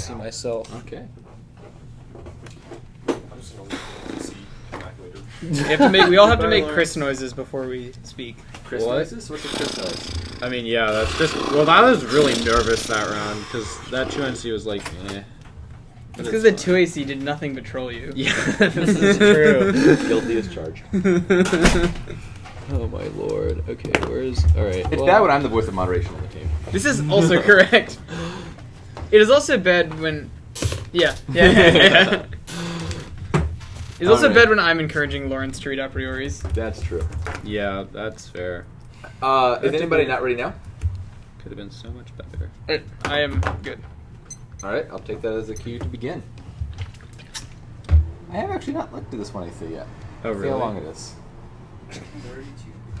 see myself. Okay. I'm just gonna see back later. We all have to make Chris noises before we speak. Chris noises? What's a Chris noise? I mean, yeah, that's just... Well, I was really nervous that round, because that 2NC was like, eh. It's because the 2AC did nothing but troll you. Yeah, this is true. Guilty as charged. Oh my lord. Okay, where's... Alright. It's bad when I'm the voice of moderation on the team. This is also correct. It is also bad when... Yeah. It's also bad when I'm encouraging Lawrence to read a prioris. That's true. Yeah, that's fair. Is anybody not ready now? Could have been so much better. I am good. Alright, I'll take that as a cue to begin. I have actually not looked at this one I see yet. Oh, really? See how long it is.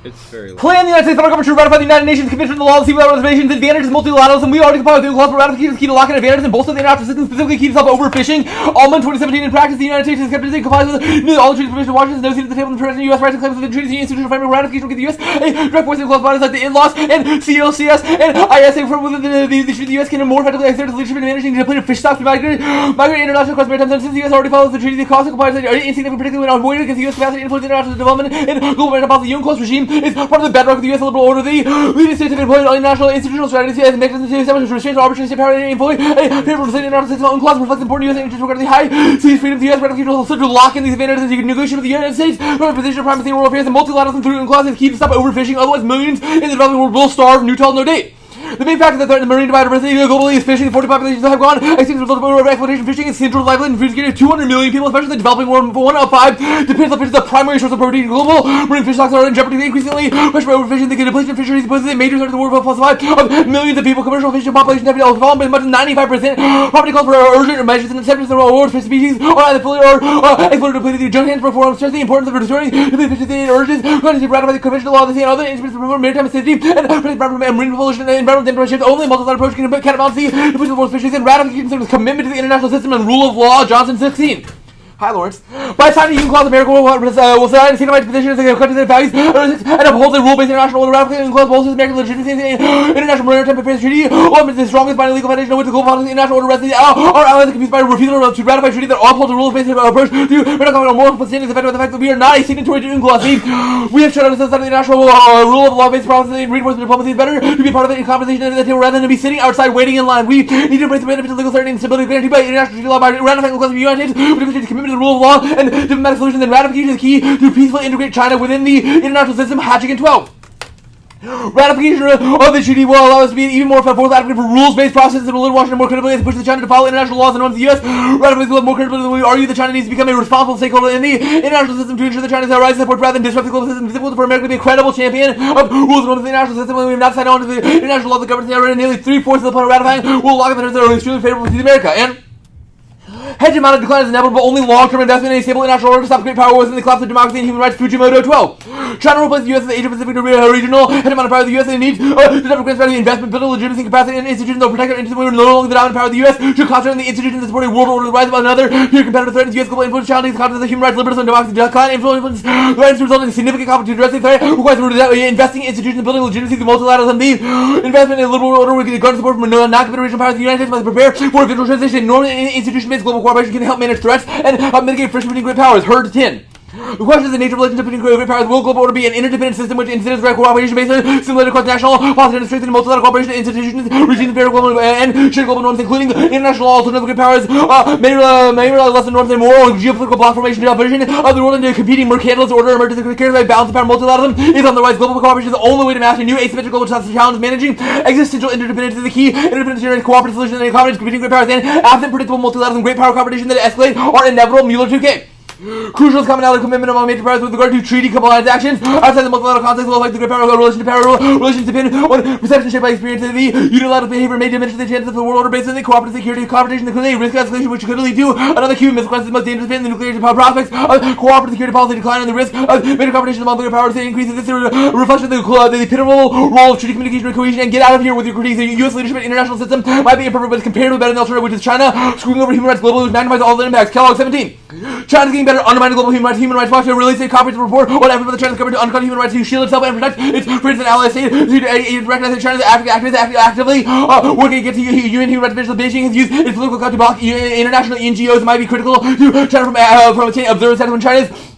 It's very long. Plan the United States federal government to ratify the United Nations Convention on the Law of the Sea without reservations, advantages, multilateralism. We already comply with the clause for ratification is key to lock in advantages and bolster the international system, specifically key to stop overfishing. Alma 2017 in practice, the United States is kept complies with nearly all the treaties provisions of Washington, no seat at the table in the U.S. rights and claims of the treaties, the institutional framework ratification will give the U.S. a direct voice in clause bodies like the in-laws and CLCS and ISA from within the U.S. can more effectively exert its leadership in managing depleted fish stocks to migrate international cross maritime since the U.S. already follows the treaty. The cost of compliance are insignificant, particularly when avoided against the U.S. capacity to influence international development and global maritime policy. The UNCLOS regime is part of the bedrock of the U.S. liberal order. The leading states have employed international institutional strategies as mechanisms to establish restraints on arbitrary state power and employ a favorable state international system. UNCLOS reflects important U.S. interests regarding the high seas freedom. The U.S. ratification will serve to lock in these advantages and negotiate with the United States from a position of primacy in world affairs and multilateralism through UNCLOS is key to stop overfishing. Otherwise, millions in the developing world will starve. New tell, no date. The main factor that threaten the marine biodiversity globally is fishing. 40 populations have gone extinct as a result of over-exploitation. Fishing is central livelihood and food security. 200 million people, especially the developing world, 1 out of 5 depends on fish as the primary source of protein. Global marine fish stocks are in jeopardy. Increasingly, pressure by overfishing, the depletion of fisheries poses a major threat to the world supply of millions of people. Commercial fishing populations have fallen by as much as 95%. Property calls for urgent measures and 70% of all fish species are either fully or exploited depleted. The Joint Hands Forum stress the importance of restoring depleted fish and urges countries to ratify the conventional law of the sea and other instruments to promote maritime safety and protect marine pollution and environmental temperature shifts. Only multilateral approach can counterbalance the depletion of world fisheries and ratification of commitment to the international system and rule of law. Johnson 16. Hi, Lawrence. By signing UNCLOS, America will sign and signify its position as a country that values and upholds a rule-based international order. Ratification UNCLOS bolsters American legitimacy in the International Maritime Affairs Treaty. Is the strongest binding legal foundation on which the global policy international order rests. Our allies are confused by a refusal to ratify a treaty that upholds a rules-based approach to international moral standing is affected by the fact that we are not a signatory to UNCLOS. We have shown ourselves that the international rule of law-based policy and reinforcement diplomacy is better to be part of it in conversation at the table rather than to be sitting outside waiting in line. We need to embrace the benefits of legal certainty and stability granted by international treaty law by ratifying UNCLOS of the United States, which demonstrates commitment to the rule of law and diplomatic solutions and ratification is the key to peacefully integrate China within the international system. Hatching 12. Ratification of the treaty will allow us to be even more forthright advocate for rules-based processes and will lead Washington more credibly as it pushes China to follow international laws and norms. The U.S. ratifies will have more credibility than we argue that China needs to become a responsible stakeholder in the international system to ensure that China's rise support rather than disrupt the global system. It's difficult for America to be a credible champion of rules and norms in the international system when we have not signed on to the international laws that governs the area. Nearly 3/4 of the plan of ratifying will lock in the terms that are extremely favorable to America. And hegemonic decline is inevitable, but only long-term investment in a stable international order to stop great power within the collapse of democracy and human rights. Fujimoto 12. China will replace the U.S. as the Asia-Pacific regional hegemonic power of the U.S. and needs to develop grand strategy, investment, build legitimacy, capacity, and institutions that will protect our interests. We are no longer the dominant power of the U.S. should concentrate on the institutions that support a world order. The rise of another here competitive threat is U.S. global influence, challenging the concepts of human rights, liberalism, and democracy. Decline influence threats result in significant competition to address the threat requires investing in institutions and building legitimacy through multilateralism. The investment in a liberal order will garner support from non-competitive regional powers. The United States must prepare for a eventual transition. Normal institution-based global cooperation can help manage threats and mitigate friction between great powers. Herd 10. The question is the nature of relationship between great powers. Will global order be an interdependent system which incentives direct cooperation based on similar across national policy and strengthening multilateral cooperation institutions, regimes, global and shared global norms, including international law, alternative great powers, may rely less on norms and moral and geopolitical block formation and division of the world into competing mercantilist order emerges characterized by balance of power. Multilateralism is on the rise. Global cooperation is the only way to master new asymmetrical global challenges. Managing existential interdependence is the key. Interdependence generates cooperative solutions and accommodates competing great powers, and absent predictable multilateralism, great power competition that escalate are inevitable. Mueller 2K. Crucial is commonality commitment among major powers with regard to treaty compliance actions. Outside the multilateral context will affect the great power relation to power. Relations depend on perception shaped by experience. The unilateral behavior may diminish the chances of the world order based on the cooperative security competition, including risk escalation, which could lead to another cube misquest. The most dangerous fit in the nuclear prospects of cooperative security policy decline and the risk of major competition among the great powers increases. This is a reflection of the pivotal role of treaty communication and cohesion. And get out of here with your critiques. The U.S. leadership and international system might be imperfect, but it's comparatively better than the alternative, which is China screwing over human rights globally, which magnifies all the impacts. Kellogg 17. China's getting getting better, undermining global human rights watch to release a comprehensive report on effort for the Chinese government to uncut human rights to shield itself and protect its friends and allies. State to recognize that China's activists actively working against UN human rights officials. Beijing has used its political clout to block international NGOs might be critical to China from obtaining observer status when China's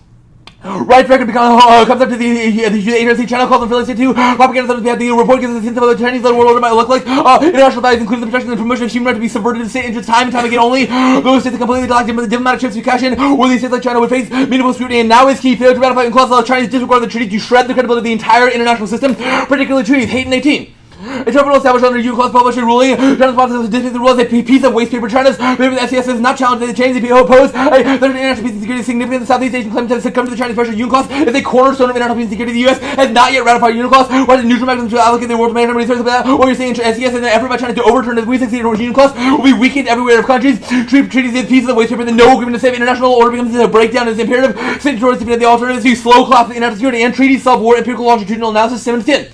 rights record comes up to the agency. China calls on affiliates to propaganda such as the report gives us a hint of what the Chinese world order might look like. International values, including the protection and promotion of human rights, to be subverted to state interests time and time again. Only those states that completely lack diplomatic trips to cash in, or these states like China would face meaningful scrutiny. And now is key failure to ratify and clause Chinese disregard the treaty to shred the credibility of the entire international system, particularly treaties. Hate and 18. A tribunal established under UN clause published a ruling. China's policy was dismissed the rule as a piece of waste paper. China's movement SCS is not challenged. They change the oppose a international peace and security significant. The Southeast Asian claims have succumbed to the Chinese pressure. UN clause is a cornerstone of international peace and security. The U.S. has not yet ratified UN clause. Why the neutral mechanism to allocate the world's maritime resources? What you're saying, SCS is an effort by China to overturn the we succeed in UN clause will be weakened everywhere of countries. Treaties as pieces of waste paper. The no agreement to save international order becomes a breakdown. Is imperative. Signatories to the alternatives to slow collapse of international security and treaty self-war empirical longitudinal analysis 7-10.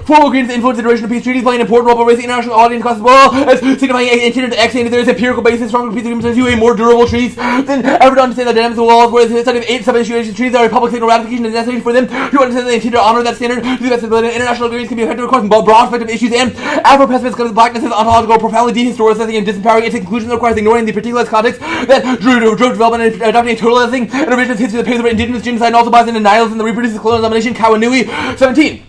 Formal agreements to influence the duration of peace treaties play an important role by raising international audience costs as well as signifying intent to extend. There is empirical basis stronger peace agreements to a more durable treaties than ever to understand the dynamics of the laws, whereas the study of 8 sub-issue treaties are a public signal ratification is necessary for them to understand the intent to honor that standard to the best ability. International agreements can be effective across broad spectrum of issues and Afro-pessimists claim blackness is ontological, profoundly dehistoricizing and disempowering. Its conclusions requires ignoring the particular context that drove development and adopting a totalizing and revisionist history that pays over indigenous genocide and also buys into nihilism that reproduces colonial domination. Kawanui 17.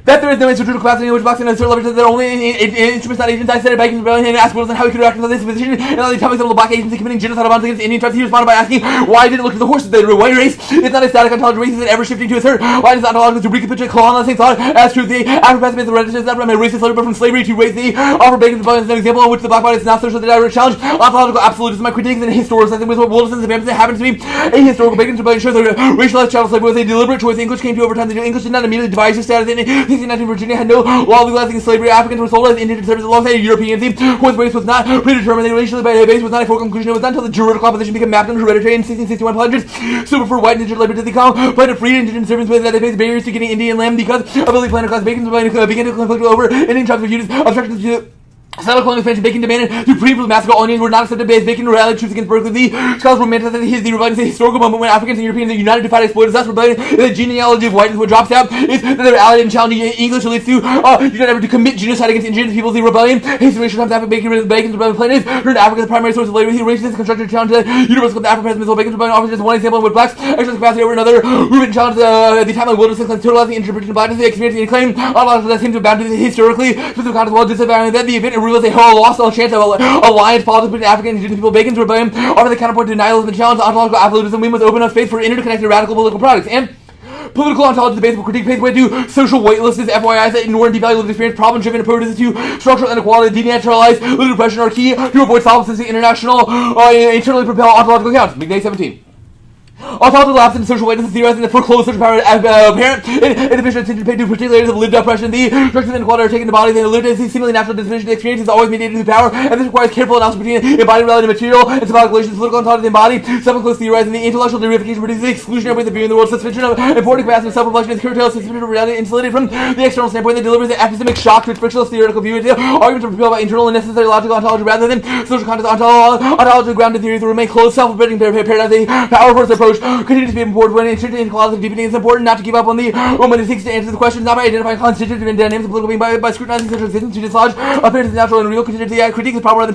That there is no institutional capacity in which blacks and assert leverage that are only instruments, not agents. I said it back in rebellion and asked Wilson how he could react to this position. And all the topics of the black agency committing genocide violence against Indian tribes, he responded by asking why didn't it look to the horses? The white race is not a static ontology race, is ever shifting to assert. Why does ontology to recapitulate colonial same thought as truth? The Afro-pessimists the reticence not from a racist labor, but from slavery to race. The offer Bacon's rebellion is an example in which the black body is not social direct challenge. Ontological absolutism, my critiques and historicism with what Wilson's advancement happens to be a historical Bacon's rebellion shows that racialized chattel slavery was a deliberate choice. The English came to overturn the English did not immediately devise their status in 1619. Virginia had no law legalizing slavery. Africans were sold as indentured servants alongside Europeans. Whose race was not predetermined. They racially based was not a full conclusion. It was not until the juridical opposition became mapped into hereditary in 1661 plunges. Super for white indentured labor to the column. Played to free indentured servants with that they faced barriers to getting Indian land because of illegal planted class. Bacon's began to conflict over Indian tribes with units obstructions to settle colonial expansion. Bacon demanded to preemptively massacre all Indians were not accepted as Bacon rallied troops against Berkeley. The scholars romanticized the rebellion is a historical moment when Africans and Europeans are united to fight exploiters. Thus, rebellion in the genealogy of whiteness. What drops out is that they were allied and challenging English leads to unite ever to commit genocide against indigenous peoples. The rebellion, history racial times after Bacon's rebellion planned turned Africa the primary source of labor. The racist constructed challenge to the universal of the Afro-pessimism. Bacon's rebellion offers just one example in which blacks exercise capacity over another. Reuben challenged the time of wilderness and totalizing interpretation of blackness. The experience and claim that seems to bound to the historically specific context while disavowing that the event reveals a lost chance of alliance politics between African and indigenous people. Bacon's rebellion offer the counterpoint to nihilism and challenge ontological absolutism. We must open up space for interconnected radical political products. And political ontology, the basic critique, pays way to social weightlessness, FYIs that ignore and devalue lived experience, problem-driven approaches to structural inequality, denaturalize lived oppression are key to avoid solipsistic international internally propelled ontological accounts. McDay 17. Ontological lapse in social weightlessness theorizing that foreclosed social power apparent in division attention paid to particular areas of lived oppression. The structures of inequality are taken to bodies and lived as seemingly natural disposition. The experience is always mediated through power, and this requires careful analysis between embodied reality and material and symbolic relations. Political ontology embodied self-enclosed theorizing the intellectual deification produces the exclusionary way of viewing the world. Suspension of important capacity of self-reflection is curtailed. Suspension of reality insulated from the external standpoint that delivers an epistemic shock to its frictionless theoretical view. Arguments are propelled by internal and necessary logical ontology rather than social context. Ontology grounded theories will remain closed, self-perpetuating paradigm. The power first approach continues to be important when intrinsic inequality of deepening. It's important not to give up on the moment it takes to answer the questions, not by identifying constitutive and dynamics of political being, by scrutinizing social existence to dislodge appearances natural and real. Critique the problem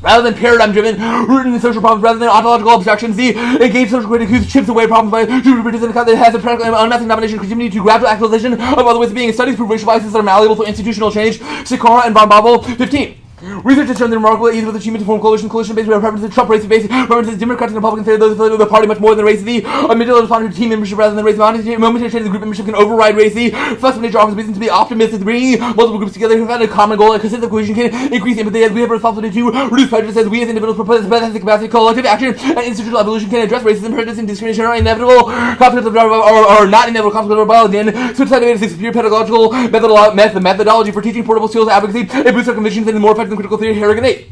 rather than paradigm-driven, rooted in social problems rather than ontological abstractions. The engaged social critic who chips away problems by reproducing that has a practical and unmasking domination contributing to gradual actualization of other ways of being. Studies prove racial biases are malleable to institutional change. Sikora and Von Babel 15. Research has shown the remarkable ease with achievement to form coalition-based preferences, Trump race-based preferences, Democrats and Republicans favor those affiliated with the party much more than race. The amygdala responded to team membership rather than race. Momentary change of group membership can override race. The flexible nature offers reason to be optimistic. Bringing multiple groups together who find a common goal and consistent cohesion can increase empathy as we have a responsibility to reduce prejudice as we as individuals propose the capacity. Collective action and institutional evolution can address racism, prejudice, and discrimination are inevitable consequences of or not inevitable consequences of biology. And switch side is a superior pedagogical methodology for teaching portable skills, advocacy, and boost our convictions and more effective than critical theory. Harrigan 8.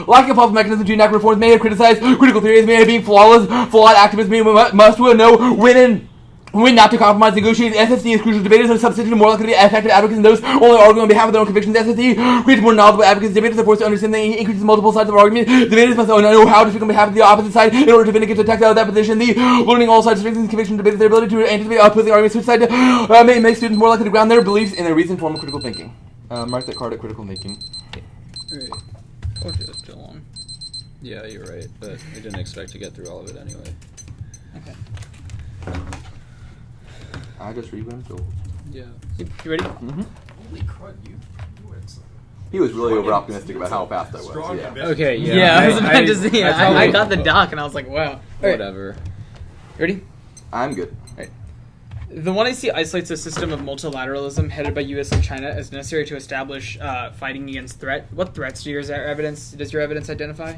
Lacking a powerful mechanism to enact reforms may have criticized critical theories, may have been flawed activists may must know when and when not to compromise negotiating SSD is crucial. Debaters are substituted more likely to be effective advocates than those only arguing on behalf of their own convictions. SSD creates more knowledgeable advocates. Debaters are forced to understand the increases multiple sides of argument. Debaters must know how to speak on behalf of the opposite side in order to vindicate the text out of that position. The learning all sides strengthens conviction. Debaters their ability to anticipate opposing arguments. Switch side may make students more likely to ground their beliefs in a reasoned form of critical thinking. Mark that card at critical thinking. Alright. Told you it was too long. Yeah, you're right, but I didn't expect to get through all of it anyway. Okay. I just read what I'm told. Yeah. You ready? Mm-hmm. Holy crud, you went so. He was really over optimistic about how fast I was. Strong Yeah. ambition. Okay, yeah. Yeah, I was about to say. I probably- got the doc and I was like, wow. Alright. Whatever. Ready? I'm good. The 1AC isolates a system of multilateralism headed by U.S. and China as necessary to establish fighting against threat. What threats does your evidence identify?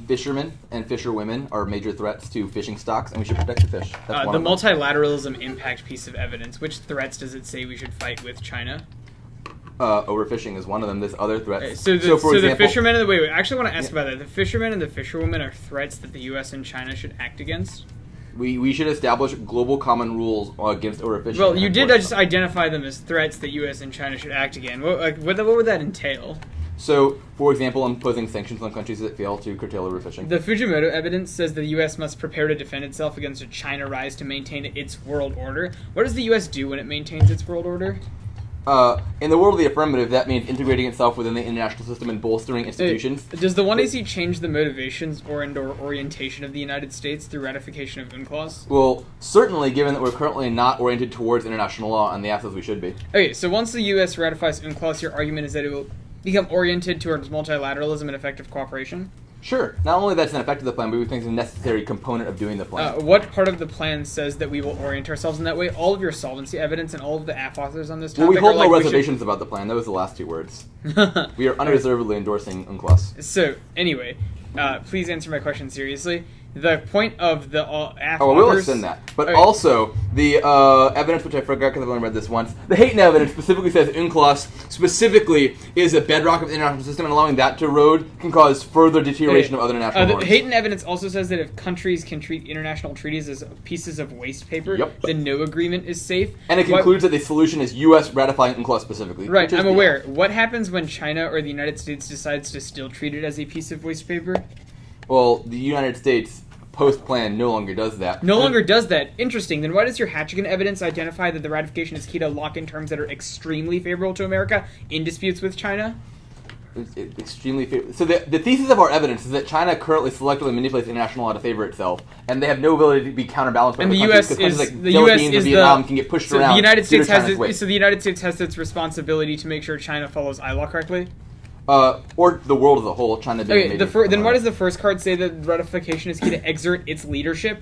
Fishermen and fisherwomen are major threats to fishing stocks, and we should protect the fish. That's one The of them. multilateralism impact piece of evidence. Which threats does it say we should fight with China? Overfishing is one of them. There's other threats. Okay, For example, the fishermen and the wait. I actually want to ask about that. The fishermen and the fisherwomen are threats that the U.S. and China should act against. we should establish global common rules against overfishing. Well, you and did enforce just them. identify them as threats that U.S. and China should act against. What would that entail? So, for example, imposing sanctions on countries that fail to curtail overfishing. The Fujimoto evidence says the U.S. must prepare to defend itself against a China rise to maintain its world order. What does the U.S. do when it maintains its world order? In the world of the affirmative, that means integrating itself within the international system and bolstering institutions. Does the 1AC change the motivations or orientation of the United States through ratification of UNCLOS? Well, certainly, given that we're currently not oriented towards international law, and the answer is we should be. Okay, so once the U.S. ratifies UNCLOS, your argument is that it will become oriented towards multilateralism and effective cooperation? Sure. Not only that's an effect of the plan, but we think it's a necessary component of doing the plan. What part of the plan says that we will orient ourselves in that way? All of your solvency evidence and all of the AF authors on this topic Well, we hold are like, no we should- reservations about the plan. That was the last two words. We are unreservedly endorsing UNCLOS. So, anyway, please answer my question seriously. The point of the AF Oh, well, we'll authors... extend that. But Okay. also, the evidence, which I forgot because I've only read this once, the Hayton evidence specifically says UNCLOS specifically is a bedrock of the international system, and allowing that to erode can cause further deterioration of other international the norms. Hayton evidence also says that if countries can treat international treaties as pieces of waste paper, Yep. then no agreement is safe. And it concludes that the solution is U.S. ratifying UNCLOS specifically. Right, which is I'm the- aware. What happens when China or the United States decides to still treat it as a piece of waste paper? Well, the United States, post-plan, no longer does that. No longer does that. Interesting. Then why does your Hatchigan evidence identify that the ratification is key to lock in terms that are extremely favorable to America in disputes with China? It's extremely so the thesis of our evidence is that China currently selectively manipulates international law to favor itself, and they have no ability to be counterbalanced by And other the countries, U.S. because is countries like the Philippines U.S. and is Vietnam can get pushed so around. the United due to States has China's weight. so the United States has its responsibility to make sure China follows ILO correctly. Or the world as a whole. China being a Okay, major then why does the first card say that ratification is key to exert its leadership?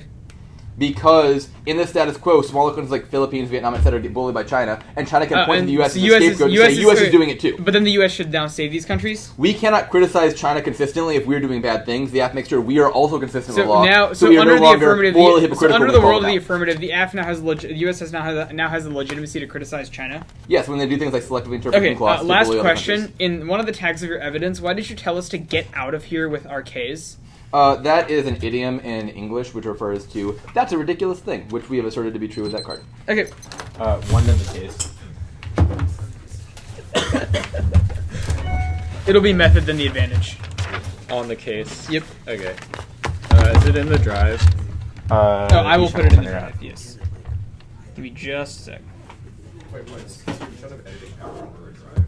Because in the status quo, smaller countries like Philippines, Vietnam, etc. get bullied by China, and China can point to and the U.S. so as a US is- scapegoat and US say, is- U.S. is doing it too. But then the U.S. should now save these countries. We cannot criticize China consistently if we're doing bad things. We have to make sure we are also consistent with So the law. now, we are under no the longer affirmative, morally so hypocritical under when the we call world of it the out. affirmative, the AF the U.S. now has the legitimacy to criticize China. Yes, when they do things like selectively interpret Okay, clauses. last question. In one of the tags of your evidence, why did you tell us to get out of here with our Ks? That is an idiom in English which refers to that's a ridiculous thing, which we have asserted to be true with that card. Okay. One of the case. It'll be method then the advantage. On the case. Yep. Okay. Is it in the drive? No, I will put it in the drive, yes. Give me just a sec. Wait, what? Is it because of editing out over a drive?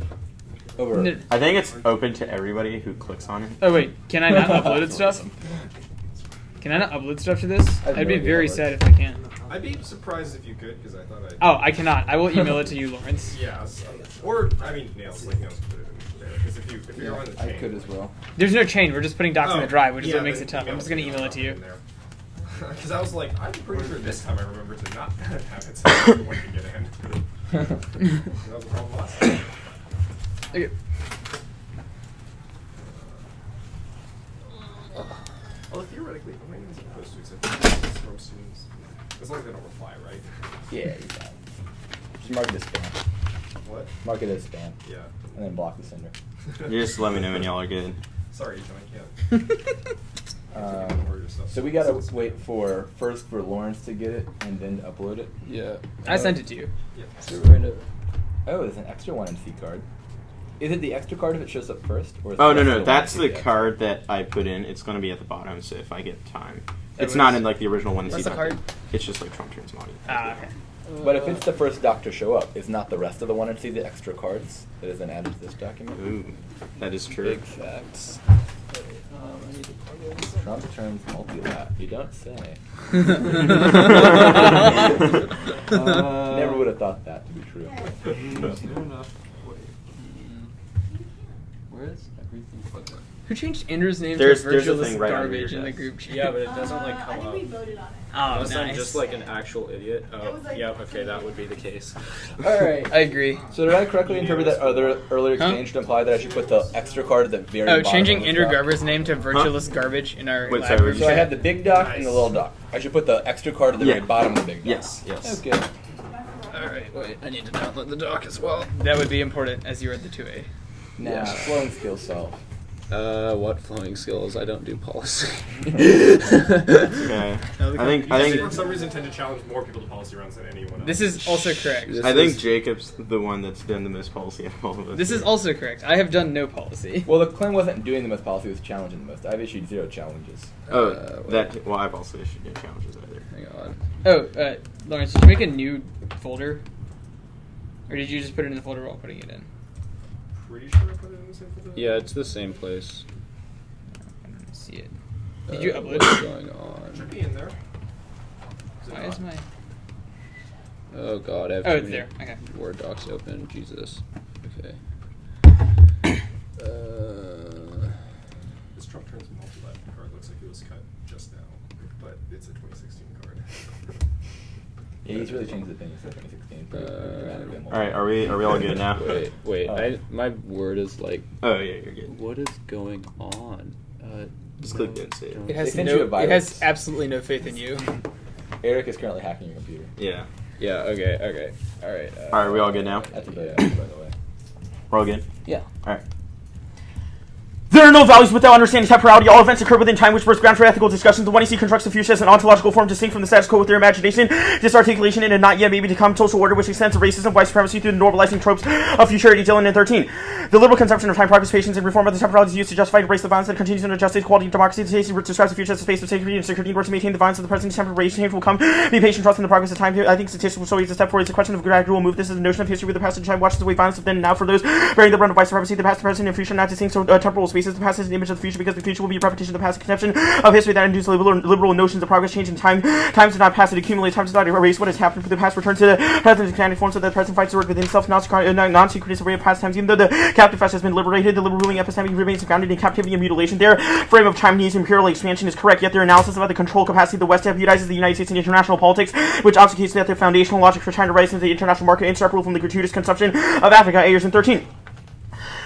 Over. No- I think it's open to everybody who clicks on it. Oh wait, can I not upload it stuff? Can I not upload stuff to this? have I'd no be idea very how it sad if I can't. I'd be surprised if you could, because I thought I. Oh, I cannot. I will email it to you, Lawrence. Yeah, or I mean nails, like nails could put it in there, because if you're on the chain. I could as well. There's no chain. We're just putting docs in the drive, which is yeah, what makes then it tough. I'm just gonna email it to you. Because I was like, I'm pretty sure this time I remember to not have it so when you get in. That was the problem last time. Okay. Well, theoretically, how many is it supposed to accept from students? As long as they don't reply, right? Yeah, you can. Just mark it as spam. What? Mark it as spam. Yeah. And then block the sender. You just let me know when y'all are good. Sorry, Ishan, I can't. So we gotta wait for Lawrence to get it and then upload it. Yeah. I sent it to you. So right up. Oh, there's an extra 1NC card. Is it the extra card if it shows up first? Or is Oh, the no, extra that's 1NC the extra? card that I put in. It's going to be at the bottom, so if I get time. It's was- not in, like, the original one. What's the card? It's just, like, Trump turns Monty. Okay. But if it's the first doc to show up, is not the rest of the 1NC the extra cards that is then added to this document? Ooh, that is true. Big facts. I need to plug in some- Trump turns multi-lat. You don't say. Never would have thought that to be true. Soon enough. Wait. Where is everything plugged in? Who changed Andrew's name There's to a virtualist thing right under garbage your in the desk. group chat? Yeah, but it doesn't like I come think up. we voted on it. Oh, Unless I'm nice. just like an actual idiot. Oh, was like- yeah, okay, that would be the case. Alright. I agree. So did I correctly interpret that other earlier exchange to imply that I should put the extra card at the very Oh, bottom changing of the Andrew doc? Garber's name to virtualist garbage in our Wait, lab sorry, group what So I chat. have the big doc and the little doc. I should put the extra card at the very Yeah. bottom of the big doc. Yes, yes. Okay. Alright, wait. I need to download the doc as well. That would be important as you read the 2A. Now, flowing skill solve. What flowing skills? I don't do policy. Okay. No, I think for some reason tend to challenge more people to policy rounds than anyone else. This is also correct. This I think is- Jacob's the one that's done the most policy of all of us. This is also correct. I have done no policy. Well, the claim wasn't doing the most policy, it was challenging the most. I've issued 0 challenges. Oh, wait. well, I've also issued no challenges either. Hang on. Oh, Lawrence, did you make a new folder? Or did you just put it in the folder while putting it in? Pretty sure I put it in the same folder. Yeah, it's the same place. I don't see it. Did you upload What's it? going Should on? be in there. Is it Why not? is my... Oh god, I have Oh, too it's many there. Okay. Word docs open. Jesus. Okay. This Trump turns multi-lat card looks like it was cut just now, but it's a 2016 card. Yeah, he's really changed the thing since 2016. Pretty dramatically. All right, are we all good now? Wait. My word is like, Oh yeah, you're good. what is going on? Just click the save. It They has sent you a no. It virus. has absolutely no faith in you. Eric is currently hacking your computer. Yeah. Yeah. Okay. All right. All right, we all good now? That's a Yeah. by the way. We're all good. Yeah. All right. There are no values without understanding temporality. All events occur within time, which births ground for ethical discussions. The 1AC constructs the future as an ontological form distinct from the status quo with their imagination, disarticulation, and a not yet maybe to come social order, which extends to racism, white supremacy through the normalizing tropes of futurity. Dylan and 13. The liberal consumption of time, progress, patience, and reform of the temporality is used to justify and embrace the violence that continues under justice, equality, and democracy. The taste describes the future as a space of safety and security in order to maintain the violence of the present. Temporary change will come. Be patient, trust in the progress of time. I think statistics will show you it's a step forward. It's a question of gradual move. This is the notion of history with the passage of time watches away violence of then and now for those bearing the brunt of white supremacy. The past, the present, and future not distinct so temporal spaces. The past is an image of the future because the future will be a repetition of the past, a conception of history that induces liberal notions of progress, change in time. Time does not pass, it accumulates. Time does not erase what has happened for the past. Return to the present and forms so that the present fights to work within itself. Non-secret array of past times. Even though the captive flesh has been liberated, the liberal ruling epistemic remains grounded in captivity and mutilation. Their frame of Chinese imperial expansion is correct, yet their analysis about the control capacity of the West deputizes the United States in international politics, which obfuscates that their foundational logic for China rise into the international market inseparable from the gratuitous consumption of Africa. Ayers and 13.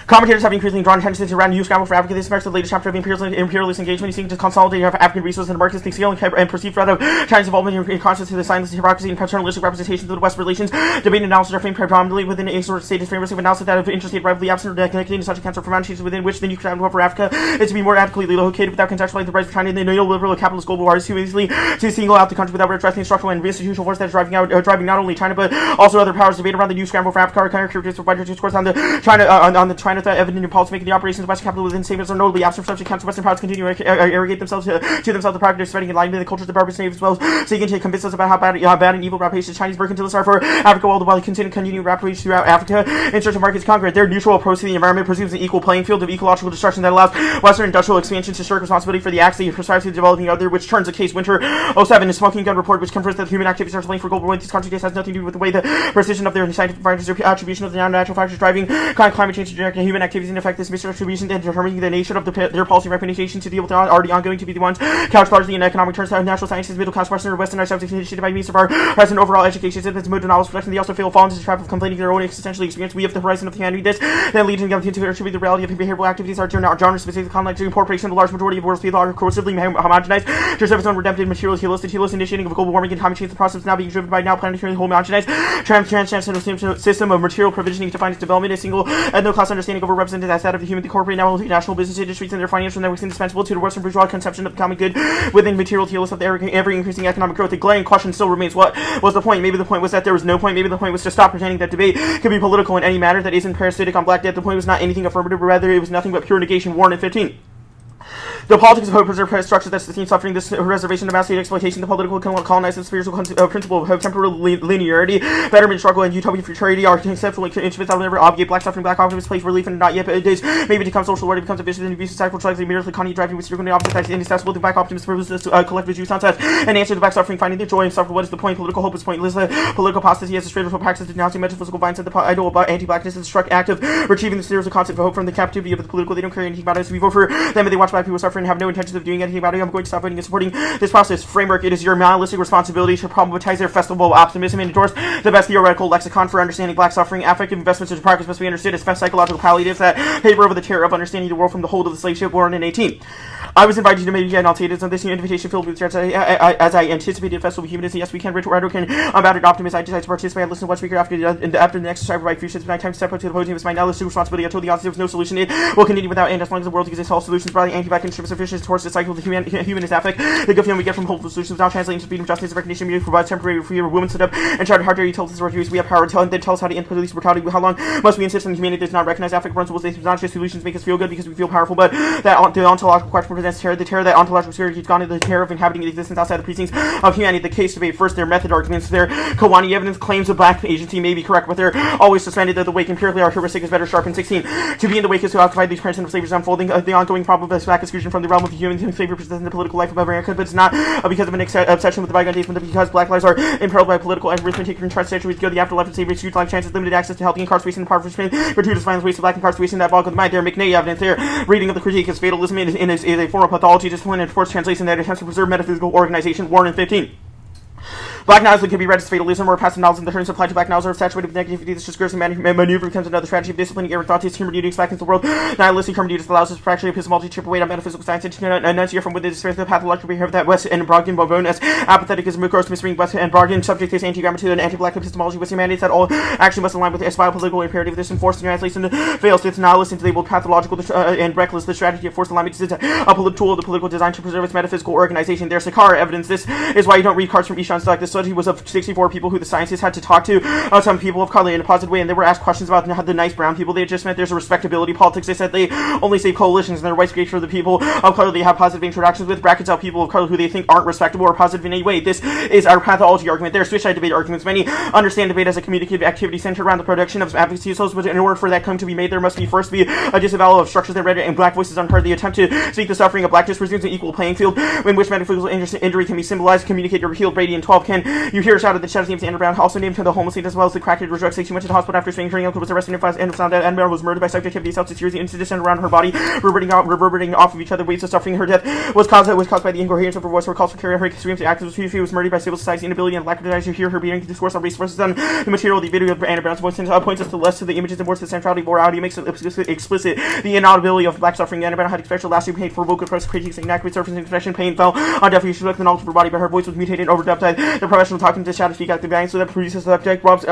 Commentators have increasingly drawn attention to around new scramble for Africa. This marks the latest chapter of imperialist engagement, seeking to consolidate African resources in the markets, the scale and perceived threat of China's involvement in conscious to the silence, hypocrisy, and paternalistic representations of the West relations. Debate and analysis are framed predominantly within a sort of statist framework of analysis that of interstate rivalry absent or connected in such a cancer for changes within which the new crowd for Africa is to be more adequately located without contextualizing the rise of China in the neoliberal capitalist global war is too easily to single out the country without addressing the structural and institutional force that is driving not only China but also other powers. Debate around the new scramble for Africa are characteristics of wider discourse on the China threat evident in policy making. The operations of Western capital within statements are notably absent from such accounts. Western powers continue to arrogate themselves to themselves the product of spreading enlightenment in the cultures of the barbarous natives as well as seeking to convince us about how bad and evil rapacious Chinese mercantilists are for Africa, all the while continuing rapacious throughout Africa in search of markets conquered. Their neutral approach to the environment presumes an equal playing field of ecological destruction that allows Western industrial expansion to shirk responsibility for the acts they prescribe to the developing other, which turns the case Winter 07, a smoking gun report which confirms that human activities are playing for global warming. This contradiction has nothing to do with the way the precision of their scientific findings or attribution of the natural factors driving climate change to direct human activities. In effect, this misattribution and determining the nature of their policy recommendations to deal with already ongoing to be the ones couched largely in economic terms. Natural sciences, middle class Western or Westernized subjects initiated by means of our present overall education systems, mode of knowledge production. They also fall into the trap of complaining their own existential experience. We have the horizon of humanity. This then leads them to attribute the reality of behavioral activities are genre-specific conflict to incorporation of the large majority of world's people are corrosively homogenized to serve its own redemptive materialist helicity initiating of global warming and climate change. The process is now being driven by now planetary homogenized transnational system of material provisioning to find its development. A single ethno-class understanding understanding overrepresented as that of the human, the corporate, and multinational business industries and their financial networks indispensable to the Western bourgeois conception of the common good within material teals of the ever-increasing economic growth. The glaring question still remains, what was the point? Maybe the point was that there was no point. Maybe the point was to stop pretending that debate could be political in any matter that isn't parasitic on Black Death. The point was not anything affirmative, but rather it was nothing but pure negation. Warren and 15. The politics of hope preserve structure that sustains suffering, this reservation of mass state exploitation, the political colonized and spiritual principle of hope, temporal linearity, betterment, struggle, and utopian futurity are conceptual instruments that will never obviate Black suffering, Black optimism, place relief, and not yet, but it is maybe become social order, becomes a vicious and abusive cycle, like merely economy driving with circling opposite that is inaccessible. The Black optimism proposes collective Jews nonsense, and answer to Black suffering, finding their joy and suffer. What is the point? Political hope is pointless. Political apostasy as a straight practice, denouncing metaphysical mindset, the idol about anti-Blackness, and the struck act of retrieving the spiritual concept of hope from the captivity of the political. They don't care anything about us. We vote for them, and they watch Black people suffer and have no intentions of doing anything about it. I'm going to stop voting and supporting this process framework. It is your nihilistic responsibility to problematize their festival of optimism and endorse the best theoretical lexicon for understanding Black suffering. Affective investments into progress must be understood as psychological palliatives that paper over the terror of understanding the world from the hold of the slave ship Warren in 18. I was invited to media and I'll say it is on this invitation filled with threats as I anticipated a festival of humanism. Yes, we can rhetoric and unbounded optimism. I decided to participate. I listened to one speaker after the next exercise by few my time to step up to the podium. It was my nihilistic responsibility. I told the audience there was no solution. It will continue without end as long as the world exists. All solutions broadly anti-Black and sufficient towards the cycle of the humanist affect. The good feeling we get from hopeful solutions without translating to freedom, justice, and recognition. Media provides temporary freedom. Women stood up and shouted, "How dare you tell us our views? We have power. Then tell us how to end police brutality. How long must we insist on humanity does not recognize affect principles? They not just solutions make us feel good because we feel powerful, but that the ontological question presents terror. The terror that ontological security has gone into the terror of inhabiting existence outside the precincts of humanity. The case debate first, their method arguments, their Kawani evidence claims of Black agency may be correct, but they're always suspended that the wake empirically our heuristic is better sharp in 16. To be in the wake is to occupy these currents of slavery unfolding the ongoing problem of Black exclusion from the realm of the human slavery presents in the political life of America, but it's not because of an obsession with the bygone days, but because Black lives are imperiled by political arithmetic and centuries ago. The afterlife of slavery, huge life chances, limited access to healthy incarceration, impoverishment, gratuitous violence, waste of Black incarceration, that bog of the mind. Their McNay evidence, their reading of the critique is fatalism is a form of pathology, discipline, and forced translation that attempts to preserve metaphysical organization. Warren in 15. Black nihilism can be read as fatalism or passive nihilism. The terms applied to Black nihilism are saturated with negativity. This discourse and maneuver becomes another strategy of disciplining error thought. Hermeneutics back into the world. Nihilistic hermeneutics allows us to fracture epistemology, chip away on metaphysical science, and enunciate from within the spirit of the pathological behavior that West and Brogdon Bovone as apathetic as gross misreading West and Brogdon subject this anti-grammar to an anti-Black epistemology with mandates that all action must align with this biopolitical imperative. This enforced translation fails. It's nihilist and labeled pathological and reckless. The strategy of forced alignment is a political tool of the political design to preserve its metaphysical organization. There's Sakara evidence. This is why you don't read cards from Ishan Stock. This study was of 64 people who the scientists had to talk to, some people of color in a positive way, and they were asked questions about the nice brown people they had just met. There's a respectability politics. They said they only save coalitions and their white great for the people of color they have positive interactions with, brackets out people of color who they think aren't respectable or positive in any way. This is our pathology argument. There's switch side debate arguments. Many understand debate as a communicative activity centered around the production of advocacy tools, but in order for that claim to be made, there must be first be a disavowal of structures that render and Black voices unheard. The attempt to speak the suffering of Blackness presumes an equal playing field in which metaphysical injury can be symbolized, communicated, or healed. Brady in 12 can you hear a shout of the shadows names Andrew Brown, also named to the homeless as well as the crackhead was drugged 6. She went to the hospital after staying her uncle was arrested and found out Andrew Brown was murdered by subjectivity, self-security, incident around her body, reverberating off of each other. Waves of suffering. Her death was caused by the incoherence of her voice. Her calls for carrying her screams to activism. She was murdered by civil society's inability and lack of desire to hear her being discourse on race versus on the material. The video of Andrew Brown's voice points us to less to the images and more to the centrality of morality, makes it explicit the inaudibility of Black suffering. Andrew Brown had expression lasting pain for vocal press critiques and inaccurate surface expression. Pain fell on deaf ears. She looked the knowledge of her body, but her voice was mutated and overdubbed by the professional talking to shadow speak out the bang, so that produces the subject robs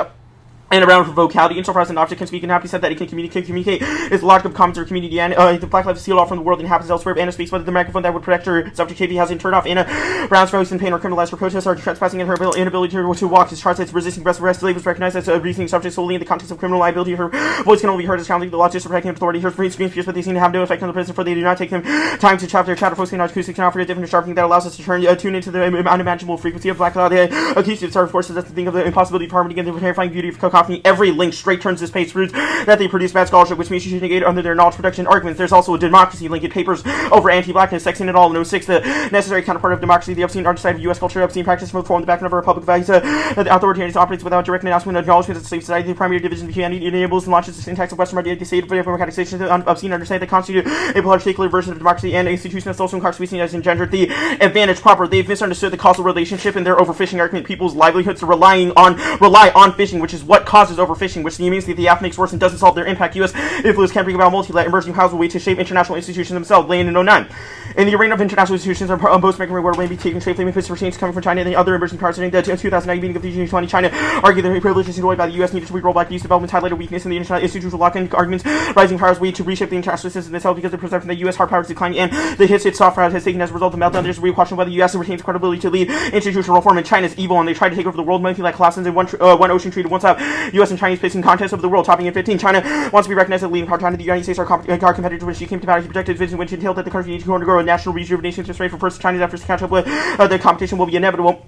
and around for vocality, insofar as an object can speak and happy said that it can communicate is the logic of comments or community, and the Black life is sealed off from the world and happens elsewhere. Anna speaks, whether the microphone that would protect her subjectivity has been turned off. Anna Brown's voice in pain or criminalized for protests are trespassing in her inability to walk. His translates resisting arrest. Slave was recognized as a reasoning subject solely in the context of criminal liability. Her voice can only be heard as challenging the law just protecting authority. Her screams fierce, but they seem to have no effect on the prison, for they do not take them time to chop their chatter. Focusing on acoustics can offer a different sharpening that allows us to tune into the unimaginable frequency of Black law. The acoustics are forces us to think of the impossibility of harmony and the terrifying beauty of cacophony. Every link straight turns this page proves that they produce bad scholarship, which means you should negate under their knowledge production arguments. There's also a democracy link in papers over anti-Blackness, sexing it all in 06, the necessary counterpart of democracy, the obscene art side of U.S. culture, obscene practice from the background of our public values. The authoritarian operates without direct announcement, acknowledgement of the slave society. The primary division of humanity enables and launches the syntax of Western idea, the state of democratic station, obscene understanding that constitute a particular version of democracy and institution of social incarceration has engendered the advantage proper. They've misunderstood the causal relationship in their overfishing argument. People's livelihoods are rely on fishing, which is what causes overfishing, which means that the app makes worse and doesn't solve their impact. U.S. influence can bring about multi-let emerging powers will wait to shape international institutions themselves. Lane in 09. In the arena of international institutions, our most making reward may be taking shape. Flaming fists for change coming from China and the other emerging powers. During the 2009 meeting of the G20, China argued that privileges enjoyed by the U.S. needed to be rolled back. These developments highlighted weakness in the international institutional lock-in arguments. Rising powers way to reshape the international system itself because they present from the U.S. hard powers declining and the hits its soft power has taken as a result of the meltdown. There's a real question whether the U.S. retains credibility to lead institutional reform, and China's evil, and they tried to take over the world. Many like collapses in one ocean treaty once out. U.S. and Chinese facing contests of the world, topping in 15. China wants to be recognized as a leading power. China, the United States are competitors. When she came to power, he projected a vision which entailed that the country needs to undergo a national rejuvenation to strain for first China's efforts to catch up with the competition will be inevitable.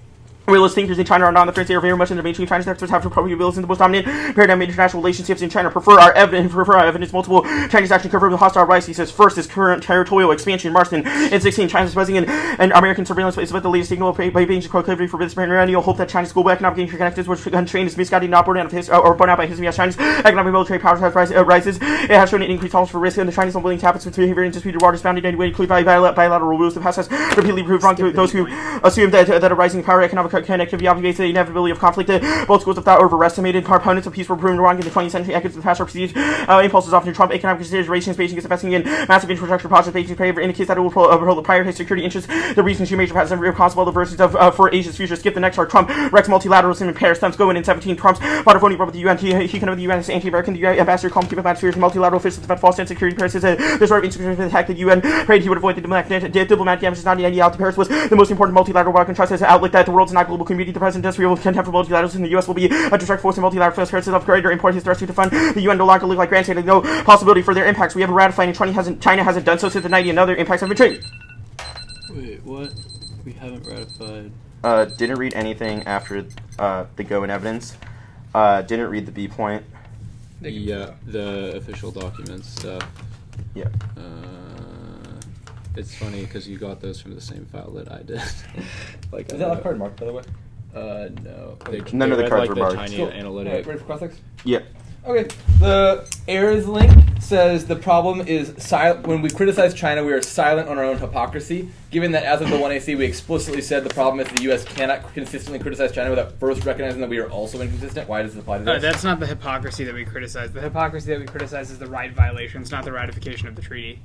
Realist thinkers in China are not on the fence. They are very much in the mainstream. Chinese experts have appropriate bills in the most dominant paradigm of international relationships in China. Prefer our evidence. Multiple Chinese action confirmed the hostile rise. He says first is current territorial expansion. March in 16, China's buzzing and American surveillance is about the latest signal by Beijing's proclivity for business perennial hope that China's global economic interconnectedness was untrained is misguided, not born out of his or born out by history. As China's economic military powers have rises, it has shown an increased tolerance for risk, and the Chinese unwilling to happen to behavior in disputed waters bounded anyway, include bilateral rules. The past has repeatedly proved wrong to those who assume that a rising power economic connectivity obviates the inevitability of conflict. Both schools of thought overestimated. Proponents of peace were proven wrong in the 20th century. Echoes of the past are perceived impulses often Trump economic considerations. Beijing is investing in massive infrastructure projects. Beijing's behavior indicates that it will prioritize security interests. The reasons she major has responsible the versions of for Asia's future. Skip the next part. Trump wrecks multilateralism in Paris. Thumbs go in 17. Trump's bought a phony with the UN. He can of the UN is anti-American. The ambassador called him about fears multilateral officials about false sense security. Paris is the sort of insecurity attack the UN prayed he would avoid. The diplomatic damage is not any out. Paris was the most important multilateral work and trust as an outlet that the world's not global community. The president does real contempt for multilateralism in the U.S. will be a direct force in multilateral affairs of greater importance. His threats to fund the UN no longer look like grants and no possibility for their impacts. We haven't ratified and China hasn't done so since the 90s and other impacts have been treated. Wait, what? We haven't ratified. Didn't read anything after the go in evidence. Didn't read the B point. Yeah, the official documents stuff. Yeah. It's funny because you got those from the same file that I did. Is that last card marked, by the way? No. None of the read, cards like, were the marked. tiny Cool. analytic. Alright, ready for cross-ex? Yeah. Okay. The errors link says the problem is when we criticize China, we are silent on our own hypocrisy. Given that as of the 1AC, we explicitly said the problem is the U.S. cannot consistently criticize China without first recognizing that we are also inconsistent. Why does this apply to this? That's not the hypocrisy that we criticize. The hypocrisy that we criticize is the right violations, not the ratification of the treaty.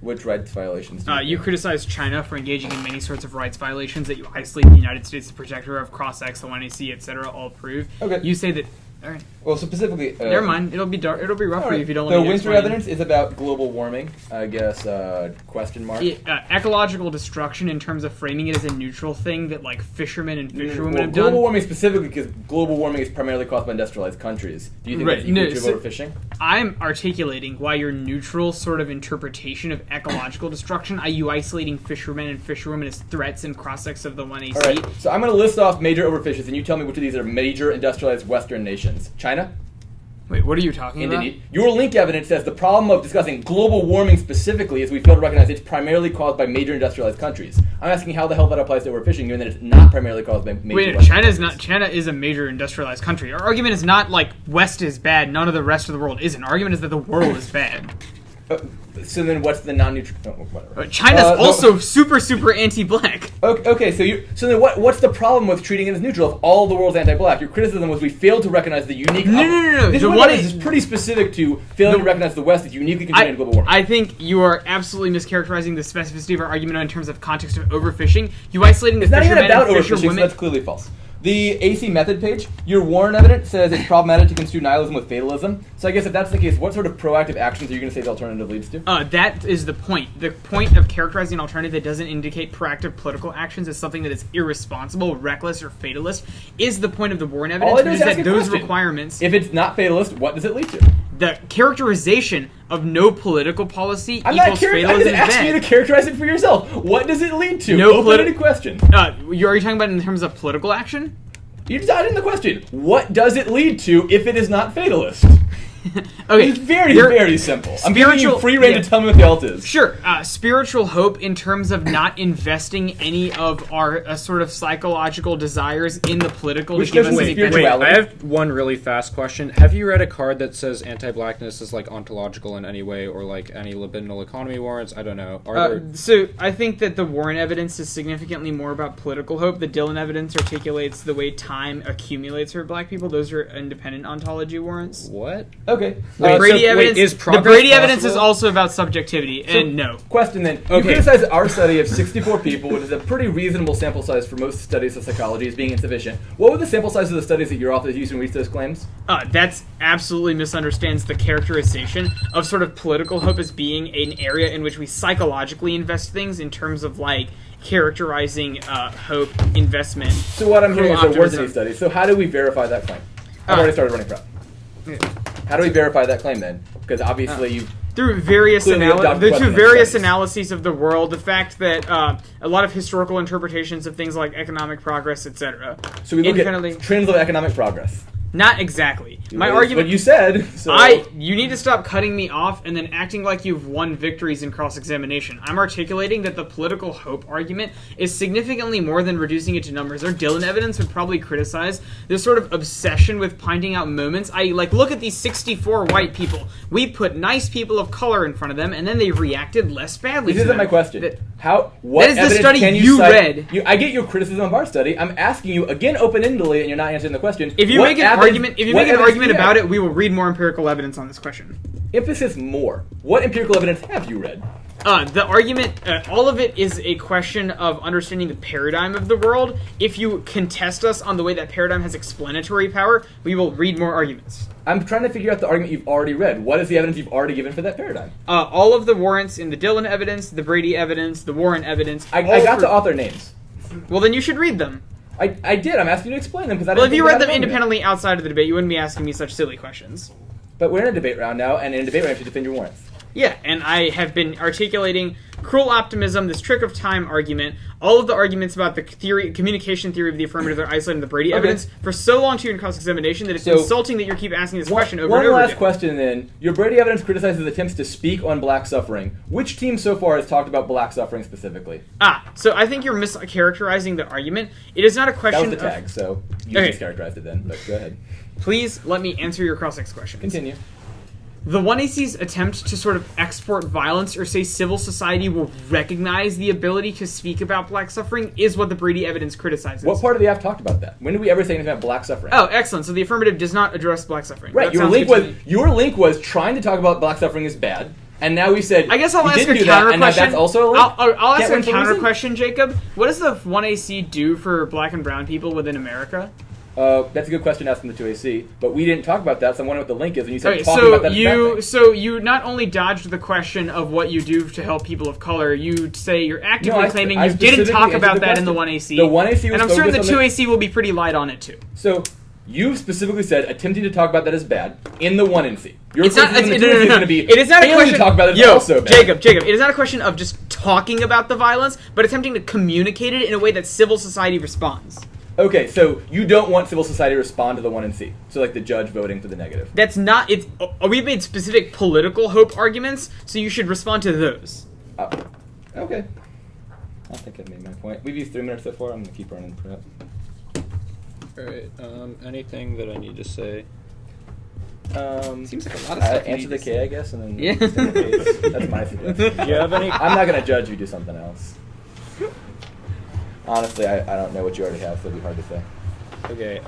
Which rights violations do You criticize China for engaging in many sorts of rights violations that you isolate the United States, the protector of cross-ex, the 1AC, etc., all prove. Okay. You say that... All right. Well, so specifically... Never mind. It'll be dark. It'll be rough for you if you don't The want to winter evidence is about global warming, I guess, question mark. Ecological destruction in terms of framing it as a neutral thing that, like, fishermen and fisherwomen have done. Global warming specifically because global warming is primarily caused by industrialized countries. Do you think that's equal to overfishing? I'm articulating why your neutral sort of interpretation of ecological destruction, i.e. isolating fishermen and fisherwomen as threats in cross-sects of the 1AC. All right, so I'm going to list off major overfishes, and you tell me which of these are major industrialized Western nations. China? Wait, what are you talking about? Your link evidence says the problem of discussing global warming specifically is we fail to recognize it's primarily caused by major industrialized countries. I'm asking how the hell that applies to overfishing, given that it's not primarily caused by major Western countries. China is a major industrialized country. Our argument is not like West is bad, none of the rest of the world isn't. Our argument is that the world is bad. So then what's the non-neutral... Oh, whatever. China's also super anti-black. Okay, so then what's the problem with treating it as neutral if all the world's anti-black? Your criticism was we failed to recognize the unique... No. This is pretty specific to failing to recognize the West is uniquely contributing to global warming. I think you are absolutely mischaracterizing the specificity of our argument in terms of context of overfishing. You isolating the fishermen and fisherwomen... It's not even about overfishing, so that's clearly false. The AC method page, your Warren evidence says it's problematic to construe nihilism with fatalism. So I guess if that's the case, what sort of proactive actions are you going to say the alternative leads to? That is the point. The point of characterizing an alternative that doesn't indicate proactive political actions as something that is irresponsible, reckless, or fatalist is the point of the Warren evidence, All I do is which is ask that a those question. requirements... If it's not fatalist, what does it lead to? The characterization of no political policy I'm equals fatalism I'm is just asking you bad. to characterize it for yourself. What does it lead to? No Open-ended question. Are you talking about in terms of political action? You just added in the question. What does it lead to if it is not fatalist? Okay, It's very simple. I'm giving you free reign to tell me what the alt is. Sure. Spiritual hope in terms of not investing any of our sort of psychological desires in the political Which to give goes us into any spirituality. benefit. I have one really fast question. Have you read a card that says anti-blackness is like ontological in any way, or like any libidinal economy warrants? I don't know. So I think that the Warren evidence is significantly more about political hope. The Dillon evidence articulates the way time accumulates for black people. Those are independent ontology warrants. What? Okay. The Brady so, wait, evidence. is The progress Brady evidence is possible? also about subjectivity, and no. Question then. You Okay. criticize our study of 64 people, which is a pretty reasonable sample size for most studies of psychology, as being insufficient. What were the sample size of the studies that your authors used to reach those claims? That's absolutely misunderstands the characterization of sort of political hope as being an area in which we psychologically invest things in terms of like characterizing hope investment. So what I'm hearing is there weren't optimism. any studies. So how do we verify that claim? I've already started running prep. How do we verify that claim then? Because obviously you Through various Clearly adopted through precedent various studies. analyses of the world, the fact that a lot of historical interpretations of things like economic progress, etc. So we look independently. at trends of economic progress. Not exactly. My That's argument. what you said. So You need to stop cutting me off and then acting like you've won victories in cross-examination. I'm articulating that the political hope argument is significantly more than reducing it to numbers. Our Dylan evidence would probably criticize this sort of obsession with pointing out moments. Look at these 64 white people. We put nice people of color in front of them, and then they reacted less badly. This to isn't them. my question. That- What That is the evidence study can you cite? read. I get your criticism of our study. I'm asking you again open-endedly, and you're not answering the question. If you What make an evidence- argument, what evidence do you about have? it, we will read more empirical evidence on this question. Emphasis more. What empirical evidence have you read? The argument, all of it is a question of understanding the paradigm of the world. If you contest us on the way that paradigm has explanatory power, we will read more arguments. I'm trying to figure out the argument you've already read. What is the evidence you've already given for that paradigm? All of the warrants in the Dylan evidence, the Brady evidence, the Warren evidence. I all got for- the author names. Well, then you should read them. I did. I'm asking you to explain them because I Well, didn't if you think read about them it yet. independently outside of the debate, you wouldn't be asking me such silly questions. But we're in a debate round now, and in a debate round, you have to defend your warrants. Yeah, and I have been articulating cruel optimism, this trick of time argument, all of the arguments about the communication theory of the affirmative are isolated in the Brady evidence for so long to you in cross-examination that it's So- insulting that you keep asking this question over One and over last again. question then. Your Brady evidence criticizes attempts to speak on black suffering. Which team so far has talked about black suffering specifically? So I think you're mischaracterizing the argument. It is not a That question was the of... tag, so you Okay. mischaracterized it then. But go ahead. Please let me answer your cross-ex questions. Continue. The 1AC's attempt to sort of export violence or say civil society will recognize the ability to speak about black suffering is what the Brady evidence criticizes. What part of the app talked about that? When did we ever say anything about black suffering? Oh, excellent. So the affirmative does not address black suffering. Right. That Your sounds link good to was me. your link was trying to talk about black suffering is bad, and now we said I guess I'll you ask didn't a do that, counter and now question. that's also a link. I'll ask Can't a win for counter losing? question, Jacob. What does the 1AC do for black and brown people within America? That's a good question asked from the 2AC, but we didn't talk about that, so I'm wondering what the link is, and you said Okay, talking so about that is a bad thing. you not only dodged the question of what you do to help people of color, you say you're actively No, claiming I you didn't specifically talk answered about the that in the question. 1AC. The 1AC was and I'm certain the focused on 2AC will be pretty light on it too. So, you specifically said attempting to talk about that is bad in the 1NC. Your It's not. criticism It's, in the no, 2NC no, is no. going to be It is not a failing question. to talk about it is Yo, also bad. Jacob. It is not a question of just talking about the violence, but attempting to communicate it in a way that civil society responds. Okay, so you don't want civil society to respond to the 1NC. So, like the judge voting for the negative. That's not. It's. We've made specific political hope arguments, so you should respond to those. Okay. I think I made my point. We've used 3 minutes so far. I'm going to keep running prep. Alright, anything that I need to say? Seems like a lot of stuff. you Answer need the to K, I guess, and then Yeah. extend the case. That's my suggestion. Do you have any? I'm not going to judge you do something else. Honestly, I don't know what you already have, so it'd be hard to say. Okay,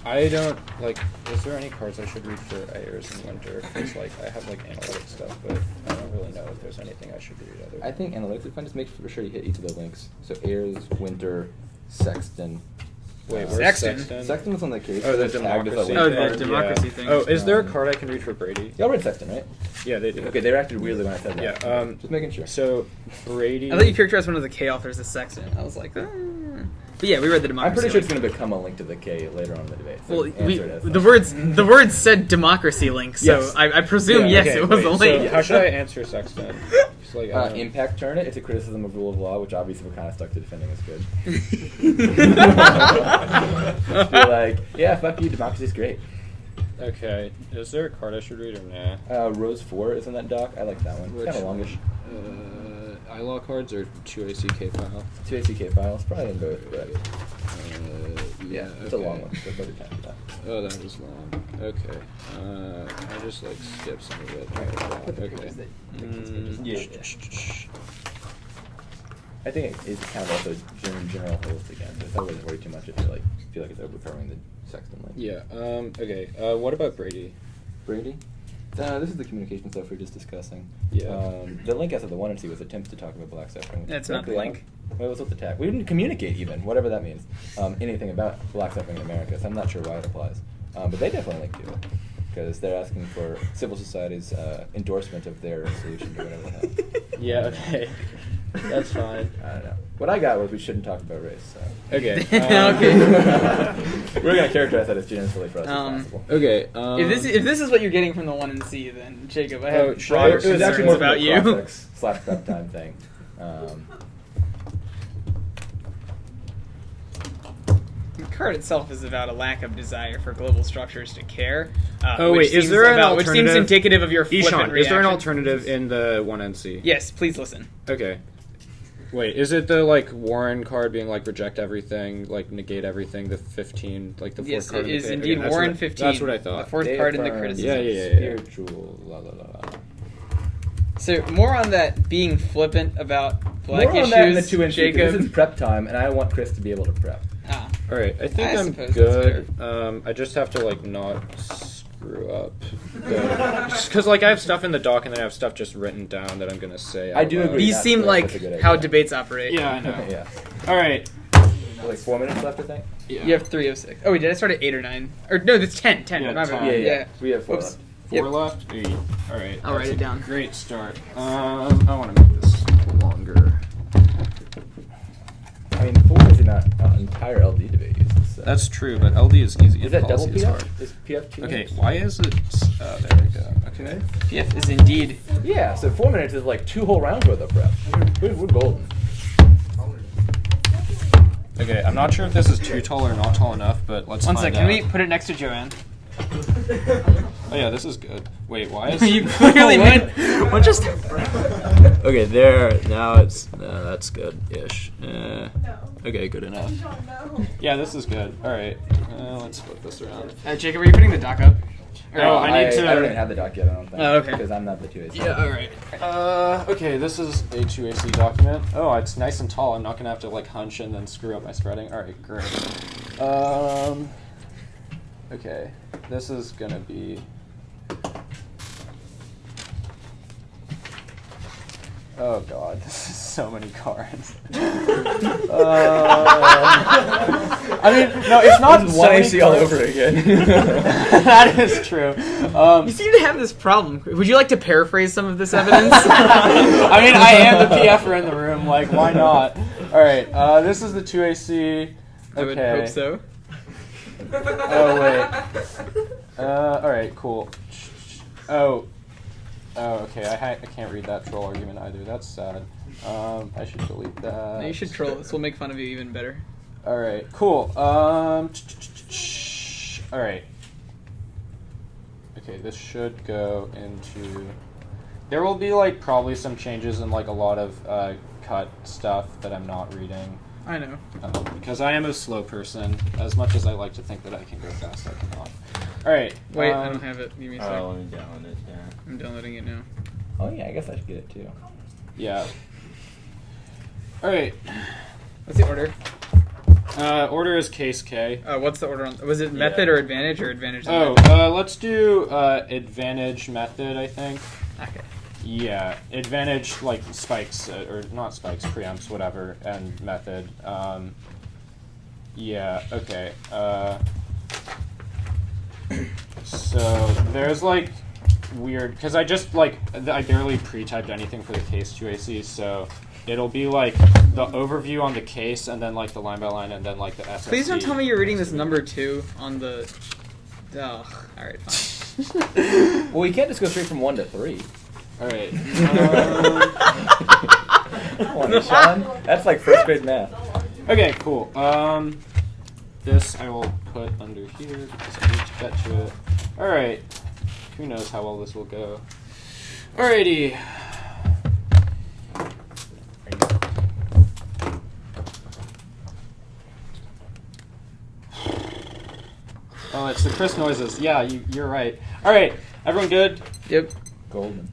I don't, like, is there any cards I should read for Ayers and Winter? Because, like, I have, like, analytic stuff, but I don't really know if there's anything I should read other. I think analytics is fun. Just make sure you hit each of the links. So Ayers, Winter, Sexton. Wait, where's Sexton? Sexton? Sexton was on the case. Oh, the It's tagged as a democracy. link Oh, the card. democracy thing. Oh, is there a card I can read for Brady? Y'all read Sexton, right? Yeah, they do. Okay, they reacted weirdly when I said that. Yeah, just making sure. So, Brady... I thought you characterized one of the K authors as Sexton. I was like, But yeah, we read the democracy. I'm pretty sure it's link. going to become a link to the K later on in the debate. So Well, answer it as the words said democracy link, so Yes. I presume Yeah, yes, Okay, it was a wait, link. So how should I answer Sexton? Just like, impact turn it. It's a criticism of rule of law, which obviously we're kind of stuck to defending as good. Just be like, yeah, fuck you, democracy's great. Okay, is there a card I should read or nah? Rose 4 is in that doc. I like that one. It's kind of longish. iLaw cards or 2ACK file? 2 ACK files, probably in both, but yeah, it's a okay. long one. So go to time for that. Oh, that was long. Okay. I just like skip some of it. Okay. I think it is kind of also general host again, so I wouldn't worry too much if you like feel like it's overthrowing the Sexton link. Yeah. Okay. What about Brady? Brady. This is the communication stuff we were just discussing. Yeah. The link as of the 1 and C was attempts to talk about black suffering. That's not the link. Well, what's with the tag? We didn't communicate even, whatever that means, anything about black suffering in America, so I'm not sure why it applies. But they definitely link to it, because they're asking for civil society's endorsement of their solution to whatever the hell. Yeah, okay. That's fine. I don't know. What I got was we shouldn't talk about race, so. Okay. Okay. We're going to characterize that as generously for us as possible. Okay. If this is what you're getting from the 1 and C, then Jacob, I have sure. broader It was actually concerns more about you. / prep time thing. The card itself is about a lack of desire for global structures to care. Is there an which seems alternative? indicative of your flippant Ishan, reaction. is there an alternative in the 1NC? Yes, please listen. Okay. Wait, is it the like Warren card being like reject everything, like negate everything? The 15, like the fourth Yes, card. it in is the page? indeed Okay, Warren that's 15. That's what I thought. The fourth They card in the affirm criticism. Yeah. Spiritual, la la la la. So more on that being flippant about black More on issues, that in the 2 and C, because Jacob. this is prep time, and I want Chris to be able to prep. Ah. All right, I think I I'm suppose good. I just have to like not screw up. Because like I have stuff in the doc, and then I have stuff just written down that I'm gonna say. I do out loud. agree. These That's seem a like good how idea. debates operate. Yeah, I know. Yeah. All right. Like 4 minutes left, I think? Yeah. You have 3 of 6. Oh, wait, did I start at 8 or 9? Or no, that's 10. 10. Yeah, My 10. bad. Yeah. We have 4 Oops. left. 4 Yep. left. 8. All right. I'll write that's it a down. Great start. I want to make this longer. I mean, 4 is not an entire LD debate uses. So. That's true, but LD is easy. Is that double policy is PF? hard. Is PF 2 Okay, minutes? why is it? There we go. Okay. PF is indeed. Yeah, so 4 minutes is like 2 whole rounds worth of prep. We're golden. Okay, I'm not sure if this is too tall or not tall enough, but let's One find sec, out. can we put it next to Joanne? Oh yeah, this is good. Wait, why is You clearly meant. What just? Okay, there. Now it's that's good-ish. Okay, good enough. Yeah, this is good. All right, let's flip this around. Jacob, are you putting the doc up? Or- Oh, I need to- I don't even have the doc yet, I don't think. Oh, okay. Because I'm not the 2AC. Yeah, all right. Okay, this is a 2AC document. Oh, it's nice and tall. I'm not gonna have to like hunch and then screw up my spreading. All right, great. Okay, this is gonna be. Oh god, this is so many cards. I mean, no, it's not This is so 1AC many all cards. over again. That is true. You seem to have this problem. Would you like to paraphrase some of this evidence? I mean, I am the PFer in the room. Like, why not? All right, this is the 2AC. I would hope so. Oh wait. All right, cool. Oh, okay. I can't read that troll argument either. That's sad. I should delete that. No, you should troll. This will make fun of you even better. All right, cool. All right. Okay, this should go into. There will be like probably some changes in like a lot of cut stuff that I'm not reading. I know. Because I am a slow person. As much as I like to think that I can go fast, I cannot. All right. Wait, I don't have it. Give me a sec. let me download it. Yeah. I'm downloading it now. Oh yeah, I guess I should get it too. Yeah. All right. What's the order? Order is case K. What's the order on? Was it method or advantage or advantage? and Oh, method? let's do advantage method, I think. Okay. Yeah, advantage like spikes or not spikes, preempts, whatever, and method. Yeah. Okay. So there's like weird because I just like I barely pre-typed anything for the case 2AC, so it'll be like the overview on the case and then like the line by line and then like the SSD. Please don't tell me you're reading this number 2 on the. Ugh. All right, fine. Well, we can't just go straight from 1 to 3. All right. Come on, Ishan. That's like first grade math. Okay, cool. This I will put under here because I need to get to it. All right. Who knows how well this will go? Alrighty. Oh, it's the Chris noises. Yeah, you're right. All right, everyone good? Yep. Golden.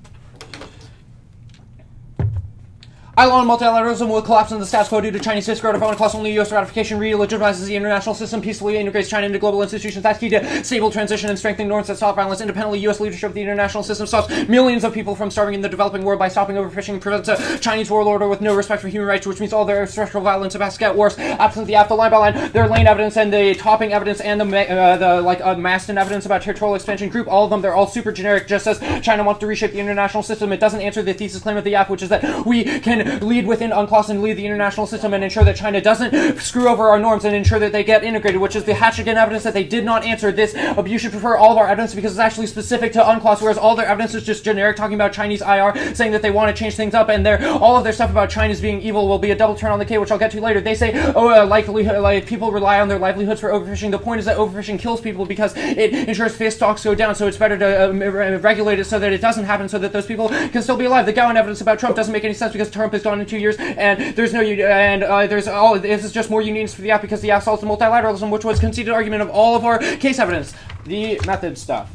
I Bilateral multilateralism will collapse in the status quo due to Chinese disgrowth. If I want to class only U.S. ratification re-legitimizes the international system, peacefully integrates China into global institutions. That's key to stable transition and strengthening norms that stop violence. Independently, U.S. leadership of the international system stops millions of people from starving in the developing world by stopping overfishing, prevents a Chinese world order with no respect for human rights, which means all their structural violence has to get worse. Absent the after line by line, their lane evidence and the topping evidence and the Maston evidence about territorial expansion group, all of them, they're all super generic. Just as China wants to reshape the international system, it doesn't answer the thesis claim of the app, which is that we can lead within UNCLOS and lead the international system and ensure that China doesn't screw over our norms and ensure that they get integrated, which is the Hatchigan evidence that they did not answer. This, you should prefer all of our evidence because it's actually specific to UNCLOS, whereas all their evidence is just generic, talking about Chinese IR, saying that they want to change things up, and all of their stuff about China's being evil will be a double turn on the K, which I'll get to later. They say, like people rely on their livelihoods for overfishing. The point is that overfishing kills people because it ensures fish stocks go down, so it's better to regulate it so that it doesn't happen, so that those people can still be alive. The Gowan evidence about Trump doesn't make any sense because Trump is gone in 2 years, and there's no this is just more unions for the app because the app solves the multilateralism, which was conceded argument of all of our case evidence. The method stuff.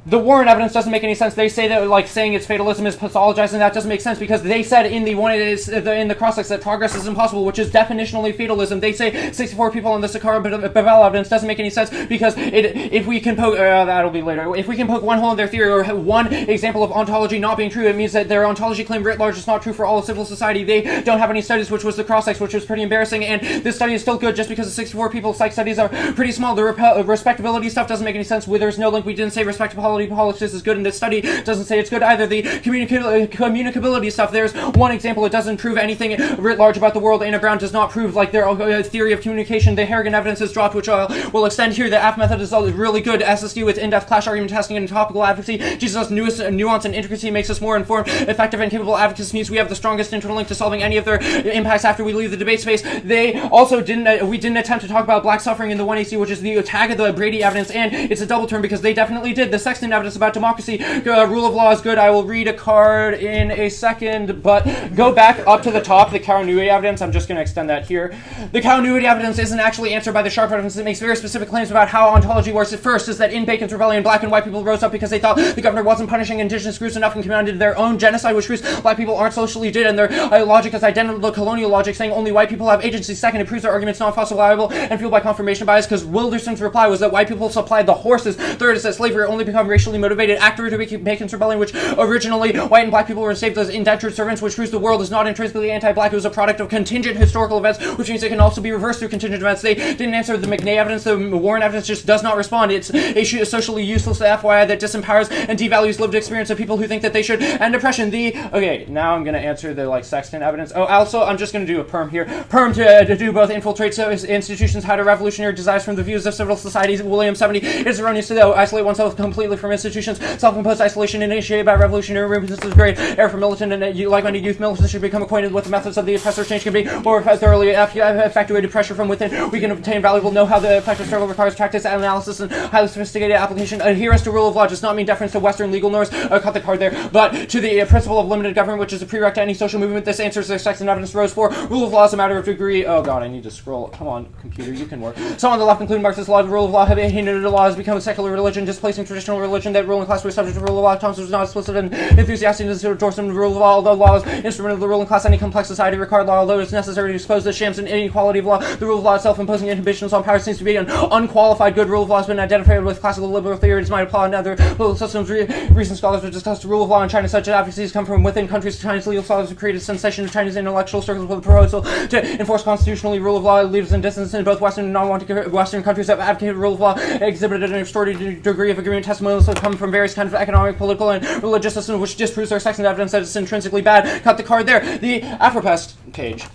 The Warren evidence doesn't make any sense. They say that saying it's fatalism is pathologizing. That doesn't make sense because they said in the cross-text that progress is impossible, which is definitionally fatalism. They say 64 people on the Sakara-Bavel evidence doesn't make any sense because if we can poke that'll be later. If we can poke one hole in their theory or one example of ontology not being true, it means that their ontology claim writ large is not true for all of civil society. They don't have any studies, which was the cross-text, which was pretty embarrassing. And this study is still good just because the 64 people psych studies are pretty small. The respectability stuff doesn't make any sense. There's no link. We didn't say respectability politics is good, and this study doesn't say it's good either. The communicability stuff, there's one example. It doesn't prove anything writ large about the world. Anna Brown does not prove their theory of communication. The Harrigan evidence is dropped, which will extend here. The AF method is really good. SSD with in-depth clash argument testing and topical advocacy. Jesus' nuance and intricacy makes us more informed, effective, and capable advocates. Means we have the strongest internal link to solving any of their impacts after we leave the debate space. They also didn't attempt to talk about black suffering in the 1AC, which is the tag of the Brady evidence, and it's a double term because they definitely did. The Sexton evidence about democracy, rule of law is good. I will read a card in a second, but go back up to the top, the continuity evidence. I'm just going to extend that here. The continuity evidence isn't actually answered by the sharp evidence. It makes very specific claims about how ontology works. At first is that in Bacon's rebellion, black and white people rose up because they thought the governor wasn't punishing indigenous groups enough and commanded their own genocide, which proves black people aren't socially did, and their logic is identical to colonial logic, saying only white people have agency. Second, it proves their arguments not falsifiable and fueled by confirmation bias, because Wilderson's reply was that white people supplied the horses. Third is that slavery only become racially motivated after Bacon's rebellion, which originally white and black people were enslaved as indentured servants, which proves the world is not intrinsically anti-black. It was a product of contingent historical events, which means it can also be reversed through contingent events. They didn't answer the McNay evidence. The Warren evidence just does not respond. It's a socially useless FYI that disempowers and devalues lived experience of people who think that they should end oppression. Okay, now I'm going to answer the Sexton evidence. Oh, also, I'm just going to do a perm here. Perm to do both infiltrate institutions, hide a revolutionary desires from the views of civil societies. William 70, it's erroneous to isolate oneself completely from institutions. Self-imposed isolation initiated by revolutionary movements is great. Error for militant and like-minded youth militants should become acquainted with the methods of the oppressor change committee, or thoroughly effectuated pressure from within. We can obtain valuable know-how. The effective struggle requires practice, analysis, and highly sophisticated application. Adherence to rule of law does not mean deference to Western legal norms. Cut the card there. But to the principle of limited government, which is a prereq to any social movement, this answers the Sexton evidence rose for. Rule of law is a matter of degree. Oh god, I need to scroll. Come on, computer, you can work. Some on the left, including Marxist law, the rule of law have hindered the law has become a secular religion, displacing traditional religion. That ruling class was subject to rule of law. Thompson was not explicit and enthusiastic to endorse the rule of law. Although law is instrument of the ruling class, any complex society required law. Although it's necessary to expose the shams and inequality of law, the rule of law itself imposing inhibitions on power seems to be an unqualified good. Rule of law has been identified with classical liberal theories might apply in other political systems. Recent scholars have discussed the rule of law in China. Such advocacies come from within countries. Chinese legal scholars have created a sensation of Chinese intellectual circles with a proposal to enforce constitutionally rule of law. Leaders and dissidents in both Western and non-Western countries have advocated rule of law, exhibited an extraordinary degree of agreement. Testimonials have come from various kinds of economic, political, and religious systems, which disproves their Sexton evidence that it's intrinsically bad. Cut the card there. The Afropest page.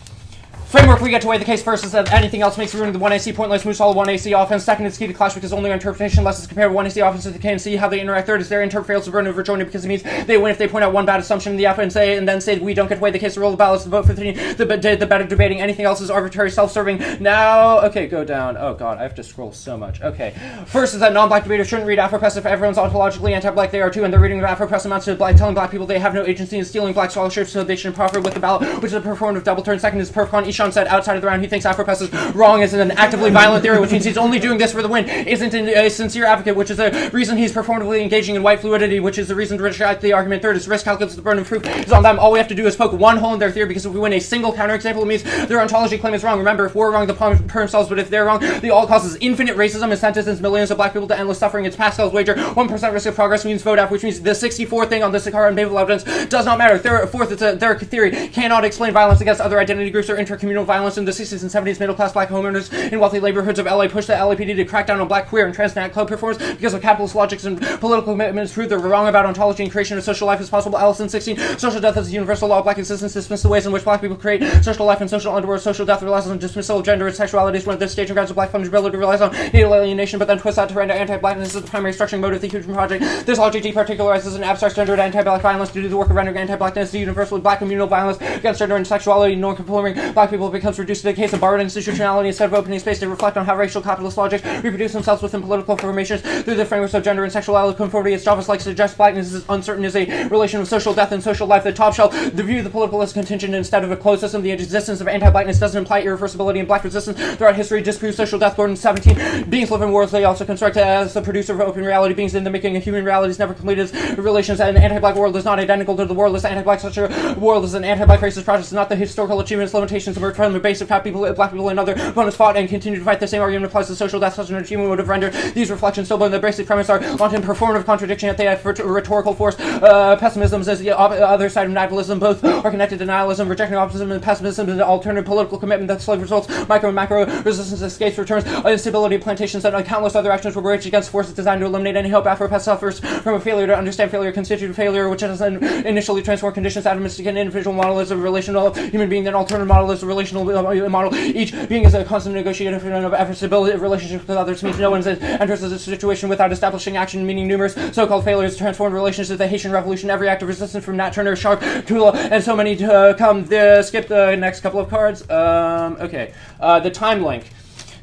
Framework, we get to weigh the case first is that anything else makes ruining the 1AC pointless. Moose all 1AC offense. Second, it's key to clash because only our interpretation lets us compare 1AC offense to the K and see how they interact. Third is their interp fails to burn over joining because it means they win if they point out one bad assumption in the app and then say we don't get to weigh the case. The rule of ballots, the vote for the better debating. Anything else is arbitrary, self-serving. Now, okay, go down. Oh god, I have to scroll so much. Okay. First is that non-black debaters shouldn't read Afropress if everyone's ontologically anti-black. They are too, and their reading of Afropress amounts to telling black people they have no agency in stealing black scholarship, so they shouldn't profit with the ballot, which is a performative double turn. Second is perfcon. Ishan said outside of the round he thinks AfroPress is wrong as an actively violent theory, which means he's only doing this for the win, isn't a sincere advocate, which is the reason he's performatively engaging in white fluidity, which is the reason to reject the argument. Third is risk calculus, the burden of proof is on them. All we have to do is poke one hole in their theory, because if we win a single counterexample, it means their ontology claim is wrong. Remember, if we're wrong, the problem per themselves, but if they're wrong, the all causes infinite racism and sentences millions of black people to endless suffering. It's Pascal's wager. 1% risk of progress means vote out, which means the 64th thing on the Sakara and Babel evidence does not matter. Fourth, their theory cannot explain violence against other identity groups or intercommunal violence. In the 60s and 70s, middle-class black homeowners in wealthy neighborhoods of LA pushed the LAPD to crack down on black queer and trans club performers because of capitalist logics and political commitments proved they were wrong about ontology and creation of social life as possible. Allison 16, social death is a universal law of black existence, dismiss the ways in which black people create social life and social underworld. Social death relies on dismissal of gender and sexuality is one of the staging grounds of black fungibility, relies on natal alienation, but then twists that to render anti-blackness as the primary structuring mode of the human project. This logic departicularizes an abstract gendered anti-black violence due to the work of rendering anti-blackness the universally black communal violence against gender and sexuality. Non-conforming black people becomes reduced to the case of borrowed institutionality instead of opening space to reflect on how racial capitalist logics reproduce themselves within political formations through the frameworks of gender and sexuality conformity. Its Javas like suggest blackness is uncertain is a relation of social death and social life. The top shelf, the view of the political is contingent instead of a closed system. The existence of anti-blackness doesn't imply irreversibility, and black resistance throughout history disproves social death. Gordon 17. Beings live in worlds they also construct as the producer of open reality. Beings in the making of human reality is never completed. Relations an anti-black world is not identical to the world is anti-black. Such a world is an anti-black racist project. It's not the historical achievements, limitations emerged from the base of black people and other opponents fought and continue to fight. The same argument applies to social death. Such an achievement would have rendered these reflections still, but the basic premise are wanton performative contradiction, yet they have rhetorical force. Pessimism is the other side of nihilism. Both are connected to nihilism. Rejecting optimism and pessimism is an alternative political commitment that slowly results. Micro and macro resistance escapes returns. Instability of plantations and countless other actions were waged against forces designed to eliminate any hope. AfroPress suffers from a failure to understand failure, constitutive failure, which has initially transformed conditions atomistic and individual model is a relational human being, then alternative model is a relational model. Each being is a constant negotiator of efforts to build relationships with others means no one enters a situation without establishing action, meaning numerous so-called failures transformed relationships. The Haitian Revolution, every act of resistance from Nat Turner, Sharp, Tula, and so many to come. Skip the next couple of cards. Okay. The time link.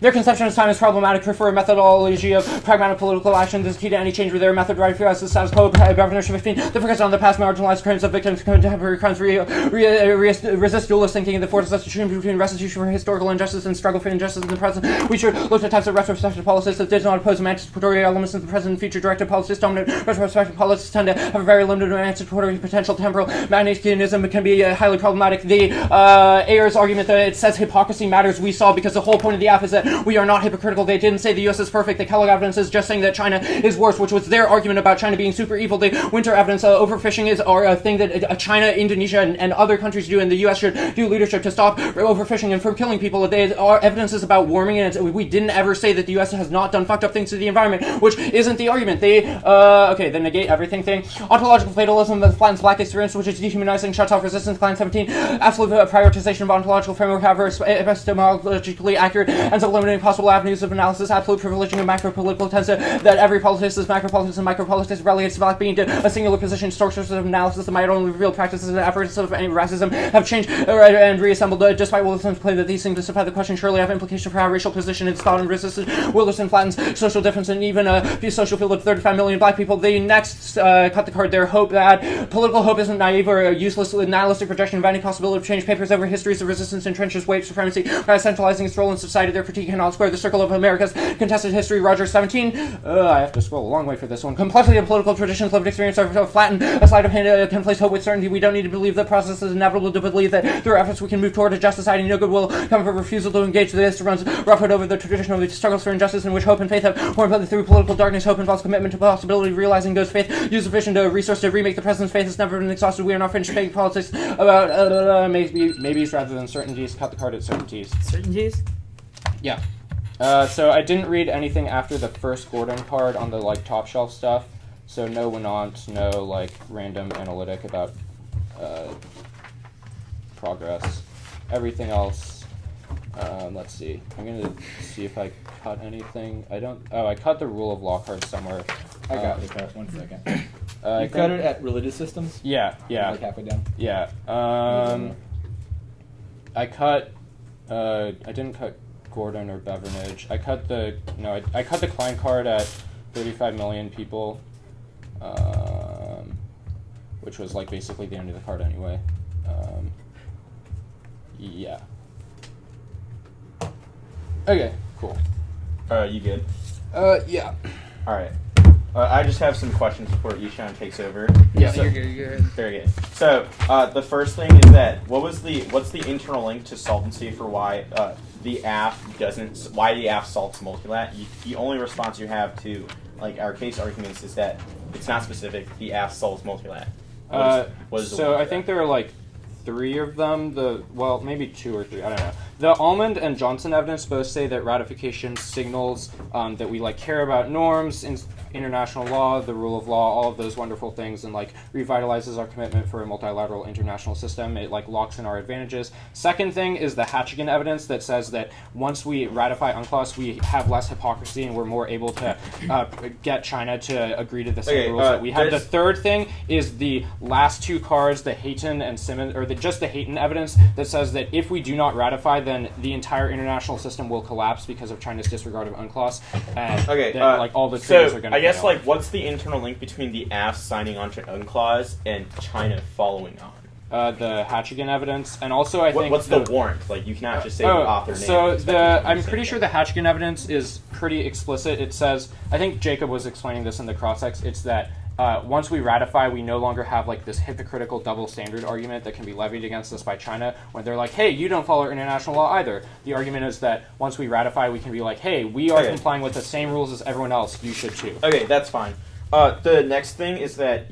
Their conception of time is problematic. Prefer a methodology of pragmatic political action. This is key to any change with their method derived as the status quo. Governorship 15. The focus on the past marginalized crimes of victims of contemporary crimes. Resist dualist thinking and the force substitution between restitution for historical injustice and struggle for injustice in the present. We should look at types of retrospective policies that did not oppose emancipatory elements in the present and future directed policies. Dominant retrospective policies tend to have a very limited emancipatory potential. Temporal Manichaeism can be highly problematic. The Ayer's argument that it says hypocrisy matters we saw because the whole point of the app is that we are not hypocritical. They didn't say the U.S. is perfect. The Kellogg evidence is just saying that China is worse, which was their argument about China being super evil. The winter evidence, overfishing is a thing that China, Indonesia, and other countries do, and the U.S. should do leadership to stop overfishing and from killing people. Our evidence is about warming, and we didn't ever say that the U.S. has not done fucked up things to the environment, which isn't the argument. The negate everything thing. Ontological fatalism that flattens black experience, which is dehumanizing, shuts off resistance. Client 17. Absolute prioritization of ontological framework, however, epistemologically accurate, ends up limiting possible avenues of analysis. Absolute privileging of macro-political tends to that every politics is macro-politics and micro-politics relegates black being to a singular position. Structures of analysis that might only reveal practices and efforts of racism have changed and reassembled. Despite Wilson's claim that these things justify the question, surely have implication for how racial position is thought and resisted. Wilson flattens social difference and even a social field of 35 million black people. They next cut the card there. Hope that political hope isn't naive or a useless nihilistic projection of any possibility of change. Papers over histories of resistance and trenches white supremacy by centralizing its role in society. Their critique cannot square the circle of America's contested history. Roger 17. I have to scroll a long way for this one. Complexity of political traditions, lived experience are flattened. A sleight of hand can place hope with certainty. We don't need to believe the process is inevitable to believe that through efforts we can move toward a just society. No good will come from refusal to engage. This runs roughhood over the tradition of the struggles for injustice in which hope and faith have formed through political darkness. Hope involves commitment to possibility of realizing those faith. Use sufficient resource to remake the present. Faith has never been exhausted. We are not finished making politics about maybes rather than certainties. Cut the card at certainties. Certainties? Yeah. So I didn't read anything after the first Gordon card on the top shelf stuff. So no Winant, no random analytic about progress. Everything else. Let's see. I'm gonna see if I cut anything. I cut the rule of law card somewhere. I got the cut. 1 second. You cut it at religious systems? Yeah. Halfway down? Yeah. I cut. I didn't cut Gordon or Beveridge. I cut the Klein card at 35 million people, which was basically the end of the card anyway. Yeah. Okay, cool. You good? Yeah. All right. I just have some questions before Ishan takes over. Yeah, So- you're good. You're good. Very good. So the first thing is that what's the internal link to solvency for why the AF solves multilat? The only response you have to like our case arguments is that it's not specific. The AF solves multilat. What is the So one I for think that? there are like 3 of them. Maybe 2 or 3. I don't know. The Almond and Johnson evidence both say that ratification signals that we like care about norms, international law, the rule of law, all of those wonderful things, and like revitalizes our commitment for a multilateral international system. It like locks in our advantages. Second thing is the Hatchigan evidence that says that once we ratify UNCLOS, we have less hypocrisy and we're more able to get China to agree to the same rules that we have. The third thing is the last 2 cards, the Hayton and Simmons, or just the Hayton evidence that says that if we do not ratify, then the entire international system will collapse because of China's disregard of UNCLOS, and then, like all the treaties are going to I guess like what's the internal link between the AF signing on to UNCLOS and China following on? The Hatchigan evidence, and also I think what's the warrant? Like you cannot just say the author name. So I'm pretty sure the Hatchigan evidence is pretty explicit. It says, I think Jacob was explaining this in the cross-ex. It's that once we ratify, we no longer have like this hypocritical double standard argument that can be levied against us by China when they're like, hey, you don't follow international law either. The argument is that once we ratify, we can be like, hey, we are complying with the same rules as everyone else. You should too. Okay, that's fine. The next thing is that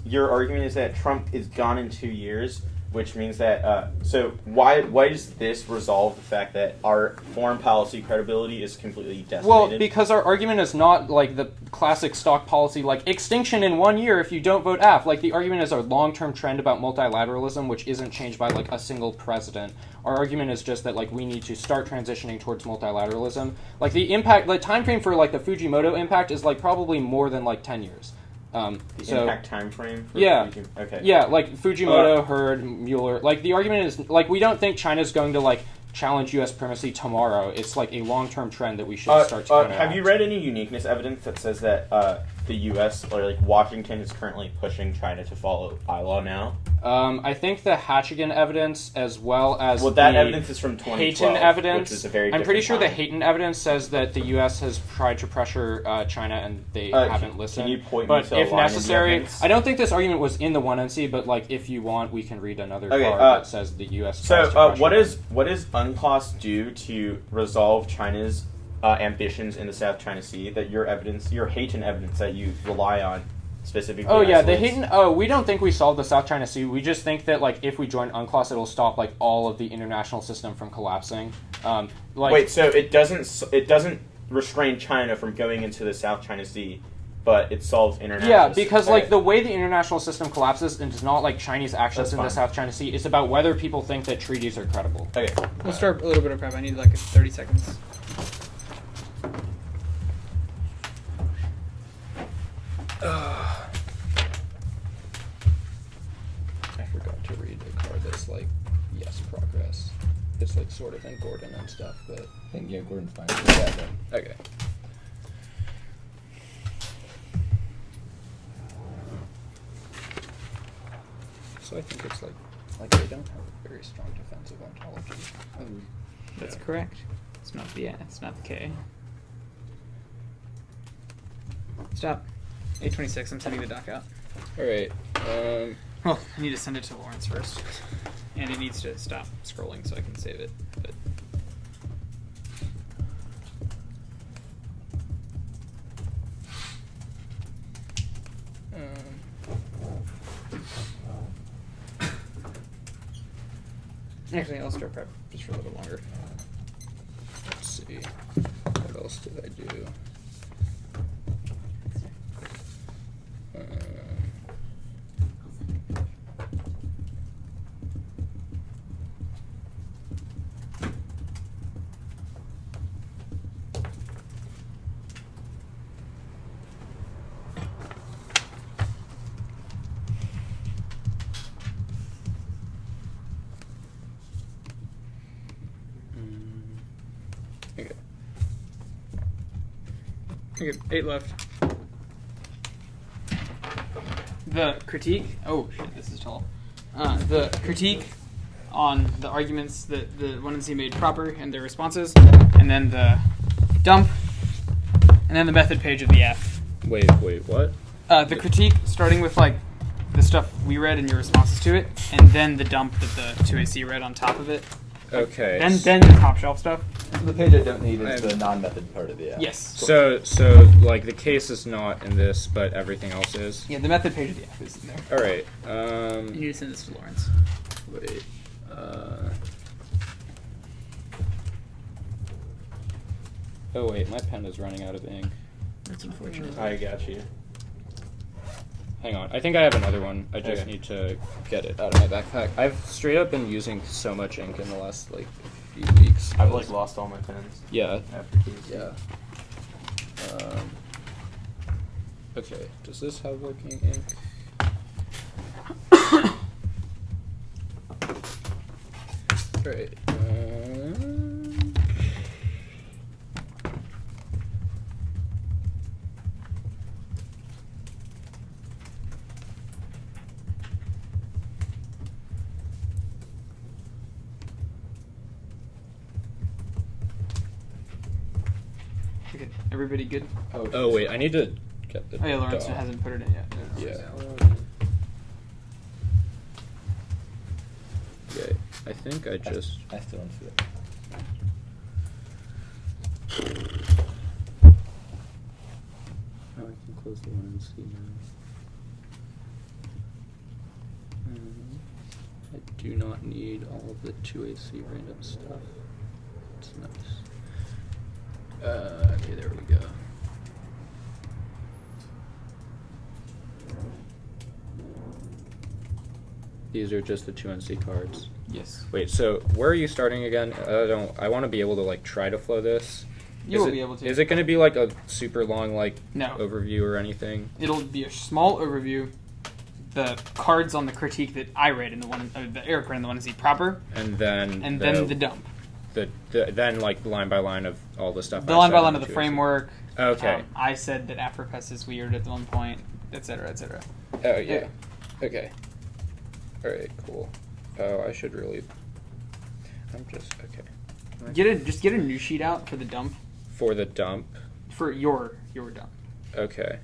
your argument is that Trump is gone in 2 years, which means that so why does this resolve the fact that our foreign policy credibility is completely decimated? Well, because our argument is not like the classic stock policy, like extinction in 1 year if you don't vote AF. Like the argument is our long-term trend about multilateralism, which isn't changed by like a single president. Our argument is just that like we need to start transitioning towards multilateralism. Like the time frame for like the Fujimoto impact is like probably more than like 10 years. Impact time frame? Okay. Yeah, like Fujimoto, Hurd, Mueller. Like the argument is like we don't think China's going to like challenge U.S. primacy tomorrow. It's like a long-term trend that we should start to counteract. Have you read any uniqueness evidence that says that the U.S. or like Washington is currently pushing China to follow bylaw now? I think the Hatchigan evidence, as well as that evidence is from 2012, Hayton evidence. Which is a very I'm pretty sure time. the Hayton evidence says that the U.S. has tried to pressure China and they haven't listened. Can you point but me to a if line necessary, in the evidence? I don't think this argument was in the 1NC, but like if you want, we can read another card that says the U.S. tries to pressure what does UNCLOS do to resolve China's ambitions in the South China Sea? That your Hayton evidence that you rely on. Specifically the Hayton. We don't think we solved the South China Sea. We just think that like if we join UNCLOS, it'll stop like all of the international system from collapsing. Wait, so it doesn't restrain China from going into the South China Sea, but it solves international. Yeah, because like the way the international system collapses and it's not like Chinese actions in the South China Sea. It's about whether people think that treaties are credible. Okay, We'll start a little bit of prep. I need like 30 seconds. I forgot to read the card that's like, yes, progress. It's like sort of in Gordon and stuff, but I think, yeah, Gordon's fine. okay. So I think it's like they don't have a very strong defensive ontology. That's correct. It's not the K. Stop. 8:26. I'm sending the doc out. All right. Well, I need to send it to Lawrence first, and it needs to stop scrolling so I can save it. But actually, I'll start prep just for a little longer. Let's see. What else did I do? Okay, 8 left. The critique. Oh shit, this is tall. The critique on the arguments that the 1NC made proper and their responses, and then the dump, and then the method page of the F. Wait, what? The critique, starting with like the stuff we read and your responses to it, and then the dump that the 2AC read on top of it. Okay. Then the top shelf stuff. The page I don't need is the non-method part of the app. Yes. So like the case is not in this, but everything else is. Yeah, the method page of the app is in there. All right. You need to send this to Lawrence. Wait. Oh wait, my pen is running out of ink. That's unfortunate. I got you. Hang on, I think I have another one. I just need to get it out of my backpack. I've straight up been using so much ink in the last like few weeks. I've like lost all my pens. Yeah. After keys. Yeah. Okay. Does this have working ink? Right. Okay, everybody good? Oh wait, I need to get the. Oh yeah, Lawrence dog. hasn't put it in yet. Yeah. Okay, I think I just. I still don't see it. Oh, I can close the one and see now. I do not need all of the 2AC random stuff. It's nice. Okay, there we go. These are just the 2NC cards. Yes. Wait, so where are you starting again? I want to be able to like try to flow this. You will be able to. Is it going to be like a super long like No. overview or anything? It'll be a small overview. The cards on the critique that I read in the one, that Eric read in the 1NC proper, And then then the dump. Then like line by line of all the stuff. The I line said by in line of the 2AC. framework. Okay. I said that AfroPest is weird at one point, etc., etc. Oh yeah. Okay. All right. Cool. Oh, I should really. I'm just okay. Just get a new sheet out for the dump. For the dump. For your dump. Okay.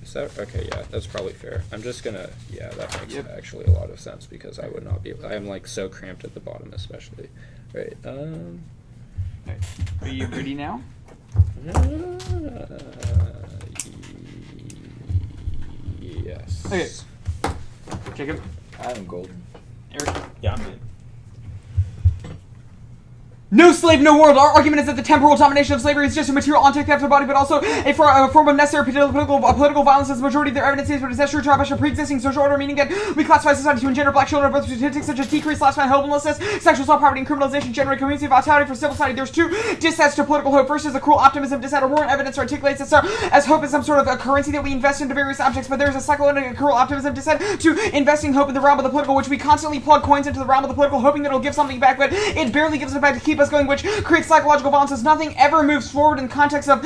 Is that okay? Yeah, that's probably fair. I'm just gonna. Yeah, that makes Yep. actually a lot of sense because I would not be. I am like so cramped at the bottom, especially. Right. Right. Are you ready now? Yes. Okay. Jacob. I'm golden. Eric. Yeah, I'm good. No slave, no world. Our argument is that the temporal domination of slavery is just a material object of the body, but also a form of necessary political violence as the majority of their evidence is, but it's necessary to establish a pre-existing social order, meaning that we classify society to engender black children both statistics such as decreased lifespan homelessness, sexual poverty, and criminalization generate community vitality for civil society. There's two dissets to political hope. First is the cruel optimism dissent, or warrant evidence articulates it as hope is some sort of a currency that we invest into various objects, but there's a psychological cruel optimism dissent to investing hope in the realm of the political, which we constantly plug coins into the realm of the political, hoping that it'll give something back, but it barely gives it back to keep us going, which creates psychological violence as nothing ever moves forward in context of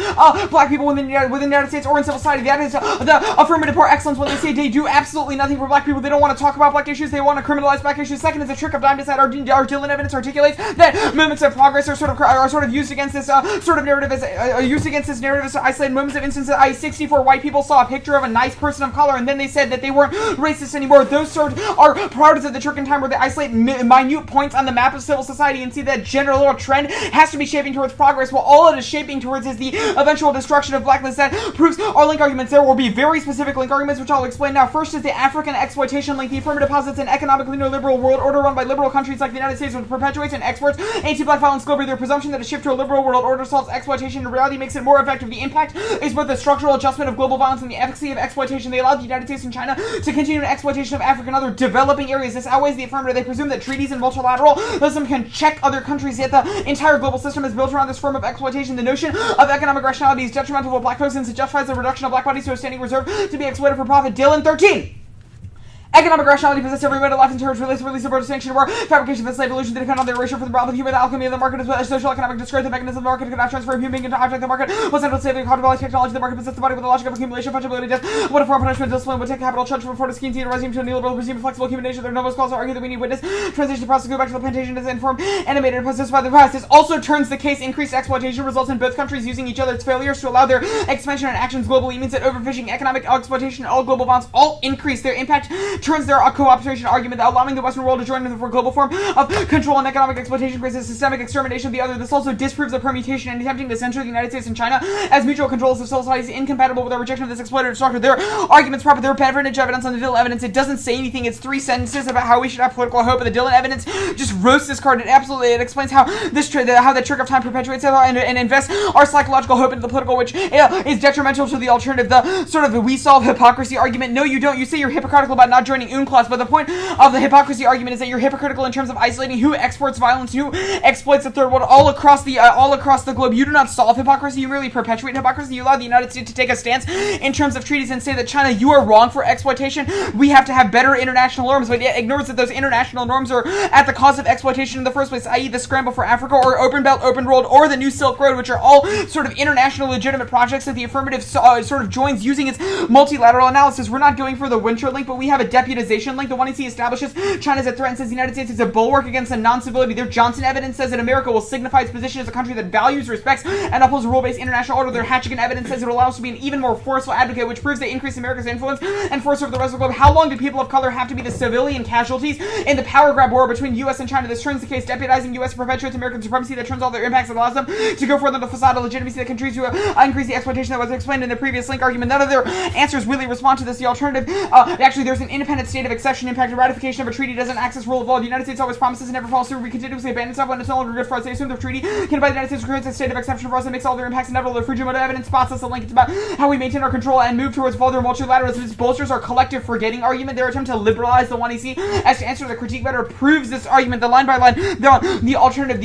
black people within the United States or in civil society. That is the affirmative poor excellence when they say they do absolutely nothing for black people. They don't want to talk about black issues. They want to criminalize black issues. Second is the trick of dime dissent. Our Dylan evidence articulates that movements of progress are sort of used against this sort of narrative as used against this narrative as isolated moments of instances. 64 white people saw a picture of a nice person of color and then they said that they weren't racist anymore. Those sort are products of the trick in time where they isolate minute points on the map of civil society and see that general trend has to be shaping towards progress, while all it is shaping towards is the eventual destruction of blackness. That proves our link arguments. There will be very specific link arguments, which I'll explain now. First is the African exploitation link. The affirmative posits an economically neoliberal world order run by liberal countries like the United States, which perpetuates and exports anti-black violence globally. Their presumption that a shift to a liberal world order solves exploitation in reality makes it more effective. The impact is both the structural adjustment of global violence and the efficacy of exploitation. They allow the United States and China to continue an exploitation of Africa and other developing areas. This outweighs the affirmative. They presume that treaties and multilateralism can check other countries, yet the entire global system is built around this form of exploitation. The notion of economic rationality is detrimental to black folks since it justifies the reduction of black bodies to a standing reserve to be exploited for profit. Dylan 13. Economic rationality possessed every mode of life in terms of release of sanction war, fabrication of slave evolution that depend on the erasure for the realm of human, the alchemy of the market, as well as social economic discourse, the mechanism of the market could not transfer human being into object. The market was central to saving control technology. The market possessed the body with the logic of accumulation, fungibility, death. What a form of punishment, discipline would take capital, charge for the scheme to resume to a neoliberal regime, flexible human nature. There are no most calls to argue that we need witness. Transition process go back to the plantation as informed, animated, and possessed by the past. This also turns the case. Increased exploitation results in both countries using each other's failures to allow their expansion and actions globally. It means that overfishing, economic exploitation, all global bonds all increase. Their impact turns their cooperation argument that allowing the Western world to join in the global form of control and economic exploitation creates a systemic extermination of the other. This also disproves the permutation and attempting to censor the United States and China as mutual controls of societies incompatible with our rejection of this exploitative structure. Their arguments proper their patronage evidence on the Dillon evidence. It doesn't say anything. It's 3 sentences about how we should have political hope, and the Dillon evidence just roasts this card. It explains how how the trick of time perpetuates and invests our psychological hope into the political, which is detrimental to the alternative. The sort of we solve hypocrisy argument. No, you don't. You say you're hypocritical about not joining UNCLOS, but the point of the hypocrisy argument is that you're hypocritical in terms of isolating who exports violence, who exploits the third world all across the globe. You do not solve hypocrisy. You merely perpetuate hypocrisy. You allow the United States to take a stance in terms of treaties and say that China, you are wrong for exploitation. We have to have better international norms, but it ignores that those international norms are at the cause of exploitation in the first place, i.e. the scramble for Africa or Open Belt, Open Road, or the New Silk Road, which are all sort of international legitimate projects that the affirmative sort of joins using its multilateral analysis. We're not going for the winter link, but we have a deputization link. The one he establishes China as a threat and says the United States is a bulwark against a non-civility. Their Johnson evidence says that America will signify its position as a country that values, respects, and upholds rule-based international order. Their Hatchigan evidence says it will allow us to be an even more forceful advocate, which proves they increase America's influence and force over the rest of the globe. How long do people of color have to be the civilian casualties in the power grab war between U.S. and China? This turns the case. Deputizing U.S. perpetuates American supremacy that turns all their impacts and allows them to go further the facade of legitimacy that contributes to increase the exploitation that was explained in the previous link argument. None of their answers really respond to this. The alternative, actually, there's an independent state of exception impact. The ratification of a treaty doesn't access rule of law. The United States always promises and never follows through. We continuously abandon stuff when it's no longer good for us. They assume the treaty can by the United States creates a state of exception for us and makes all their impacts inevitable. The Fujimoto evidence spots us a link. It's about how we maintain our control and move towards further multilateralism. This bolsters our collective forgetting argument. Their attempt to liberalize the 1EC as to answer the critique better proves this argument. The line by line, the alternative,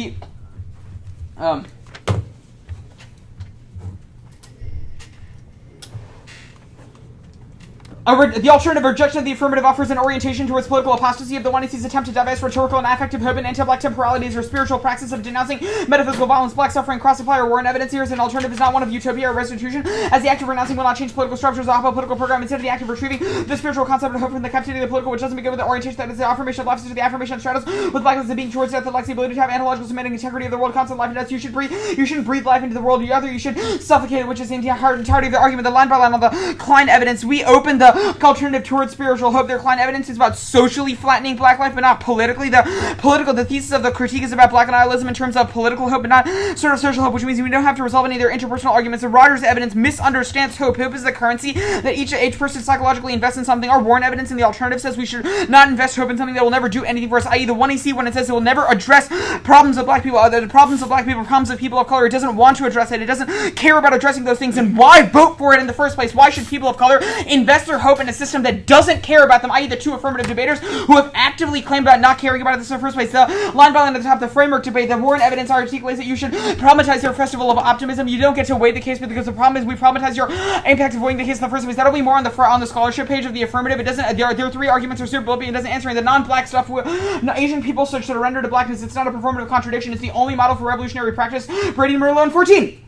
the alternative rejection of the affirmative offers an orientation towards political apostasy of the 1EC's attempt to divest rhetorical and affective hope and anti-black temporalities or spiritual praxis of denouncing metaphysical violence, black suffering, cross-supply, or war and evidence. Here is an alternative is not one of utopia or restitution, as the act of renouncing will not change political structures or a political program. Instead of the act of retrieving the spiritual concept of hope from the captivity of the political, which doesn't begin with the orientation that is the affirmation of life, to the affirmation of stratos, with blackness of being towards death, that lacks the ability to have analogical submitting integrity of the world, constant life and death. You shouldn't breathe life into the world. You should suffocate it, which is the entirety of the argument. The line by line on the Klein evidence, we open the alternative towards spiritual hope. Their Klein evidence is about socially flattening black life, but not politically. The thesis of the critique is about black nihilism in terms of political hope, but not sort of social hope, which means we don't have to resolve any of their interpersonal arguments. The Rogers evidence misunderstands hope. Hope is the currency that each person psychologically invests in something. Our Warren evidence in the alternative says we should not invest hope in something that will never do anything for us, i.e. the 1EC when it says it will never address problems of black people, the problems of black people, problems of people of color. It doesn't want to address it. It doesn't care about addressing those things. And why vote for it in the first place? Why should people of color invest their hope in a system that doesn't care about them, i.e. the two affirmative debaters who have actively claimed about not caring about this in the first place? The line by line at the top, the framework debate, the Warren evidence articulates that you should problematize your festival of optimism. You don't get to weigh the case because the problem is we problematize your impact of weighing the case in the first place. That'll be more on the scholarship page of the affirmative. It doesn't. There are 3 arguments for suitability. It doesn't answer any of the non-black stuff. Asian people should surrender to blackness. It's not a performative contradiction. It's the only model for revolutionary practice. Brady Merlot 14.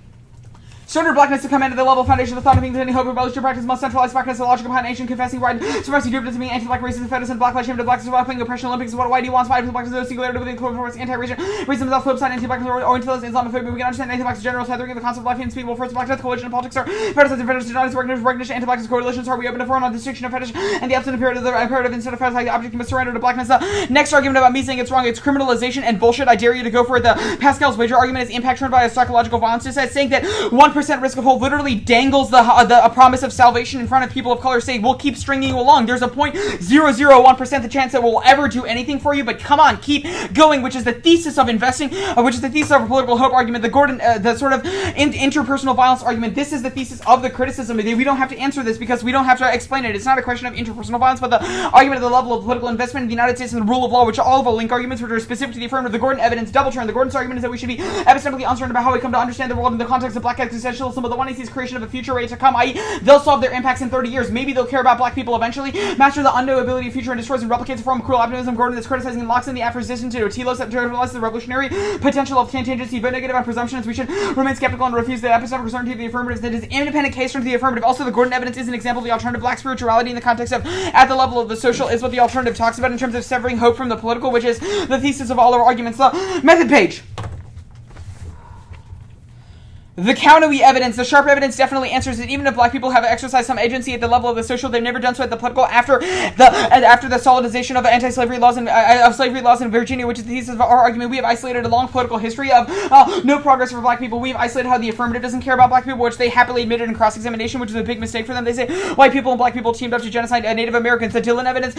Surrender blackness to come into the level foundation of the thought of being any hope of revolutionary practice must centralize blackness, the logic behind ancient confessing white supremacy, driven to being anti-black racism, fetishism, black lives, shame to blackness, developing oppression, Olympics, what whitey wants, white blackness, no singularity within towards anti-racism, racism is off flip side, anti-blackness, Orientalism, Islamophobia. We can understand anti-blackness general tethering the concept of life and speed, first black death, coalition and politics are fetishism and fetish denies, recognition, anti-blackness, coalitions are we open to foreign on distinction of fetish and the absent imperative instead of fetish, like the object must surrender to blackness. The next argument about me saying it's wrong, it's criminalization and bullshit. I dare you to go for it. The Pascal's wager argument is impact turned by a psychological violence. It says saying that 1% risk of hold literally dangles a promise of salvation in front of people of color, saying we'll keep stringing you along. There's a 0.001% the chance that we'll ever do anything for you, but come on, keep going, which is the thesis of investing, which is the thesis of a political hope argument. The Gordon, the sort of interpersonal violence argument. This is the thesis of the criticism. We don't have to answer this because we don't have to explain it. It's not a question of interpersonal violence, but the argument of the level of political investment in the United States and the rule of law, which are all of the link arguments, which are specific to the affirmative. The Gordon evidence double turn. The Gordon's argument is that we should be epistemically uncertain about how we come to understand the world in the context of black existentialism existentialism of the 1AC's creation of a future ready to come, i.e. they'll solve their impacts in 30 years. Maybe they'll care about black people eventually. Master the unknowability of future and destroys and replicates a form of cruel optimism. Gordon is criticizing and locks in the aphorism to a telos that realizes the revolutionary potential of contingency, but negative on presumptions. We should remain skeptical and refuse the epistemic certainty of the affirmative. That is independent case from the affirmative. Also, the Gordon evidence is an example of the alternative black spirituality in the context of at the level of the social is what the alternative talks about in terms of severing hope from the political, which is the thesis of all our arguments. The method page. The counter-y evidence, the sharp evidence definitely answers that even if black people have exercised some agency at the level of the social, they've never done so at the political. After the solidization of anti-slavery laws and of slavery laws in Virginia, which is the thesis of our argument, we have isolated a long political history of no progress for black people. We have isolated how the affirmative doesn't care about black people, which they happily admitted in cross-examination, which is a big mistake for them. They say white people and black people teamed up to genocide Native Americans. The Dillon evidence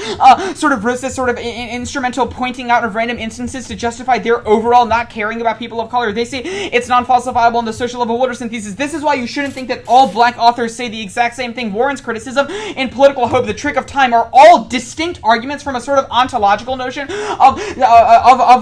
sort of rose this sort of instrumental pointing out of random instances to justify their overall not caring about people of color. They say it's non-falsifiable in the social level water synthesis. This is why you shouldn't think that all black authors say the exact same thing. Warren's criticism and political hope, the trick of time, are all distinct arguments from a sort of ontological notion of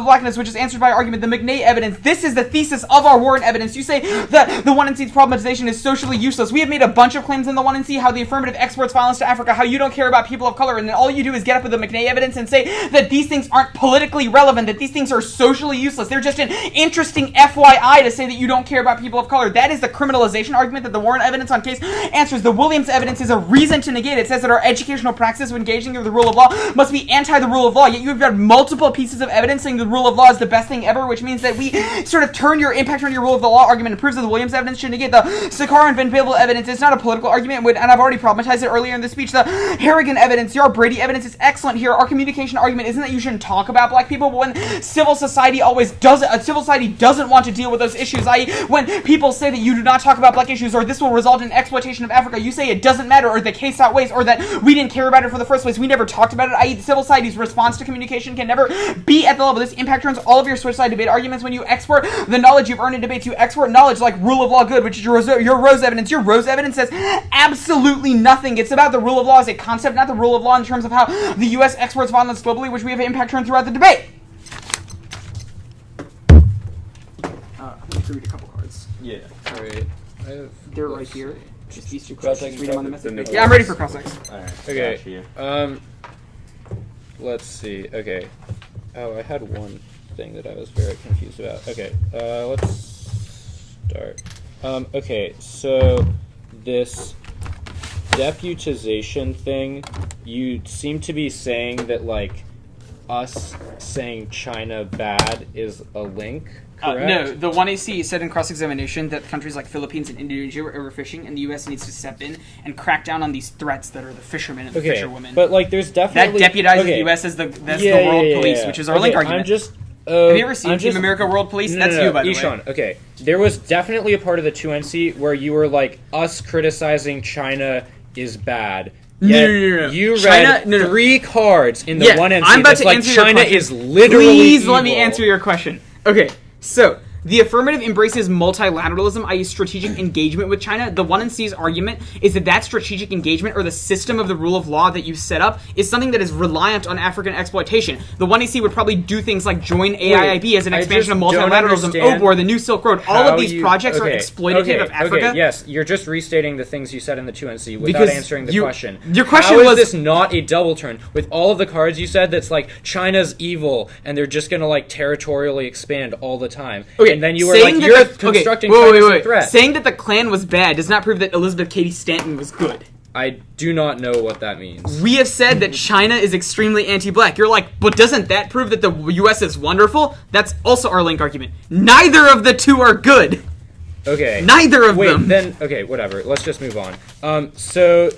blackness, which is answered by argument. The McNay evidence. This is the thesis of our Warren evidence. You say that the 1NC's problematization is socially useless. We have made a bunch of claims in the 1NC how the affirmative exports violence to Africa, how you don't care about people of color, and then all you do is get up with the McNay evidence and say that these things aren't politically relevant, that these things are socially useless. They're just an interesting FYI to say that you don't care about people of color. That is the criminalization argument that the Warren evidence on case answers. The Williams evidence is a reason to negate it. It says that our educational practice of engaging with the rule of law must be anti the rule of law, yet you have got multiple pieces of evidence saying the rule of law is the best thing ever, which means that we sort of turn your impact on your rule of the law argument and proves that the Williams evidence should negate the Sakar and Van Babel evidence. It's not a political argument, and I've already problematized it earlier in the speech. The Harrigan evidence, your Brady evidence is excellent here. Our communication argument isn't that you shouldn't talk about black people, but when civil society doesn't want to deal with those issues, i.e. when people say that you do not talk about black issues, or this will result in exploitation of Africa, you say it doesn't matter, or the case outweighs, or that we didn't care about it for the first place, we never talked about it, i.e. civil society's response to communication can never be at the level. This impact turns all of your switch side debate arguments. When you export the knowledge you've earned in debates, you export knowledge like rule of law good, which is your Rose evidence. Your Rose evidence says absolutely nothing. It's about the rule of law as a concept, not the rule of law in terms of how the U.S. exports violence globally, which we have impact turn throughout the debate. Let me read a couple cards. Yeah. Alright. They're right here. Just these two Cross questions. X Read them on the the message. new Yeah, I'm ready for cross-ex. Alright. Okay. Got you. Let's see. Okay. Oh, I had one thing that I was very confused about. Okay. Let's start. Okay, so this deputization thing, you seem to be saying that, like, us saying China bad is a link, correct? No, the 1AC said in cross-examination that countries like Philippines and Indonesia were overfishing, and the U.S. needs to step in and crack down on these threats that are the fishermen and the fisherwomen. But, like, there's that definitely... deputizes the U.S. as the world police, which is our link argument. I'm just... have you ever seen Team America World Police? That's you, by the way. Ishan, okay. There was definitely a part of the 2NC where you were like, us criticizing China is bad. No. You China, read 3 cards in the 1NC I'm about that's to like answer your China question. is literally Please evil. let me answer your question. Okay, so... the affirmative embraces multilateralism, i.e. strategic engagement with China. The 1NC's argument is that strategic engagement, or the system of the rule of law that you set up, is something that is reliant on African exploitation. The 1NC would probably do things like join AIIB as an expansion of multilateralism, OBOR, the New Silk Road. All of these projects are exploitative of Africa. Okay, yes, you're just restating the things you said in the 2NC without answering the question. Your question was... was... this not a double turn? With all of the cards you said that's like, China's evil, and they're just gonna like territorially expand all the time. Okay, and then you were like, you're constructing China as a threat. Saying that the Klan was bad does not prove that Elizabeth Cady Stanton was good. I do not know what that means. We have said that China is extremely anti-black. You're like, but doesn't that prove that the U.S. is wonderful? That's also our link argument. Neither of the two are good. Okay. Neither of them. Then, okay, whatever. Let's just move on. So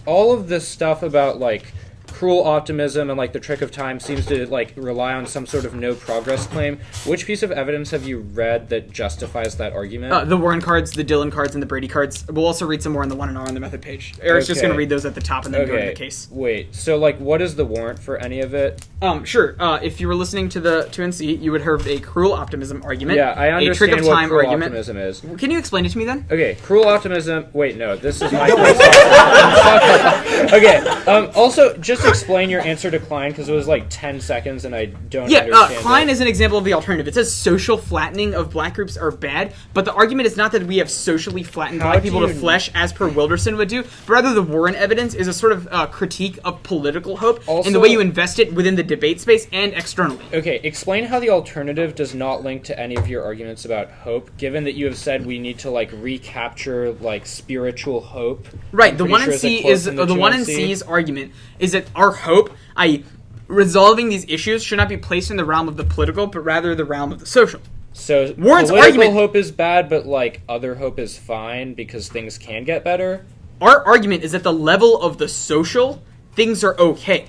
all of this stuff about, like, cruel optimism and like the trick of time seems to like rely on some sort of no progress claim. Which piece of evidence have you read that justifies that argument? The Warren cards, the Dillon cards, and the Brady cards. We'll also read some more on the 1NR on the method page. Eric's just going to read those at the top and then go to the case. Wait, so like what is the warrant for any of it? Sure. If you were listening to the 2NC, you would have a cruel optimism argument. Yeah, I understand a trick of time what cruel argument. optimism is. Can you explain it to me then? Okay, cruel optimism. Wait, no, this is my first talk. Okay, also, just just explain your answer to Klein because it was like 10 seconds and I don't Yeah, understand Klein it. is an example of the alternative. It says social flattening of black groups are bad, but the argument is not that we have socially flattened How black do people to you- flesh as per Wilderson would do, but rather the Warren evidence is a sort of critique of political hope in the Also- way you invest it within the debate space and externally. Okay, explain how the alternative does not link to any of your arguments about hope, given that you have said we need to like recapture like spiritual hope. Right, I'm the pretty one sure in is a C quote is from the one in 2NC. C's argument is that our hope, i.e., resolving these issues, should not be placed in the realm of the political, but rather the realm of the social. So Warren's political argument- hope is bad, but like other hope is fine because things can get better. Our argument is that the level of the social, things are okay.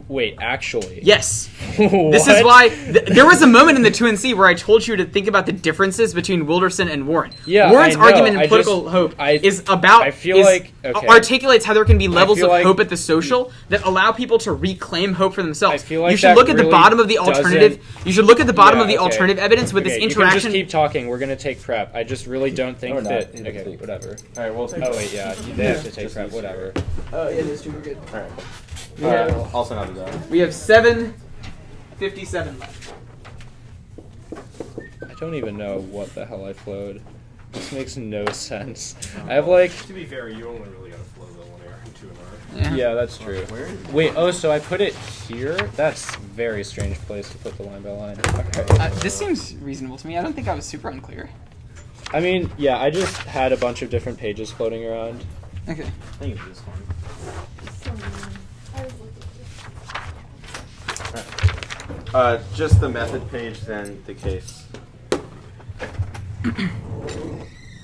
Wait, actually, Yes. This is why there was a moment in the 2NC where I told you to think about the differences between Wilderson and Warren. Yeah, Warren's I know. argument in I political just- hope I is about I feel like- okay. articulates how there can be levels feel of like- hope at the social that allow people to reclaim hope for themselves. I feel like you should that look at the really bottom of the alternative. You should look at the bottom Yeah, of the okay. alternative evidence with Okay, this you can interaction. just keep talking. We're gonna take prep. I just really don't think No, we're that. not. Okay, whatever. All right, we'll take Oh wait, yeah, they have to take prep. Whatever. Oh, yeah, that's super good. All right. Yeah. I'll send out the dog. We have 7:57 left. I don't even know what the hell I flowed. This makes no sense. I have like. To be fair, you only really got to flow the 1 air and 2 and R. Yeah, that's true. Wait, oh, so I put it here? That's a very strange place to put the line by line. Okay. This seems reasonable to me. I don't think I was super unclear. I mean, yeah, I just had a bunch of different pages floating around. Okay. I think it's this one. Just the method page, then the case.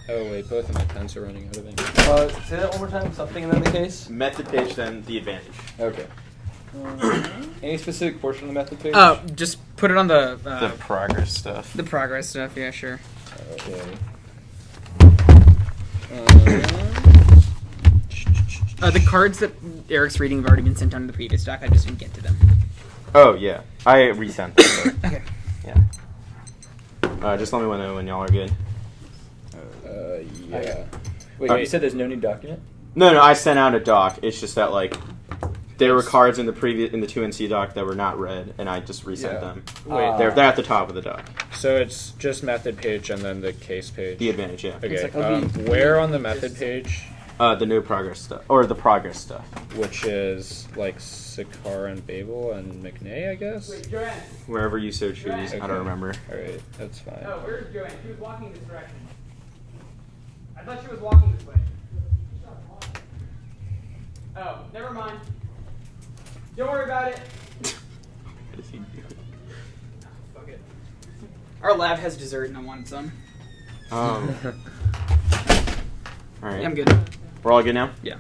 Oh wait, both of my pens are running out of ink. Say that one more time. Something and then the case. Method page, then the advantage. Okay. Any specific portion of the method page? Just put it on the progress stuff. the progress stuff. Yeah, sure. Okay. The cards that Eric's reading have already been sent on to the previous doc. I just didn't get to them. Oh yeah, I resent them. Okay. Yeah. Just let me know when y'all are good. Yeah. Wait, you said there's no new document? No, I sent out a doc. It's just that like there were cards in the 2NC doc that were not read, and I just resent them. Wait, They're at the top of the doc. So it's just method page and then the case page. The advantage, yeah. Okay. It's like, Where on the method page? The no progress stuff or the progress stuff. Which is like Sakar and Babel and McNay, I guess. Joanne. Wherever you so choose. I Okay. don't remember. All right, that's fine. Oh, where's Joanne? She was walking this direction. I thought she was walking this way. Oh, never mind. Don't worry about it. What does he do? Fuck it. Our lab has dessert and I wanted some. All right. Yeah, I'm good. We're all good now? Yeah.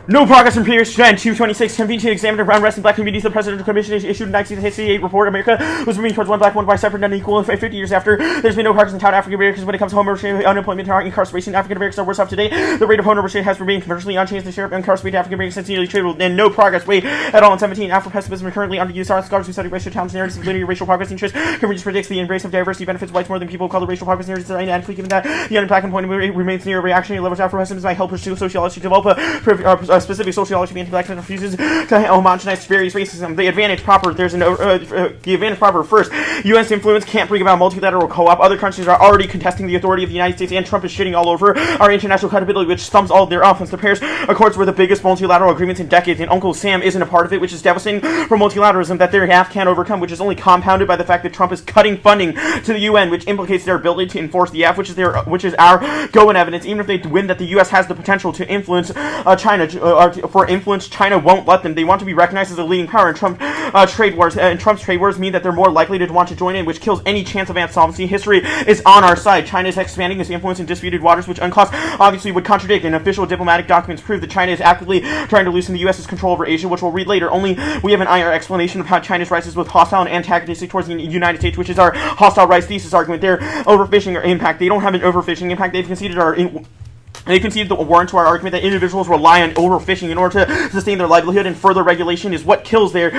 No progress from previous Jan 226. Convened to examine around rest in black communities. The Presidential Commission issued in 1968 report. America was moving towards one black, one white, separate, and unequal. 50 years after, there's been no progress in town African Americans when it comes to home ownership, unemployment, and incarceration. African Americans are worse off today. The rate of home ownership has remained virtually unchanged. The share of incarcerated African Americans since nearly tripled, and no progress way at all in 17. Afro-pessimism are currently underused. Our scholars who study racial challenges, narratives of linear racial progress interest. Convergence predicts the embrace of diversity benefits whites more than people of color. Racial progress narratives are inadequate given that the unemployment employment remains near reactionary levels. Afro-pessimism might help pursue sociology to develop a specific sociology. Anti-black refuses to homogenize various racism. The advantage proper. There's the advantage proper. First, U.S. influence can't bring about multilateral co-op. Other countries are already contesting the authority of the United States, and Trump is shitting all over our international credibility, which stumps all of their offense. The Paris Accords were the biggest multilateral agreements in decades, and Uncle Sam isn't a part of it, which is devastating for multilateralism that their half can't overcome, which is only compounded by the fact that Trump is cutting funding to the UN, which implicates their ability to enforce the F, which is our go-in evidence. Even if they win, that the U.S. has the potential to influence China, for influence, China won't let them. They want to be recognized as a leading power in Trump's trade wars mean that they're more likely to want to join in, which kills any chance of solvency. History is on our side. China is expanding its influence in disputed waters, which UNCLOS obviously would contradict, and official diplomatic documents prove that China is actively trying to loosen the U.S.'s control over Asia, which we'll read later. Only we have an IR explanation of how China's rise is both hostile and antagonistic towards the United States, which is our hostile rise thesis argument. Their overfishing or impact. They don't have an overfishing impact. They've conceded our They concede the warrant to our argument that individuals rely on overfishing in order to sustain their livelihood, and further regulation is what kills their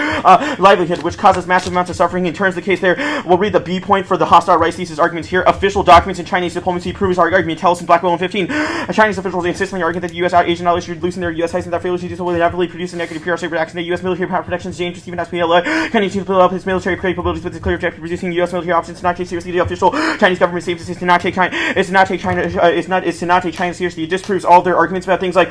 livelihood, which causes massive amounts of suffering and turns the case there. We'll read the B point for the hostile rights thesis arguments here. Official documents in Chinese diplomacy proves our argument. Tell us in Blackwell 15. Chinese officials insistently argue that the U.S. agent allies should loosen their U.S. ties and that failures to do so will inevitably produce a negative PR saber action. The U.S. military power protections dangerous even as PLA continues to build up its military capabilities with its clear objective of reducing U.S. military options to not take seriously the official Chinese government statements is to not take China seriously. It disproves all their arguments about things like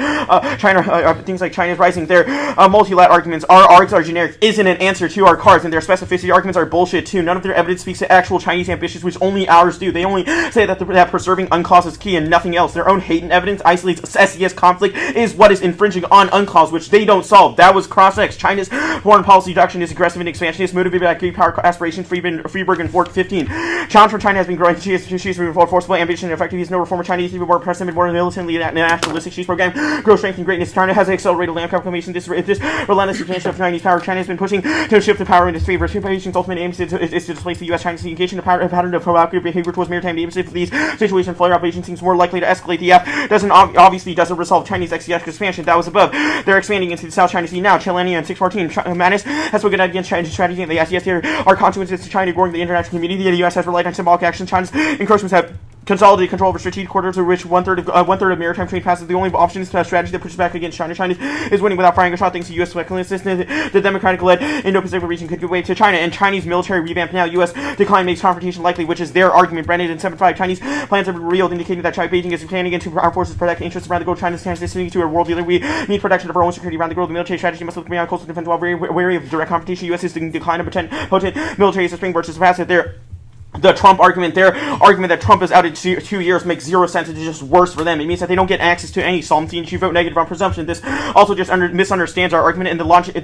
China's rising. Their multilateral arguments, our args are generic, isn't an answer to our cards, and their specificity arguments are bullshit too. None of their evidence speaks to actual Chinese ambitions, which only ours do. They only say that that preserving UNCLOS is key and nothing else. Their own hate and evidence isolates SES conflict is what is infringing on UNCLOS, which they don't solve. That was cross-ex. China's foreign policy doctrine is aggressive and expansionist, motivated by great power aspiration. Freeburg and Fort 15. Challenge from China has been growing. She's forceful ambition and effective. He's no reformer. China is even more oppressive and more militantly nationalistic. She's program grow strength and greatness. China has accelerated land proclamation. This relentless expansion of Chinese power. China has been pushing to shift the power in its favor. Beijing's ultimate aim is to displace the U.S. China's engaging the pattern of proactive behavior towards maritime neighbors. If these situations flare up, Beijing seems more likely to escalate. The F obviously doesn't resolve Chinese expansion. That was above. They're expanding into the South China Sea now. Chilenia and 614. Manus has spoken against China's strategy. The yes, there are consequences to China ignoring the international community. The U.S. has relied on symbolic action. China's encroachments have consolidated control over strategic corridors, of which one third of maritime trade passes. The only option is a strategy that pushes back against China. China is winning without firing a shot thanks to U.S. speculations. The Democratic-led Indo-Pacific region could give way to China, and Chinese military revamp now. U.S. decline makes confrontation likely, which is their argument. Brennan and 7.5. Chinese plans have been revealed, indicating that Beijing is planning into our forces to protect interests around the globe. China's transitioning to a world leader. We need protection of our own security around the globe. The military strategy must look beyond coastal defense while very wary of direct competition. U.S. is in decline of potent military as a spring versus passive. The Trump argument, their argument that Trump is out in 2 years makes zero sense. It's just worse for them. It means that they don't get access to any solvency and should vote negative on presumption. This also just misunderstands our argument and the longevity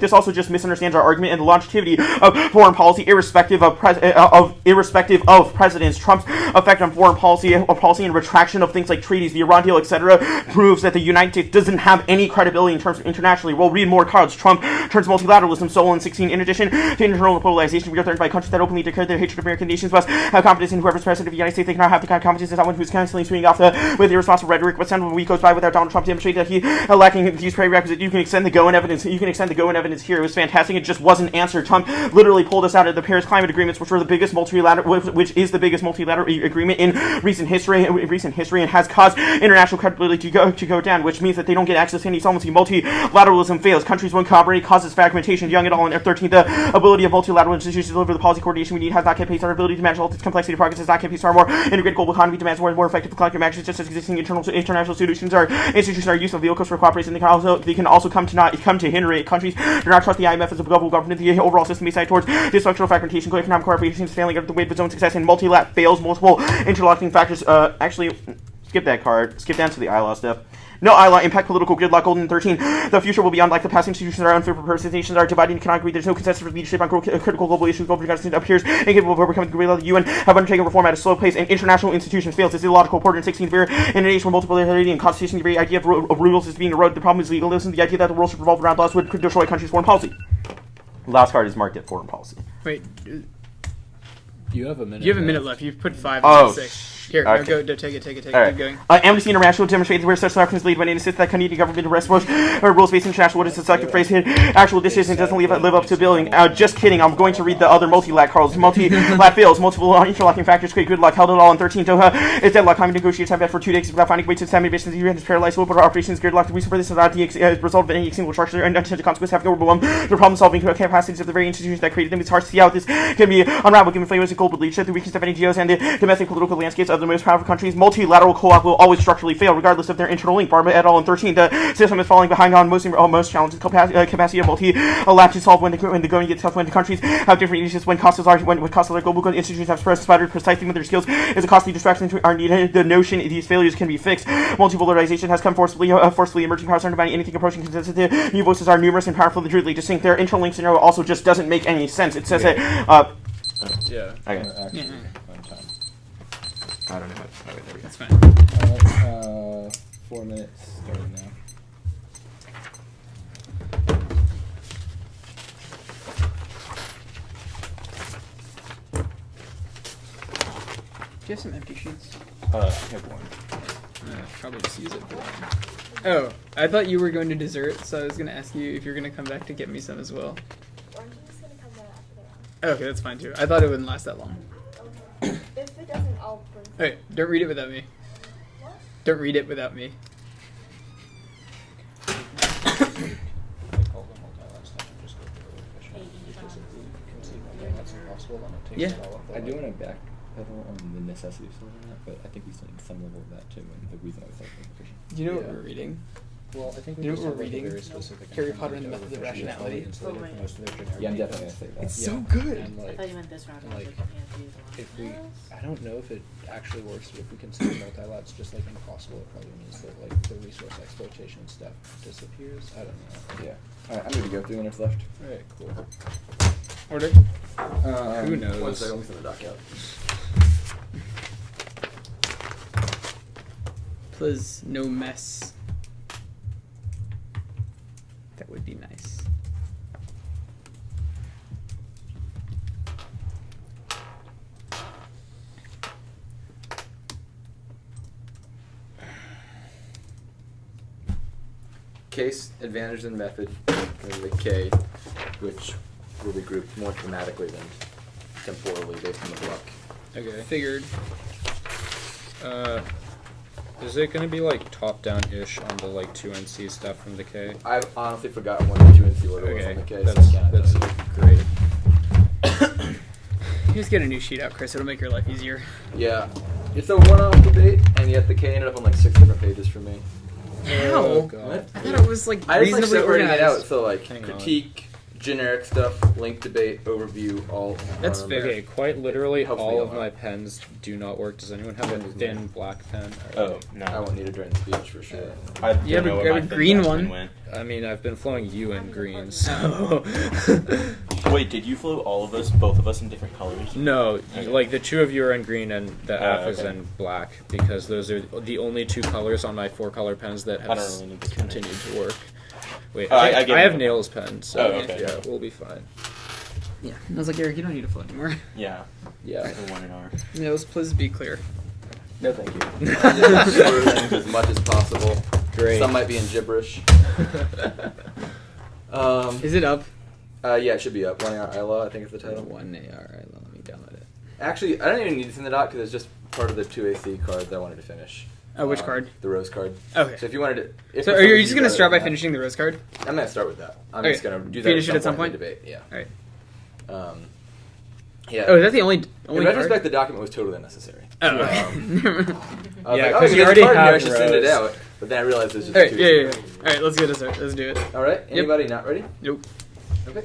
of foreign policy, irrespective of presidents. Trump's effect on foreign policy and retraction of things like treaties, the Iran deal, etc., proves that the United States doesn't have any credibility in terms of internationally. We'll read more cards. Trump turns multilateralism solo in 16. In addition to internal polarization, we are threatened by countries that openly declare their hatred of American nations. Must have confidence in whoever's president of the United States. They cannot have the kind of confidence in someone who's constantly swinging off with irresponsible rhetoric. But when a week goes by without Donald Trump demonstrating that he lacking these prerequisites, you can extend the go and evidence. You can extend the go and evidence here. It was fantastic. It just wasn't answered. Trump literally pulled us out of the Paris climate agreements, which is the biggest multilateral agreement in recent history, and has caused international credibility to go down. Which means that they don't get access to any solvency. Multilateralism fails. Countries won't cooperate, causes fragmentation. Young et al. And 13. The ability of multilateral institutions to deliver the policy coordination we need has not kept pace. Our ability to manage all its complexity of progress has not kept pace. Our more integrated global economy demands more and more effective collective actions. Just as existing international solutions are institutions are useful vehicles for cooperation. They can also come to hinder it. Countries do not trust the IMF as a global government. The overall system is side towards dysfunctional fragmentation. Economic cooperation is failing out of the way of its own success, and multilat fails multiple interlocking factors. Actually, skip that card. Skip down to the ILA stuff. No ILA impact political gridlock. Golden 13. The future will be unlike the past. Institutions are unfit for purpose. Nations are divided and cannot agree. There's no consensus for leadership on critical global issues. Global governance appears incapable of overcoming the gorilla. The UN have undertaken reform at a slow pace, and international institutions fail. It's illogical. Porter in 16. In an age where multipolarity and constitution, the very idea of rules is being eroded. The problem is legalism. The idea that the world should revolve around laws would destroy countries' foreign policy. Last card is marked at foreign policy. Wait. You have a minute. You have a minute left. You've put 5 Oh, and 6. Here, okay. no, go. Take it. All right. Keep going. Amnesty International demonstrates where such doctrines lead when it insists that Canadian government arrest rules-based international. What is the selective phrase here? Actual decision doesn't live up to building. Just kidding. I'm going to read the other multi-lat cards. Multi-lat fails. Multiple interlocking factors create gridlock. Held it all in 13. Doha is deadlock. Climate negotiators have met for 2 days without finding ways to examine missions. The UN has paralyzed global operations. Gridlock. The reason for this is not the result of any single structure and unintended consequences have overwhelmed the problem-solving capacities of the very institutions that created them. It's hard to see how this can be unraveled given flavors of global leadership, the weakness of NGOs, and the domestic political landscapes of the most powerful countries. Multilateral co-op will always structurally fail, regardless of their internal link. Barba et al. In 13. The system is falling behind on most challenges. Capacity of multi-lat to solve when the going gets tough. When the countries have different issues. When costs are global institutions have sputtered precisely when their skills is a costly distraction are needed. The notion these failures can be fixed. Multipolarization has come forcefully emerging powers aren't dividing anything approaching consensus. The new voices are numerous and powerful. The truly distinct. Their interlink scenario also just doesn't make any sense. It says that. Yeah. Okay. Actually, I don't know. Okay, there we go. That's fine. 4 minutes starting now. Do you have some empty sheets? I have one. Probably just use it for that. Oh, I thought you were going to dessert, so I was going to ask you if you're going to come back to get me some as well. Orange is just gonna come down after that. Okay, that's fine too. I thought it wouldn't last that long. Okay. If it doesn't, I'll bring some. Alright, don't read it without me. What? Don't read it without me. Yeah. I do want to backpedal on the necessity of solving that, but I think we still need some level of that too, and the reason I was solving efficient. Do you know what we're reading? Well, I think You know just what have, we're like, a reading? very specific Harry intent Potter and the to Methods of efficiency Rationality. insulated from most of their generic Yeah, I'm meanings. definitely gonna say that. It's Yeah. so good. And, I like, thought you meant this round. I was like, like, you can't do the if we, I don't know if it actually works, but if we consider multi-labs just like impossible, it probably means that like the resource exploitation stuff disappears. I don't know. Yeah. Alright, I'm gonna go 3 minutes left. Alright, cool. Order. Who knows? 1 second, let me send the doc out. Please, no mess. That would be nice. Case, advantage, and method, and the K, which will be grouped more thematically than temporally based on the block. Okay. Figured. Is it gonna be like top-down-ish on the like 2NC stuff from the K? I've honestly forgotten what the 2NC order was Okay, on the K, that's, so I cannot that's tell you. great. Just get a new sheet out, Chris. It'll make your life easier. Yeah. It's a one-off debate, and yet the K ended up on like 6 different pages for me. Oh, How? God. I thought it was like I just like reasonably separating it out, organized. so like Hang on. critique, generic stuff, link debate, overview, all. That's on- fair. Okay, quite literally Hopefully all you'll of know. my pens do not work. Does anyone have a thin black pen? Oh no. I won't need it during the speech for sure. I don't You have a- know where you my have a thin green black one. pen went. I mean, I've been flowing you in green, so. Wait, did you flow all of us, both of us, in different colors? No, Okay. like the 2 of you are in green and the F is okay. in black because those are the only 2 colors on my 4-color pens that I have don't really need this continued to work. Wait, Oh, I I get have it. Nails pen, so Oh, okay. yeah, we'll be fine. Yeah. I was like, Eric, you don't need to flow anymore. Yeah. Yeah. The one in R. Nails, please be clear. No, thank you. I just shorter things as much as possible. Great. Some might be in gibberish. Is it up? Yeah, it should be up. 1AR ILA, I think is the title. 1AR. Let me download it. Actually, I don't even need this in the doc because it's just part of the 2AC cards I wanted to finish. Oh, which card? The rose card. Okay. So if you wanted to... If So for are some you reason just going to rather start by than that- finishing the rose card? I'm going to start with that. I'm Okay. just going to do that Finish it at some point point? in the debate. Yeah. Alright. Yeah. Oh, is that the only in retrospect, the document was totally unnecessary. Oh, I was Yeah, like, 'cause you there's a already card here, I have should send it rows. out. But then I realized it's just Alright, too yeah. Alright, let's go to start. Let's do it. All right. Anybody not ready? Nope. Okay.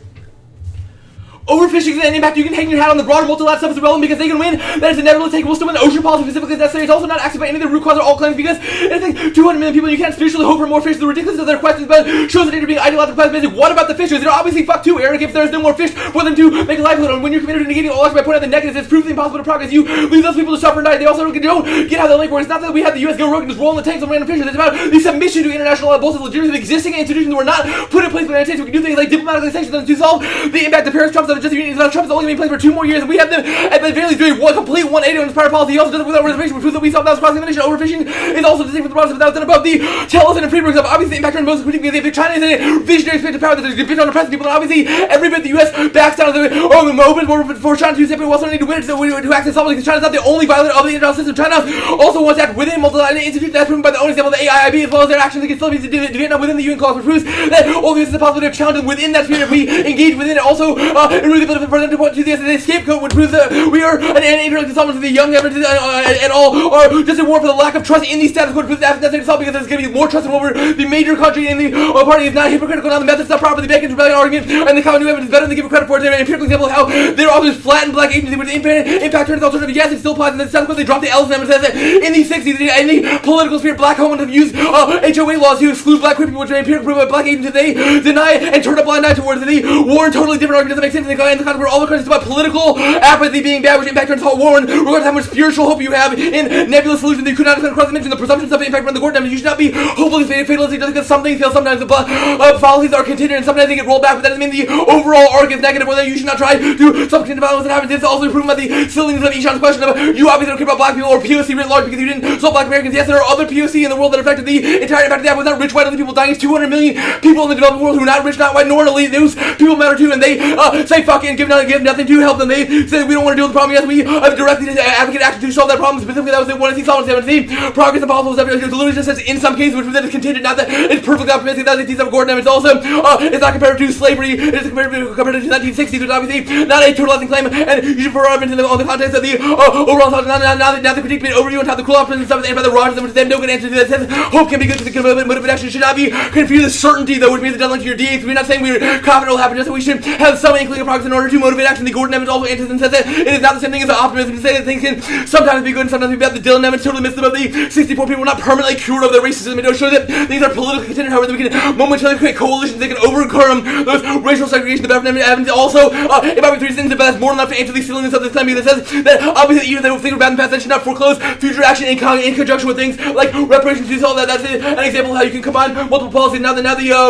Overfishing is an impact. You can hang your hat on the broader multi-lab stuff is irrelevant because they can win. That is inevitable to take. We'll still win. Ocean policy specifically is necessary. It's also not acted by any of the root cause or all claims because anything 200 million people, you can't spiritually hope for more fish. The ridiculousness of their questions but shows that they're being ideological pessimistic. What about the fishers? They're obviously fucked too, Eric. If there's no more fish for them to make a livelihood on, when you're committed to negating all action by pointing out the negatives, it's proof the impossible to progress. You leave those people to suffer and die. They also don't get how the link works. It's not that we have the U.S. go rogue and just roll in the tanks on random fishers. It's about the submission to international law, both of the legitimacy of existing institutions that were not put in place by the United States. We can do things like diplomatically sanction them to solve the impact of Paris, Trump's of just the Union. Trump's only been in place for 2 more years, and we have them at the very least doing one complete 180 on his prior policy. He also does it without reservation, which proves that we solved that cross-examination. Overfishing is also distinct from the process without done above. The Tellison and Friedberg stuff, obviously, the impact on most critically, if China is a visionary space of power that is a bit on oppressing people, and obviously, every bit the U.S. backs down to the open for China to separate. We also need to win it to access solving because China's not the only violator of the international system. China also wants to act within multilateral institutions, that's proven by the own example of the AIIB, as well as their actions against Philippines and Vietnam within the UN clause, which proves that all this is a possibility of challenge within that sphere if we engage within it. Also, it really benefit for them to point to this as a scapegoat, which proves that we are an interactive solvent to the young and all are just a war for the lack of trust in the status quo. Proves that's necessary to solve because there's going to be more trust over the major country in the party is not hypocritical. Now the method's not proper. The Bacon's rebellion argument and the common new evidence is better than giving credit for it. An empirical example of how their authors flattened black agency with the impact turns alternative. Yes, it still applies, and then subsequently dropped the L's and says that in the 60s, in the political sphere, black homes have used HOA laws to exclude black people, which are empirical proof of black agency. They deny and turn a blind eye towards the war. Totally different argument doesn't make sense. And the concept where all the countries about political apathy being bad, which impacts impact turns hot Warren, regardless of how much spiritual hope you have in nebulous solutions that you could not across the dimension, the presumption of the impact around the Gordon dimension. You should not be hopelessly fatalistic just because some things fail sometimes. The policies are contingent and sometimes they get rolled back, but that doesn't mean the overall arc is negative, or that you should not try to self-contingent violence that happens. This is also proven by the silliness of Ishan's question of you obviously don't care about black people or POC writ large because you didn't solve black Americans. Yes, there are other POC in the world that affected the entire impact of that. Was not rich white elite people dying. It's 200 million people in the developing world who are not rich, not white, nor elite. Those people matter too, and they say fuck it and give nothing to help them. They say we don't want to deal with the problem. Yes, we directly advocate action to solve that problem. Specifically, that was the one I see solved in 17. Progress impossible. It literally just says in some cases, which that is contingent, not that it's perfectly optimistic. That's the Gordon. It's also it's not compared to slavery. It is compared to 1960s, which is obviously not a totalizing claim, and you should refer into the context of the overall thought. Now the critique being overview on how the cool optimism stuff is aimed by the Rogers, which they have no good answer to that. Says hope can be good to the motive action. Should not be confused with certainty, though, which means it doesn't link to your DAs. We're not saying we're confident it will happen, just that we should have some inkling of progress in order to motivate action. The Gordon Evans also answers and says that it is not the same thing as the optimism to say that things can sometimes be good and sometimes be bad. The Dylan Evans totally missed them of the 64 people were not permanently cured of their racism. It does show that things are politically contingent, however, that we can momentarily create coalitions that can overcome those racial segregation. The Bevan Evans also, it might be three things, but that's more than enough to answer the silliness of this claim, because it says that obviously even if things are bad in the past, that should not foreclose future action in conjunction with things like reparations. You saw that. That's an example of how you can combine multiple policies. Now the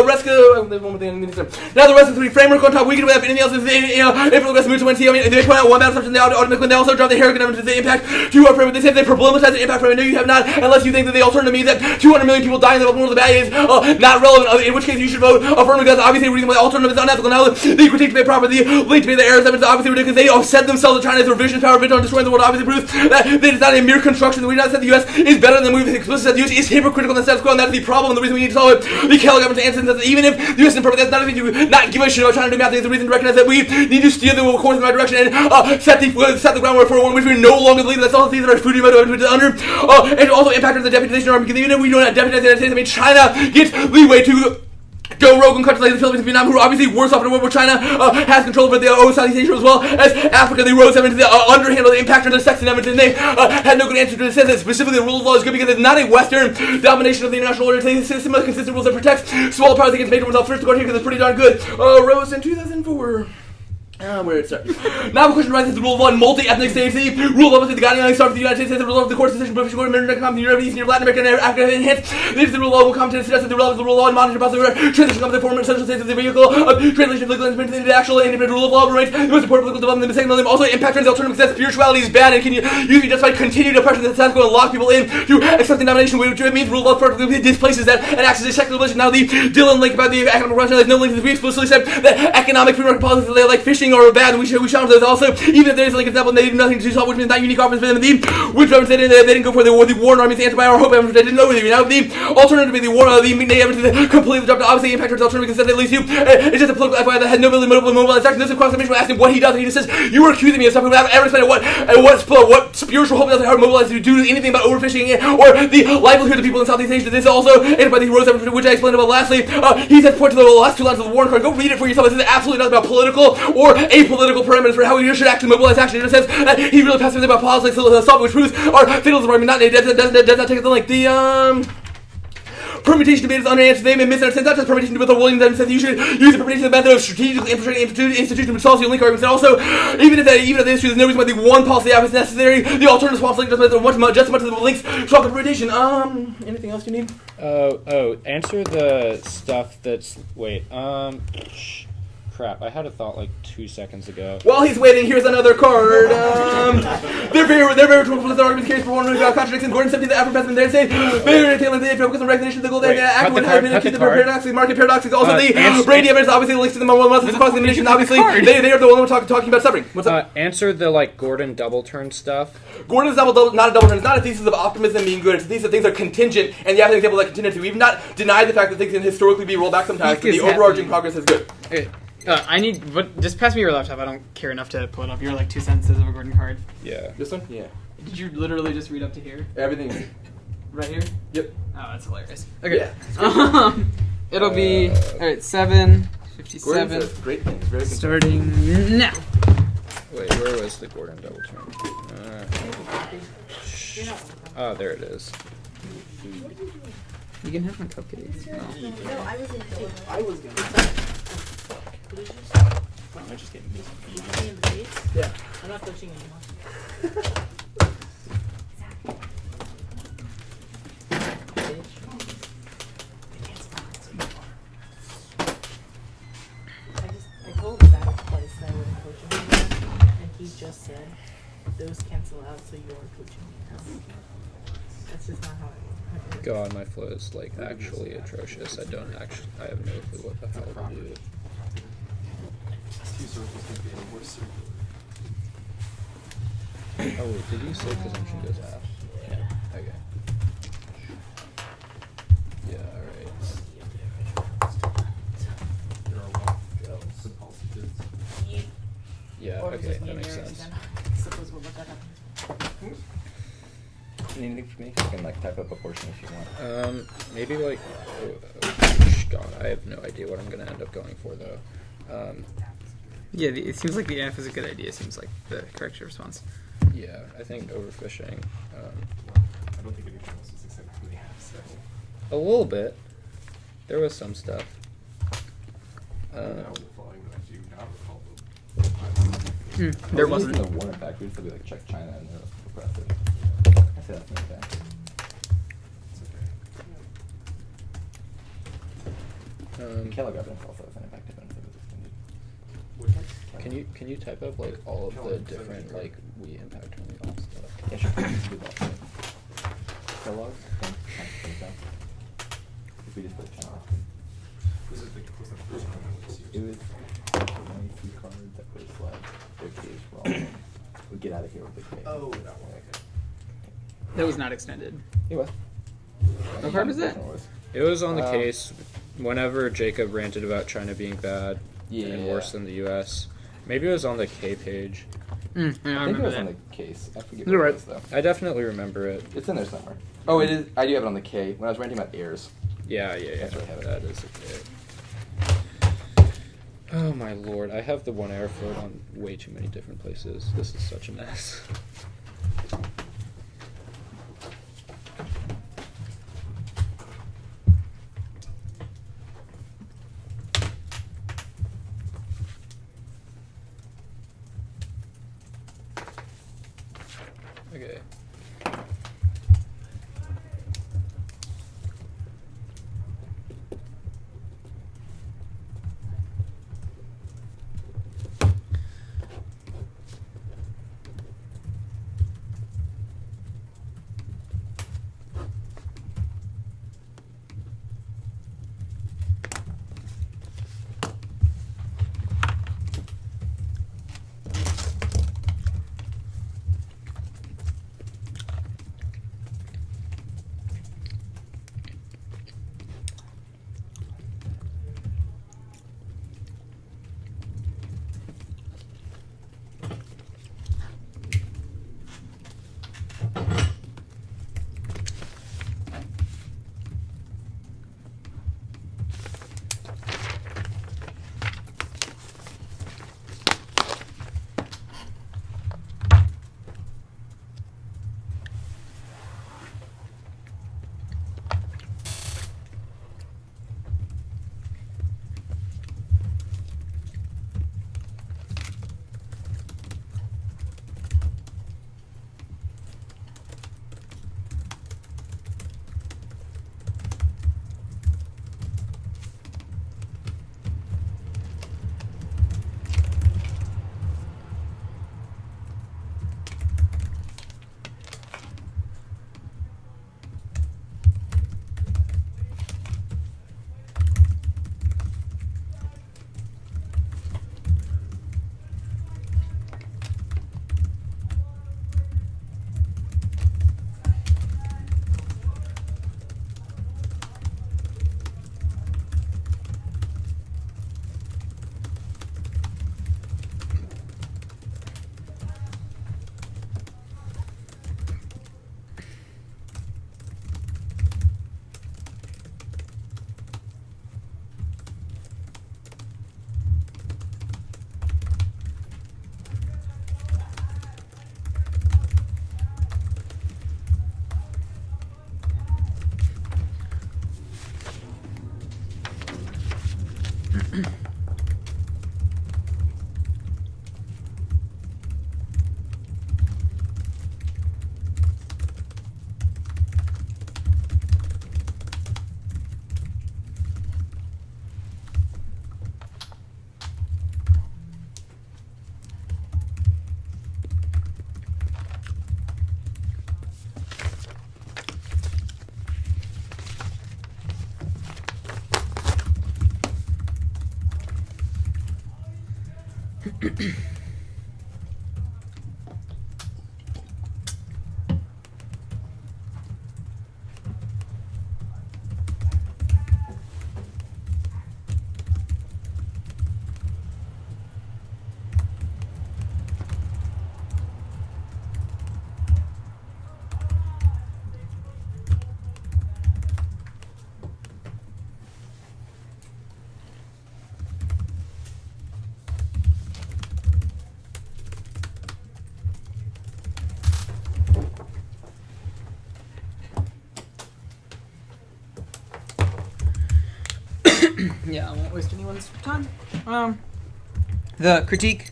rest of the three framework on top, we can have anything else. If the rest moves to when they point out one bad assumption, they automatically they also drop the Harrigan evidence, the impact to our framework. They say they problematize the impact framework. No, you have not, unless you think that the alternative means that 200 million people die in the world of the bad is not relevant. In which case you should vote affirmative, because obviously reason why the alternative is unethical. Now the critique to be proper, the link to be the errors evidence is obviously ridiculous. They said themselves that China's revision power of on destroying the world obviously proves that it is not a mere construction. We not said the U.S. is better than we've explicitly said the U.S. is hypocritical in the status quo, and that's the problem. And the reason we need to solve it. The Kellogg government answers that even if the U.S. is imperfect, that's not a reason to not give a shit about China to do math. It's the reason to recognize that we need to steer the course in the right direction and set the groundwork for one which we no longer believe. That's all the things that are food motive, which is under and also impacted the deputization army, because even if we don't deputize the United States, I mean China gets leeway to go rogue in countries like the Philippines and Vietnam, who are obviously worse off in a world where China has control over the Southeast Asia, as well as Africa. They rose up into the underhandle the impact of their sex and everything. They had no good answer to it. It says that specifically the rule of law is good because it's not a Western domination of the international order. It's a system of consistent rules that protects small powers against major ones. I'll first to go here because it's pretty darn good. Rose in 2004. Where it starts. Now the question arises: the rule of law in multi-ethnic states. The rule of law, the guiding star for the United States, the rule of the court decision, British American, the Europe, Eastern, Latin America, and Africa, and hence this is the rule of law will come to suggest that the relevance of the rule of law in modern transition comes to the former essential states of the vehicle of translation of legal instrument into the actual independent rule of law remains the most important political development. The second of them also impact trends alternative because spirituality is bad and can usually justify continued oppression that status quo and lock people in to accepting domination, which means rule of law perfectly displaces that and acts as a secular religion. Now the Dylan link about the economic progression has no link to this. We explicitly said that economic free market policies like fishing are bad, and we challenge those also, even if there is like an example they did nothing to solve, which means not unique offense for them. The which they didn't go for the Warren Army's anti-bio or hope evidence, which I didn't know either. Now the alternative to be the war the evidence completely dropped. Obviously impact towards alternative because that leads to it's just a political FYI that had no ability to mobilize action. This is cross commission asking what he does, and he just says you were accusing me of something without ever explaining what spiritual hope doesn't have mobilized to do anything about overfishing or the livelihood of people in Southeast Asia. This is also by the Rose evidence, which I explained about lastly. He says point to the last two lines of the Warren card. Go read it for yourself. This is absolutely nothing about political or apolitical parameters for how we should actually mobilize action. It just says that he really passes about politics, which proves our fatalism argument does not take it like the permutation debate is unanswered. They may misunderstand not just permutation debate, but Williams then says you should use the permutation method of strategic institution which solves your link arguments. And also, even if the issue, there's no reason why the one policy app is necessary. The alternative swap link just as much as the links swap the permutation. Anything else you need? Answer the stuff that's crap, I had a thought like 2 seconds ago. While he's waiting, here's another card. They're very truthful with their arguments case for one contradiction. Gordon 17, the Afro president, they say very tailored the focus on recognition of the goal that Ackwood has been accused of paradox, market paradox. Also, the Brady evidence obviously links to the one month across the elimination. Obviously, they are the one talking about suffering. What's up? Answer the Gordon double turn stuff. Gordon's not a double turn. It's not a thesis of optimism being good. It's a thesis of things are contingent, and you have to example that contingency. We've not denied the fact that things can historically be rolled back sometimes, but the overarching progress is good. Just pass me your laptop. I don't care enough to pull it up. You're like 2 sentences of a Gordon card. Yeah. This one? Yeah. Did you literally just read up to here? Everything. Right here? Yep. Oh, that's hilarious. Okay. Yeah. It'll be, alright, 7:57. Great things. Very good. Starting now. Wait, where was the Gordon double turn? There it is. You can have my cupcakes. No, I was in I was gonna. I just get me some You hit me in the face? Yeah. I'm not coaching anymore. I told Zach twice that I wouldn't coach him anymore, and he just said those cancel out, so you are coaching me now. That's just not how I work. God, my flow is like actually atrocious. I have no clue what the hell to do. Two circles can be any more circular. Oh wait, did you say presumption goes half? Yeah. Okay. Yeah, alright. There are what? Impulsive. Yeah, Or okay, just that me makes and sense. I suppose we'll look that up. Need anything from me? I can like type up a portion if you want. Maybe like, God, I have no idea what I'm gonna end up going for though. Yeah, it seems like the F is a good idea. It seems like the correct response. Yeah, I think overfishing. I don't think anything else was except for the half set. A little bit. There was some stuff. Now the following that I do not recall them. There wasn't. The war impact. We'd still be like check China and they're oppressive. I say that's an impact. It's okay. Kellogg evidence also has an impact evidence of Can you type up like all of the different like we impact only off stuff? Yeah, sure. Do that. Kellogg, I think so. If we just put China. Was the first one that was used? It was 92 cards that was like their case wrong. We get out of here with the case. Oh, that one. Okay. That was not extended. It was. What card was that? It was on the case whenever Jacob ranted about China being bad and worse than the U.S. Maybe it was on the K page. Yeah, I I think it remember was that. on the case. I forget You're what right. it is, though. I definitely remember it. It's in there somewhere. Oh, it is. I do have it on the K. When I was ranting about heirs. Yeah. That's where I have it. That is okay. Oh my lord, I have the one air float on way too many different places. This is such a mess. Okay. Yeah, I won't waste anyone's time. The critique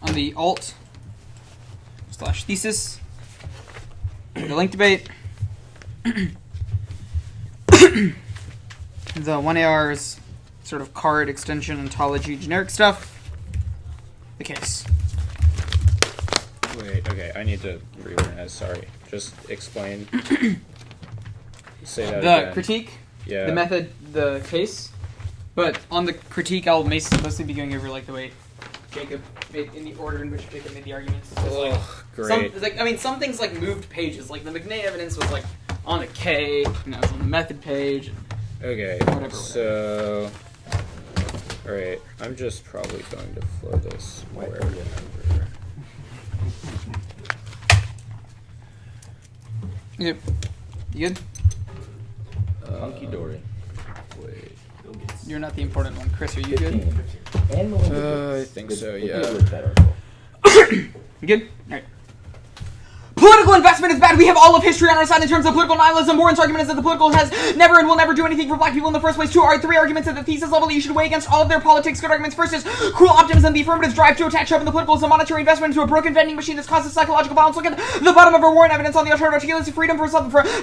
on the alt / thesis, the link debate, the 1AR's sort of card extension ontology generic stuff, the case. Wait, okay, I need to reorganize, sorry. Just explain. Say that The again. critique, Yeah. the method, the case. But on the critique, I'll mostly be going over like the way Jacob made, in the order in which Jacob made the arguments. So, like, Great. some things like moved pages. Like the McNay evidence was like on the K, and that was on the method page. Okay, Whatever. so... Alright, I'm just probably going to flow this wherever. Yep. You good? Hunky dory. Wait. You're not the important one. Chris, are you good? And I think so, yeah. You good? Alright. Political investment is bad. We have all of history on our side in terms of political nihilism. Warren's argument is that the political has never and will never do anything for black people in the first place. Three arguments at the thesis level that you should weigh against all of their politics. Good arguments. First is cruel optimism. The affirmative's drive to attach hope in the political is a monetary investment into a broken vending machine that causes psychological violence. Look at the bottom of our Warren evidence on the alternative articulates freedom for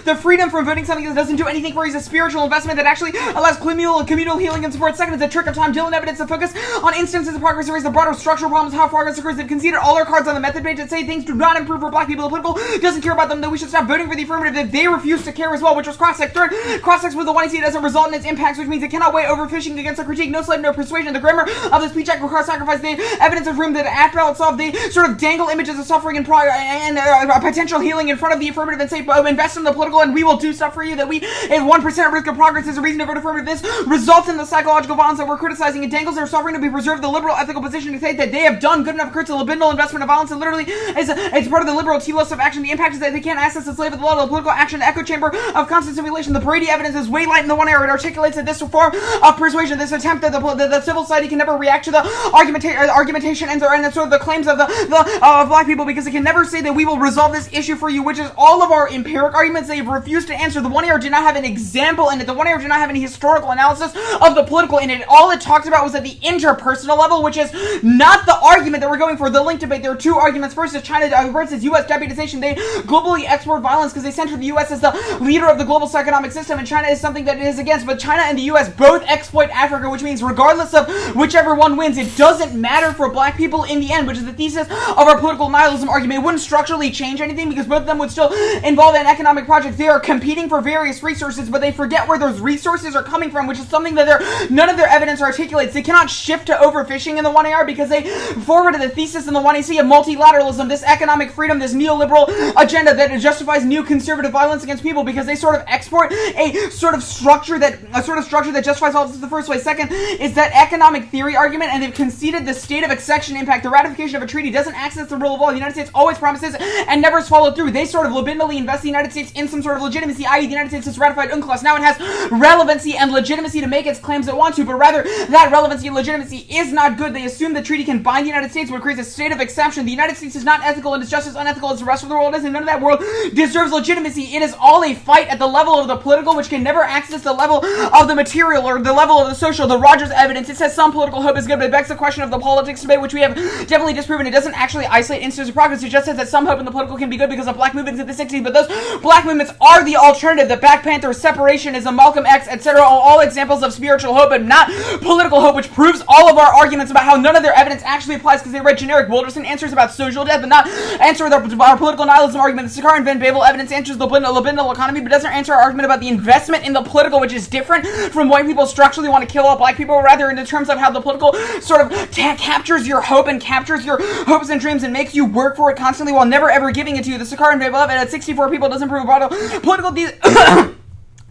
the freedom from voting something that doesn't do anything for you is a spiritual investment that actually allows communal healing and support. Second is the trick of time. Dylan evidence that focus on instances of progress erase the broader structural problems how progress occurs. They've conceded all our cards on the method page that say things do not improve for black people. The political doesn't care about them, that we should stop voting for the affirmative, that they refuse to care as well, which was cross-sex. Third, cross-sex with the 1AC doesn't result in its impacts, which means it cannot weigh overfishing against the critique. No slave, no persuasion. The grammar of the speech act requires sacrifice. The evidence of room that after ballot solve, they sort of dangle images of suffering and potential healing in front of the affirmative and say, invest in the political and we will do stuff for you, that we, if 1% risk of progress is a reason to vote affirmative. This results in the psychological violence that we're criticizing. It dangles their suffering to be preserved. The liberal ethical position to say that they have done good enough creates a libidinal investment of violence, and literally it's part of the liberal T-list of action. The impact is that they can't access the slave at the level of political action, echo chamber of constant simulation. The Brady evidence is way light in the one area. It articulates that this form of persuasion, this attempt that the civil society can never react to the argumentation and sort of the claims of black people, because it can never say that we will resolve this issue for you, which is all of our empiric arguments they've refused to answer. The one area did not have an example in it. The one area did not have any historical analysis of the political in it. All it talked about was at the interpersonal level, which is not the argument that we're going for. The link debate, there are two arguments. First is China versus U.S. deputization. They globally export violence because they center the U.S. as the leader of the global economic system, and China is something that it is against. But China and the U.S. both exploit Africa, which means regardless of whichever one wins, it doesn't matter for black people in the end, which is the thesis of our political nihilism argument. It wouldn't structurally change anything because both of them would still involve an economic project. They are competing for various resources, but they forget where those resources are coming from, which is something that none of their evidence articulates. They cannot shift to overfishing in the 1AR because they forwarded the thesis in the 1AC of multilateralism, this economic freedom, this neoliberal agenda that justifies new conservative violence against people, because they sort of export a sort of structure that justifies all this in the first place. Second is that economic theory argument, and they've conceded the state of exception impact. The ratification of a treaty doesn't access the rule of law. The United States always promises and never is followed through. They sort of libidinally invest the United States in some sort of legitimacy, i.e. the United States has ratified UNCLOS. Now it has relevancy and legitimacy to make its claims it wants to, but rather that relevancy and legitimacy is not good. They assume the treaty can bind the United States, but creates a state of exception. The United States is not ethical and is just as unethical as the rest of the world is, and none of that world deserves legitimacy. It is all a fight at the level of the political, which can never access the level of the material or the level of the social. The Rogers evidence, it says some political hope is good, but it begs the question of the politics debate, which we have definitely disproven. It doesn't actually isolate instances of progress. It just says that some hope in the political can be good because of black movements in the 60s, but those black movements are the alternative. The Black Panther, separationism, Malcolm X, etc. are all examples of spiritual hope, but not political hope, which proves all of our arguments about how none of their evidence actually applies because they read generic Wilderson answers about social death, but not answer our political nihilism nihilism argument. The Sakar and Van Babel evidence answers the libidinal economy, but doesn't answer our argument about the investment in the political, which is different from white people structurally want to kill all black people, rather in the terms of how the political sort of captures your hope and captures your hopes and dreams and makes you work for it constantly while never ever giving it to you. The Sakar and Van Babel evidence at 64 people doesn't prove a political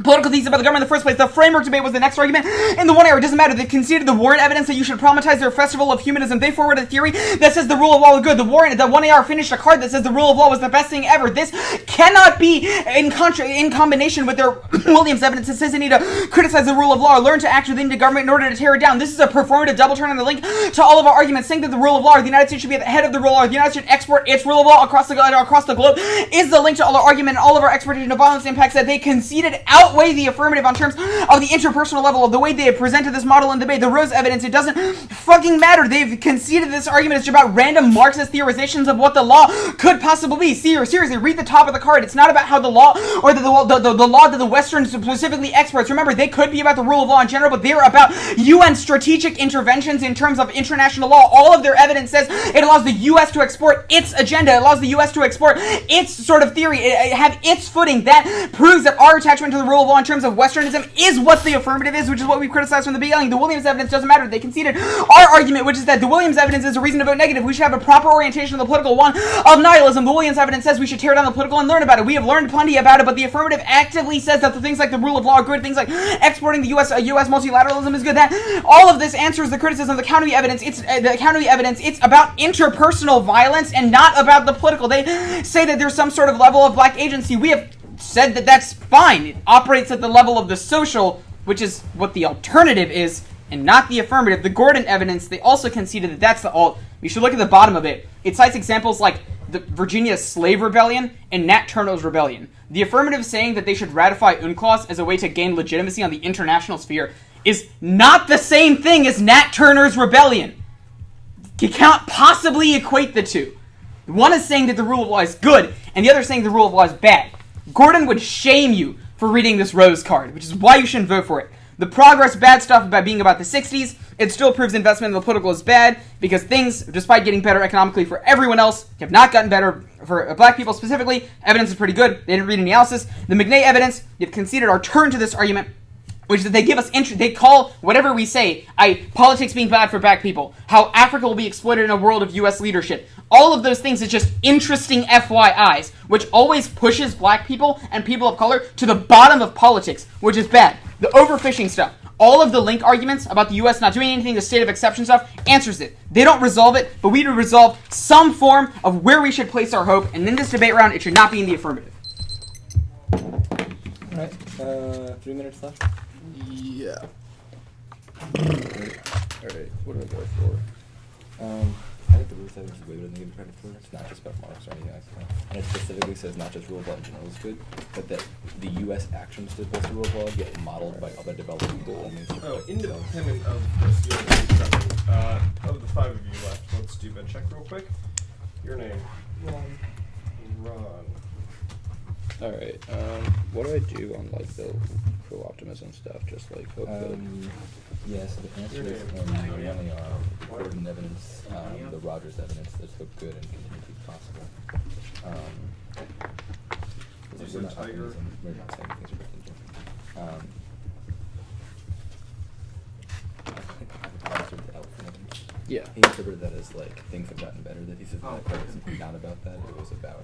political thesis about the government in the first place. The framework debate was the next argument. In the one area, it doesn't matter. They've conceded the Warren evidence that you should problematize their festival of humanism. They forwarded a theory that says the rule of law was good. The 1AR finished a card that says the rule of law was the best thing ever. This cannot be in combination with their Williams evidence that says they need to criticize the rule of law or learn to act within the government in order to tear it down. This is a performative double turn on the link to all of our arguments, saying that the rule of law or the United States should be at the head of the rule of law. The United States should export its rule of law across the globe is the link to all our argument and all of our exportation of violence impacts that they conceded outweigh the affirmative on terms of the interpersonal level of the way they have presented this model in debate. The Rose evidence, it doesn't fucking matter. They've conceded this argument is about random Marxist theorizations of what the law could possibly be. Seriously, read the top of the card. It's not about how the law or the law that the Westerns specifically exports. Remember, they could be about the rule of law in general, but they're about UN strategic interventions in terms of international law. All of their evidence says it allows the U.S. to export its agenda. It allows the U.S. to export its sort of theory, have its footing. That proves that our attachment to the rule of law in terms of Westernism is what the affirmative is, which is what we've criticized from the beginning. The Williams evidence doesn't matter. They conceded our argument, which is that the Williams evidence is a reason to vote negative. We should have a proper orientation of the political one of nihilism. The Williams evidence says we should tear down the political and learn about it. We have learned plenty about it, but the affirmative actively says that the things like the rule of law are good, things like exporting the U.S. multilateralism is good. That all of this answers the criticism of the counter evidence. It's It's about interpersonal violence and not about the political. They say that there's some sort of level of black agency. We have said that that's fine. It operates at the level of the social, which is what the alternative is, and not the affirmative. The Gordon evidence, they also conceded that that's the alt. You should look at the bottom of it. It cites examples like the Virginia Slave Rebellion and Nat Turner's Rebellion. The affirmative saying that they should ratify UNCLOS as a way to gain legitimacy on the international sphere is not the same thing as Nat Turner's Rebellion. You cannot possibly equate the two. One is saying that the rule of law is good, and the other is saying the rule of law is bad. Gordon would shame you for reading this Rose card, which is why you shouldn't vote for it. The progress bad stuff about being about the 60s, it still proves investment in the political is bad because things, despite getting better economically for everyone else, have not gotten better for black people specifically. Evidence is pretty good. They didn't read any analysis. The McNay evidence, you've conceded our turn to this argument, which is that they give us they call whatever we say, politics being bad for black people, how Africa will be exploited in a world of U.S. leadership. All of those things is just interesting FYIs, which always pushes black people and people of color to the bottom of politics, which is bad. The overfishing stuff, all of the link arguments about the U.S. not doing anything, the state of exception stuff, answers it. They don't resolve it, but we do resolve some form of where we should place our hope, and in this debate round, it should not be in the affirmative. All right, 3 minutes left. Yeah. Alright, what do I go for? I think the rule of evidence is way better than they give credit for. It's not just about Marx or anything like that. And it specifically says not just rule of law in general is good, but that the U.S. actions to both the rule of law get modeled by other developed people. Independent of this, your name, of the 5 of you left, let's do Ben check real quick. Your name. Ron. Alright, what do I do on, like, the cruel optimism stuff? Just, like, hope good? Yes, the answer is in the one Gordon evidence, the Rogers evidence, that's hope good and continue to be possible. We're not optimism, we're not saying things are contingent. I think the elephant evidence. Yeah. He interpreted that as, like, things have gotten better, that he said that part was not about that, it was about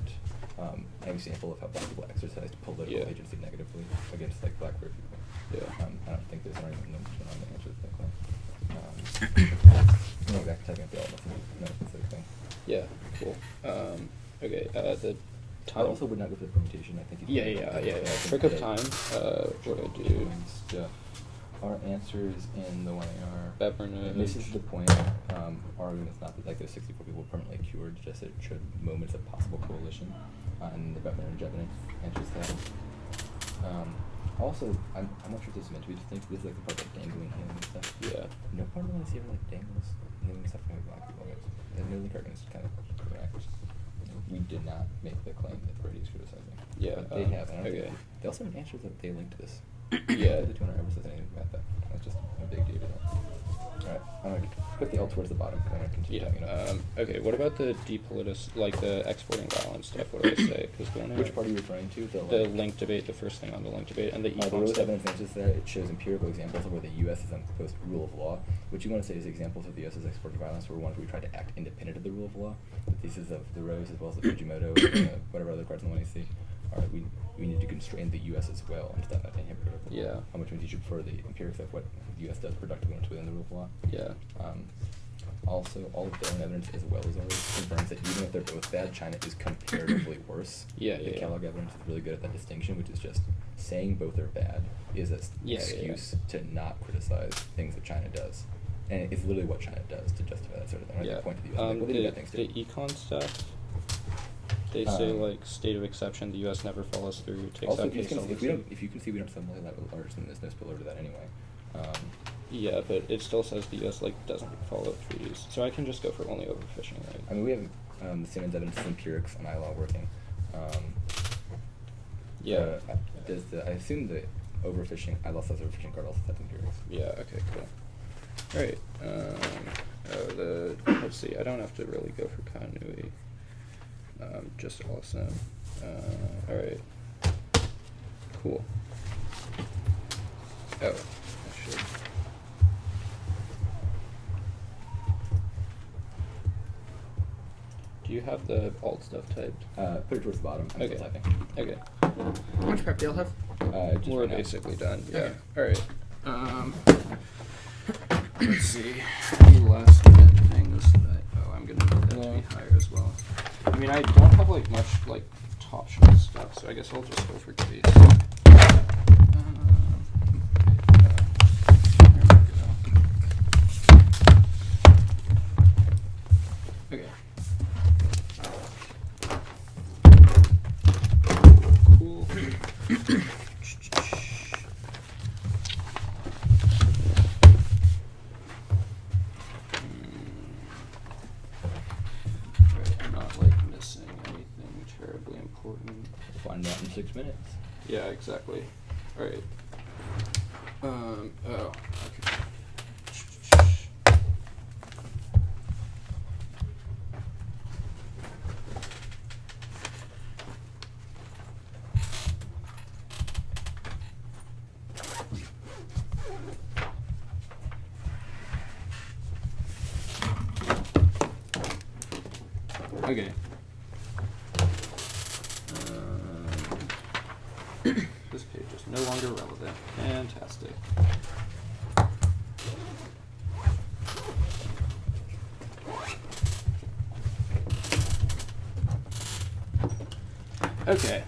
an example of how black people exercised political agency negatively against, like, black queer people. Yeah. I don't think there's an argument on the answer to that claim. No, back to typing up the elements. No, specific thing. Yeah, cool. Okay, the time. I also would not go for the permutation. I think. Yeah. Trick of time. What do I do? Stuff. Our answers in the one AR. Beverage. This is the point. Our argument is not that like there's 64 people permanently cured, just that it showed moments of possible coalition. And the beverage evidence answers that. Also, I'm not sure if this is meant to be distinct. This is like the part like Deng doing healing and stuff. Yeah. No part of the one I see ever like Deng was healing stuff for black people. And no link argument is kind of correct. We did not make the claim that Brady is criticizing. Yeah, but they have. Okay. They also have answers that they linked to this. Yeah. The 200 ever says anything about that. That's just a big deal. Alright, I'm going to put the L towards the bottom. I'm going to continue talking about Okay, what about the like the exporting violence stuff? What do I say? which part are you referring to? The link debate, the first thing on the link debate, and the the econ rule of stuff. evidence answers there. It shows empirical examples of where the U.S. has imposed rule of law. What you want to say is examples of the U.S.'s exported violence were ones where we tried to act independent of the rule of law. The thesis of the Rose as well as the Fujimoto and whatever other cards in the 1AC are we need to constrain the U.S. as well. Understand that inhibitor. Yeah. Which means you should prefer the empirics of what the U.S. does productively within the rule of law. Yeah. Also, all of their own evidence as well as ours confirms that even if they're both bad, China is comparatively worse. The Kellogg evidence is really good at that distinction, which is just saying both are bad is an excuse to not criticize things that China does. And it's literally what China does to justify that sort of thing. Right? They point to the US. Well, they do bad things too. The econ stuff, they say like state of exception, the U.S. never follows through. Takes Also, out if you case can see we don't sell that large, then there's no spillover to that anyway. Yeah, but it still says the U.S. like doesn't follow treaties, so I can just go for only overfishing, right? I mean, we have the Simmons evidence is empirics on ILO working. I assume the overfishing, ILO says overfishing card also has empirics. Yeah. Okay. Cool. All right. Let's see. I don't have to really go for continuity. Just awesome. All right. Cool. Oh, I should. Do you have the alt stuff typed? Put it towards the bottom. Okay. Okay. How much prep do y'all have? We're basically done. Yeah. All right. Let's see. Any last minute things that I'm gonna need that to be higher as well. I mean, I don't have like much like top shelf stuff, so I guess I'll just go for case. Okay. Cool. I'm not like missing anything terribly important. We'll find out in 6 minutes. Yeah, exactly. All right. Okay. Okay. This page is no longer relevant. Fantastic. Okay.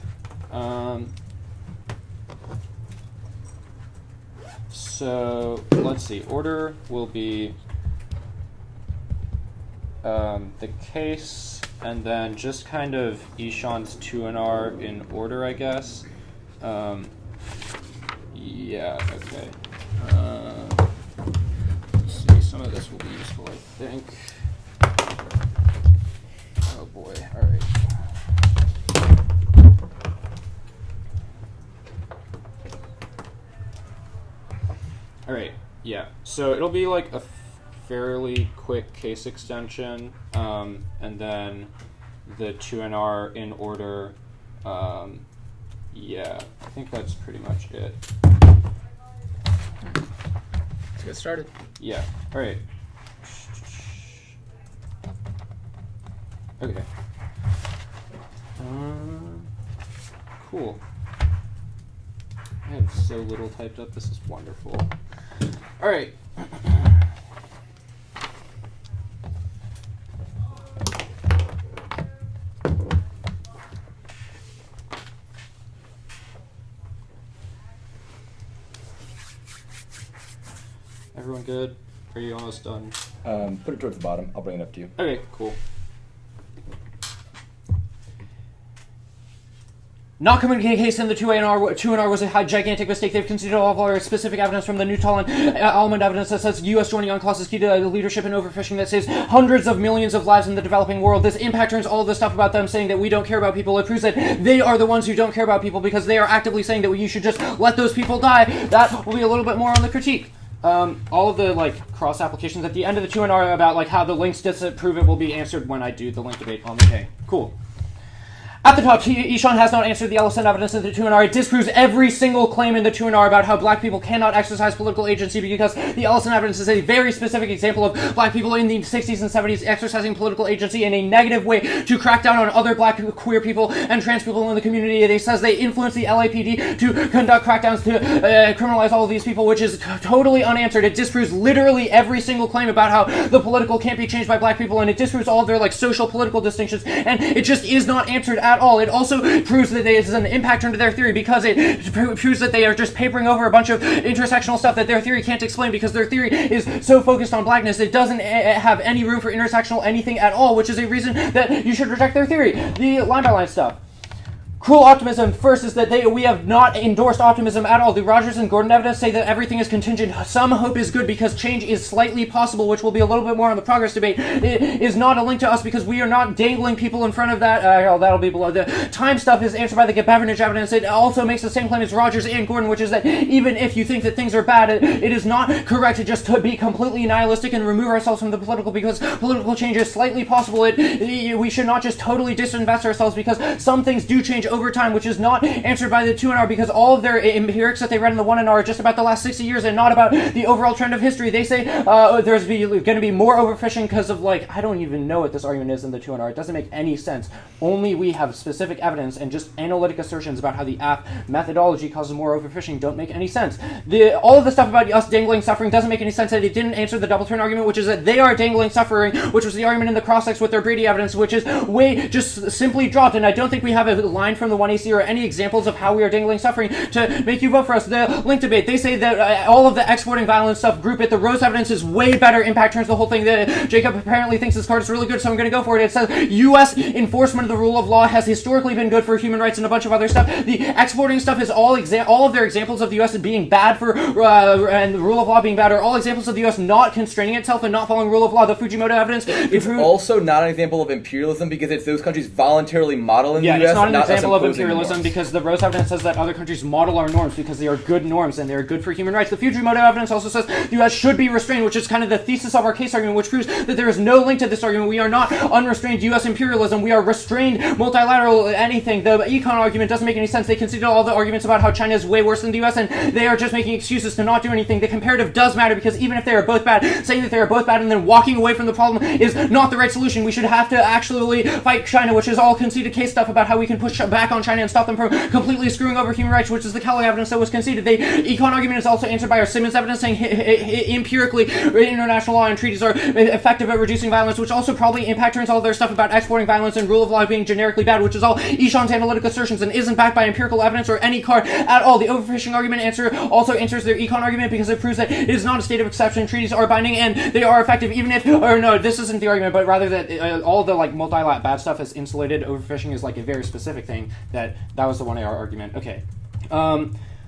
So let's see. Order will be the case, and then just kind of Ishan's 2 and R in order, I guess. Yeah, okay. Let's see, some of this will be useful, I think. Oh boy, alright. Alright, yeah. So it'll be like a fairly quick case extension, and then the 2 and R in order. Yeah, I think that's pretty much it. Let's get started. Yeah, alright. Okay. Cool. I have so little typed up, this is wonderful. Alright. Everyone good? Are you almost done? Put it towards the bottom. I'll bring it up to you. Okay, cool. Not communicating case in the 2NR was a gigantic mistake. They've considered all of our specific evidence from the Newton almond evidence that says U.S. joining UNCLOS is key to leadership in overfishing that saves hundreds of millions of lives in the developing world. This impact turns all this stuff about them saying that we don't care about people. It proves that they are the ones who don't care about people because they are actively saying that you should just let those people die. That will be a little bit more on the critique. all of the like cross applications at the end of the 2 and R about like how the links disprove it will be answered when I do the link debate on the K. Cool. At the top, Ishan has not answered the Ellison evidence in the 2 and R. It disproves every single claim in the 2 and R about how black people cannot exercise political agency because the Ellison evidence is a very specific example of black people in the 60s and 70s exercising political agency in a negative way to crack down on other black queer people and trans people in the community. It says they influence the LAPD to conduct crackdowns to criminalize all of these people, which is totally unanswered. It disproves literally every single claim about how the political can't be changed by black people, and it disproves all of their like social political distinctions, and it just is not answered at all. It also proves that there is an impact turn to their theory because it proves that they are just papering over a bunch of intersectional stuff that their theory can't explain because their theory is so focused on blackness it doesn't have any room for intersectional anything at all, which is a reason that you should reject their theory. The line-by-line stuff. Cruel optimism, first, is that we have not endorsed optimism at all. The Rogers and Gordon evidence say that everything is contingent. Some hope is good because change is slightly possible, which will be a little bit more on the progress debate. It is not a link to us because we are not dangling people in front of that. That'll be below. The time stuff is answered by the Beveridge evidence. It also makes the same claim as Rogers and Gordon, which is that even if you think that things are bad, it is not correct to just to be completely nihilistic and remove ourselves from the political because political change is slightly possible. We should not just totally disinvest ourselves because some things do change over time, which is not answered by the 2 and R because all of their empirics that they read in the 1 and R are just about the last 60 years and not about the overall trend of history. They say there's going to be more overfishing because of like, I don't even know what this argument is in the 2 and R. It doesn't make any sense. Only we have specific evidence and just analytic assertions about how the app methodology causes more overfishing don't make any sense. All of the stuff about us dangling suffering doesn't make any sense. That it didn't answer the double turn argument, which is that they are dangling suffering, which was the argument in the cross-ex with their Brady evidence, which is way just simply dropped. And I don't think we have a line from the 1AC or any examples of how we are dangling suffering to make you vote for us. The link debate, they say that all of the exporting violence stuff, group it. The Rose evidence is way better. Impact turns the whole thing. Jacob apparently thinks this card is really good, so I'm going to go for it. It says U.S. enforcement of the rule of law has historically been good for human rights and a bunch of other stuff. The exporting stuff is all of their examples of the U.S. being bad for and the rule of law being bad are all examples of the U.S. not constraining itself and not following rule of law. The Fujimoto evidence. It's also not an example of imperialism because it's those countries voluntarily modeling the U.S. It's not an example of imperialism imperialism because the Rose evidence says that other countries model our norms because they are good norms and they are good for human rights. The Fujimoto evidence also says the U.S. should be restrained, which is kind of the thesis of our case argument, which proves that there is no link to this argument. We are not unrestrained U.S. imperialism. We are restrained multilateral anything. The econ argument doesn't make any sense. They conceded all the arguments about how China is way worse than the U.S. and they are just making excuses to not do anything. The comparative does matter because even if they are both bad, saying that they are both bad and then walking away from the problem is not the right solution. We should have to actually fight China, which is all conceded case stuff about how we can push back on China and stop them from completely screwing over human rights, which is the Kelly evidence that was conceded. The econ argument is also answered by our Simmons evidence saying empirically international law and treaties are effective at reducing violence, which also probably impact turns all their stuff about exporting violence and rule of law being generically bad, which is all Ishan's analytic assertions and isn't backed by empirical evidence or any card at all. The overfishing argument also answers their econ argument because it proves that it is not a state of exception. Treaties are binding and they are effective even if, or no, this isn't the argument, but rather that all the like multilateral bad stuff is insulated. Overfishing is like a very specific thing that was the 1AR argument. Okay.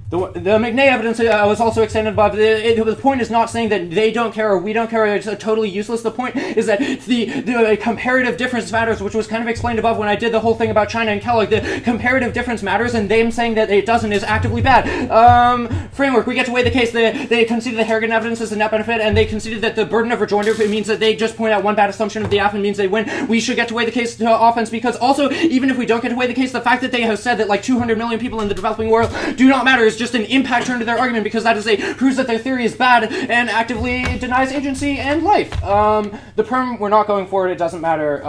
The McNay evidence was also extended above. The point is not saying that they don't care or we don't care. It's totally useless. The point is that the comparative difference matters, which was kind of explained above when I did the whole thing about China and Kellogg. The comparative difference matters, and them saying that it doesn't is actively bad. Framework. We get to weigh the case. They conceded the Harrigan evidence as a net benefit, and they conceded that the burden of rejoinder means that they just point out one bad assumption of the app and means they win. We should get to weigh the case to offense because also, even if we don't get to weigh the case, the fact that they have said that like 200 million people in the developing world do not matter is just an impact turn to their argument because that is proves that their theory is bad and actively denies agency and life. The perm, we're not going for it. It doesn't matter.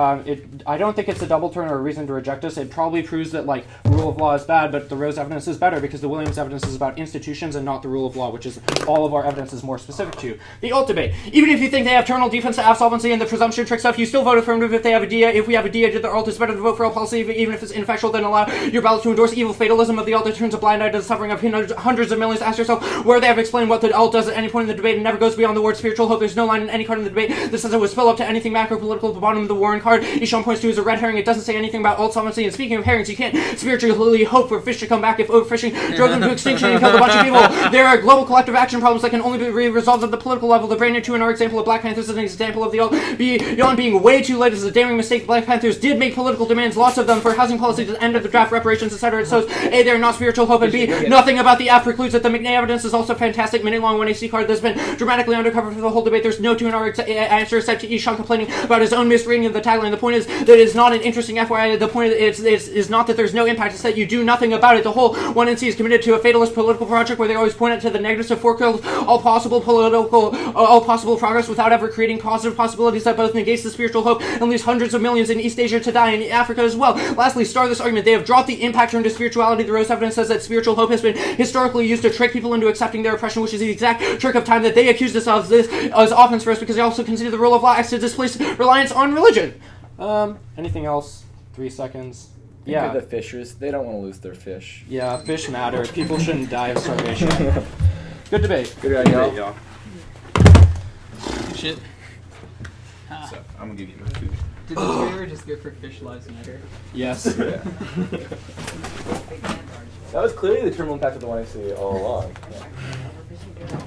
I don't think it's a double turn or a reason to reject us. It probably proves that like rule of law is bad, but the Rose evidence is better because the Williams evidence is about institutions and not the rule of law, which is all of our evidence is more specific to. The alt debate. Even if you think they have terminal defense to absolvency and the presumption trick stuff, you still vote affirmative if they have a DA. If we have a DA, the alt is better to vote for all policy, even if it's ineffectual, then allow your ballot to endorse evil fatalism of the alt that turns a blind eye to the suffering of hundreds of millions. Ask yourself where they have explained what the alt does at any point in the debate and never goes beyond the word spiritual hope. There's no line in any card in the debate that says it was fill up to anything macro-political at the bottom of the Warren card. Ishan points to as a red herring. It doesn't say anything about alt solvency. And speaking of herrings, you can't spiritually hope for fish to come back if overfishing drove them to extinction and killed a bunch of people. There are global collective action problems that can only be resolved at the political level. The Brainerd 2 and our example of Black Panthers is an example of the alt. Beyond being way too late is a damning mistake. Black Panthers did make political demands, lots of them, for housing policy, the end of the draft, reparations, etc. So A, they're not spiritual hope, and B, nothing about about the app precludes it. The McNay evidence is also fantastic. Minute-long 1AC card that's been dramatically undercover for the whole debate. There's no 2-hour answer except to Ishan complaining about his own misreading of the tagline. The point is that it's not an interesting FYI. The point is not that there's no impact. It's that you do nothing about it. The whole 1NC is committed to a fatalist political project where they always point it to the negatives of foreclose all possible progress without ever creating positive possibilities that both negates the spiritual hope and leaves hundreds of millions in East Asia to die, and in Africa as well. Lastly, star this argument. They have dropped the impact into spirituality. The Rose evidence says that spiritual hope has been historically used to trick people into accepting their oppression, which is the exact trick of time that they accused us of this as offense for us, because they also consider the rule of law acts to displace reliance on religion. Anything else? 3 seconds. Think of the fishers. They don't want to lose their fish. Yeah, fish matter. People shouldn't die of starvation. Good debate. Good debate, y'all. Shit. So, I'm gonna give you my food. Did the trailer just go for Fish Lives Matter? Yes. Yeah. That was clearly the terminal impact of the 1AC all along. Yeah.